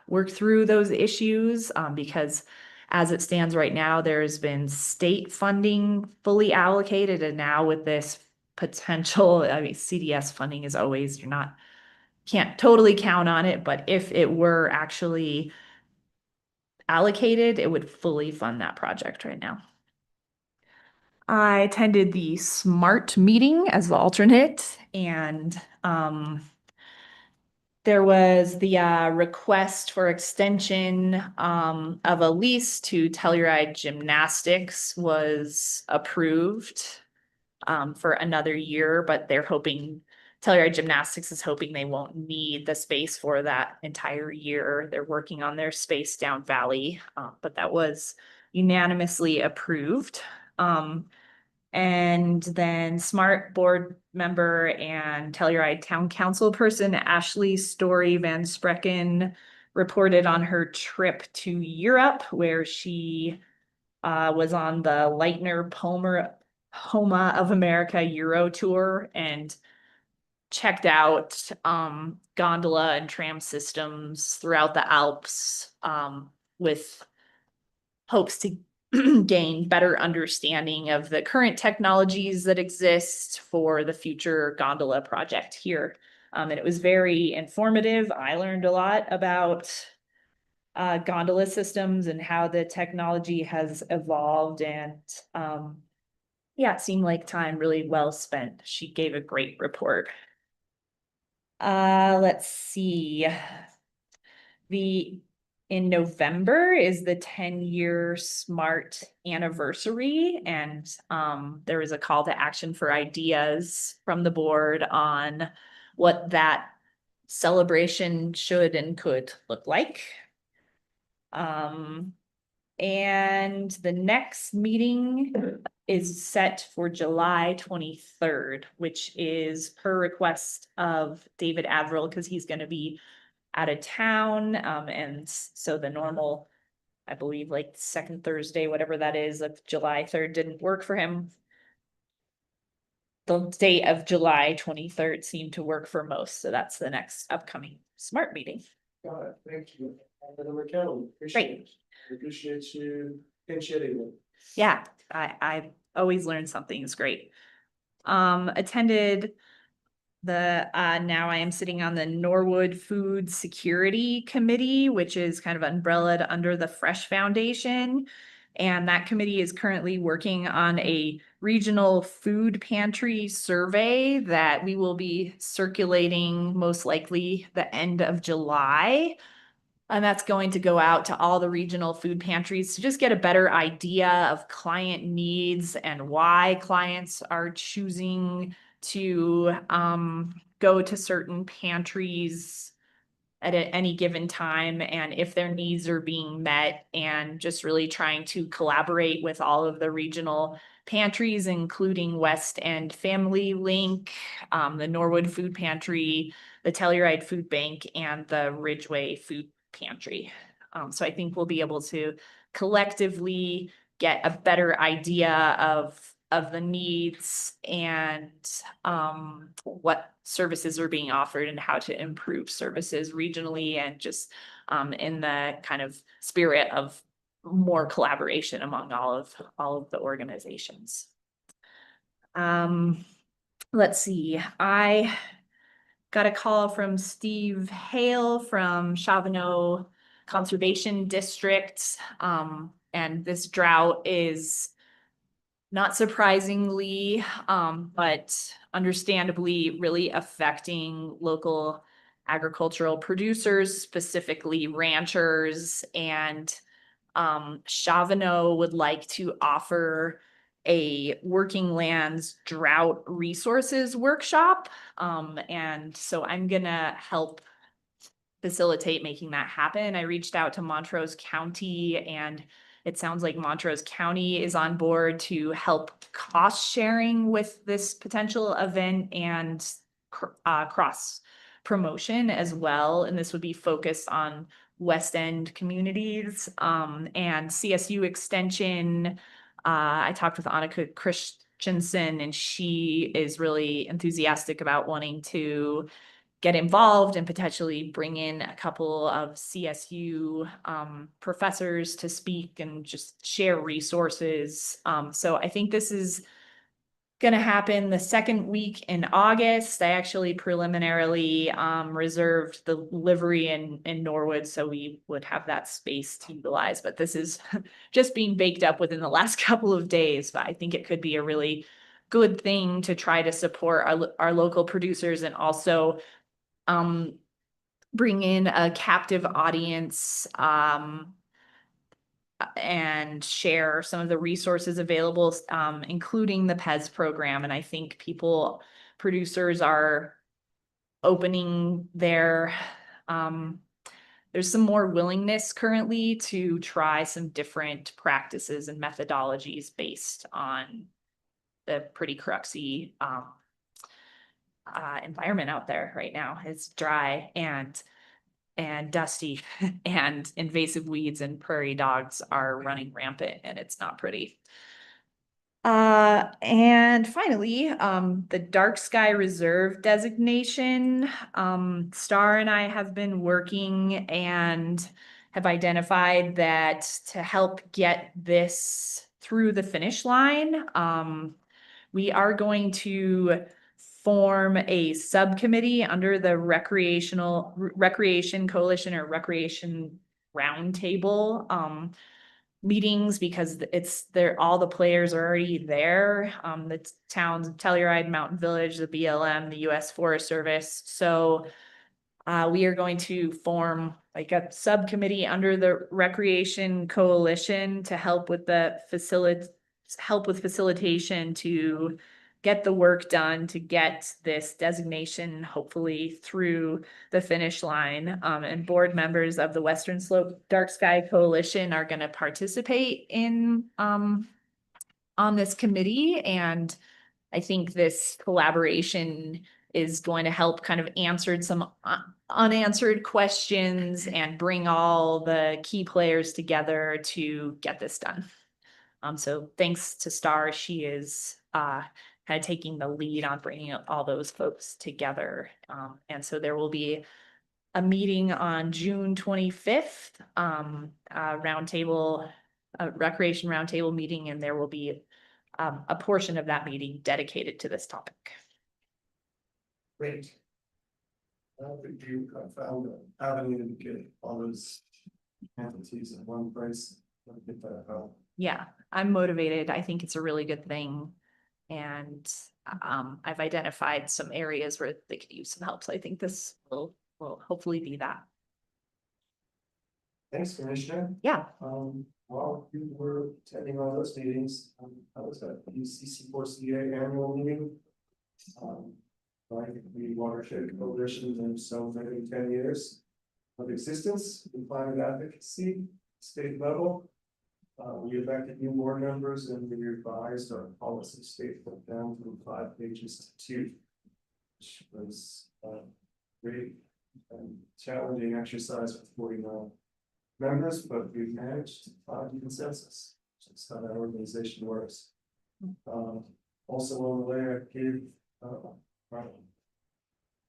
work through those issues, because as it stands right now, there's been state funding fully allocated, and now with this potential, I mean, CDS funding is always, can't totally count on it, but if it were actually allocated, it would fully fund that project right now. I attended the SMART meeting as the alternate, and there was the request for extension of a lease to Telluride Gymnastics was approved for another year, but they're hoping, Telluride Gymnastics is hoping they won't need the space for that entire year. They're working on their space down Valley, but that was unanimously approved. And then SMART board member and Telluride Town Council person Ashley Story Van Sprecken reported on her trip to Europe, where she was on the Leitner Homa of America Euro tour and checked out gondola and tram systems throughout the Alps with hopes to gain better understanding of the current technologies that exist for the future gondola project here. And it was very informative. I learned a lot about gondola systems and how the technology has evolved, and yeah, it seemed like time really well spent. She gave a great report. Let's see. In November is the 10-year SMART anniversary, and there was a call to action for ideas from the board on what that celebration should and could look like. And the next meeting is set for July 23rd, which is per request of David Averill, because he's going to be out of town. And so the normal, I believe, like second Thursday, whatever that is, of July 3rd didn't work for him. The date of July 23rd seemed to work for most. So that's the next upcoming SMART meeting. Got it, thank you. Appreciate it. Appreciate you pinch-hitting it. Yeah, I always learn something. It's great. Attended now I am sitting on the Norwood Food Security Committee, which is kind of umbrellaed under the Fresh Foundation. And that committee is currently working on a regional food pantry survey that we will be circulating most likely the end of July. And that's going to go out to all the regional food pantries to just get a better idea of client needs and why clients are choosing to go to certain pantries at any given time, and if their needs are being met, and just really trying to collaborate with all of the regional pantries, including West End Family Link, the Norwood Food Pantry, the Telluride Food Bank, and the Ridgeway Food Pantry. So I think we'll be able to collectively get a better idea of the needs and what services are being offered and how to improve services regionally, and just in the kind of spirit of more collaboration among all of the organizations. Let's see. I got a call from Steve Hale from Chavano Conservation District. And this drought is not surprisingly, but understandably really affecting local agricultural producers, specifically ranchers. And Chavano would like to offer a working lands drought resources workshop. And so I'm gonna help facilitate making that happen. I reached out to Montrose County, and it sounds like Montrose County is on board to help cost sharing with this potential event and cross promotion as well. And this would be focused on West End communities, and CSU Extension. I talked with Annika Christensen, and she is really enthusiastic about wanting to get involved and potentially bring in a couple of CSU professors to speak and just share resources. So I think this is going to happen the second week in August. I actually preliminarily reserved the livery in Norwood, so we would have that space to utilize. But this is just being baked up within the last couple of days. But I think it could be a really good thing to try to support our local producers, and also bring in a captive audience and share some of the resources available, including the PEZ program. And I think producers are opening their, there's some more willingness currently to try some different practices and methodologies based on a pretty cruxy, environment out there right now. It's dry and dusty and invasive weeds and prairie dogs are running rampant and it's not pretty. And finally, the Dark Sky Reserve designation, Star and I have been working and have identified that to help get this through the finish line, we are going to form a subcommittee under the Recreation Coalition or Recreation Roundtable, meetings, because all the players are already there. The towns of Telluride, Mountain Village, the BLM, the US Forest Service. So we are going to form like a subcommittee under the Recreation Coalition to help with facilitation to get the work done, to get this designation hopefully through the finish line. And board members of the Western Slope Dark Sky Coalition are going to participate in on this committee. And I think this collaboration is going to help kind of answer some unanswered questions and bring all the key players together to get this done. So thanks to Star, she is kind of taking the lead on bringing all those folks together. And so there will be a meeting on June 25th, recreation roundtable meeting, and there will be a portion of that meeting dedicated to this topic. Great. Did you found an avenue to get all those entities in one place? Get that out. Yeah, I'm motivated. I think it's a really good thing. And I've identified some areas where they could use some help. So I think this will hopefully be that. Thanks, Commissioner. Yeah. While you were attending all those meetings, I was at the UCC4CA annual meeting. Like the Watershed Coalition in so many 10 years of existence in climate advocacy, state level. We elected new board members and we revised our policy statement down from 5 pages to 2, which was a great and challenging exercise with 49 members, but we managed to find consensus. That's how that organization works. Also on the way, I gave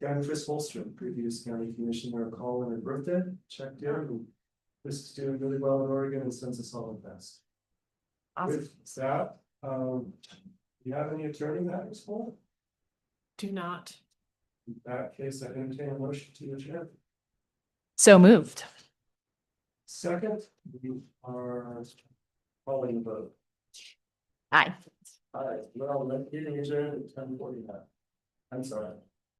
Gavin Chris Holstrom, previous county commissioner, a call on her birthday, checked in, and Chris is doing really well in Oregon and sends us all the best. Awesome. With that, do you have any attorney matters for? Do not. In that case, I entertain a motion to adjourn. So moved. Second, we are calling the vote. Aye. All right, well, let's get adjourned at 10:49. I'm sorry.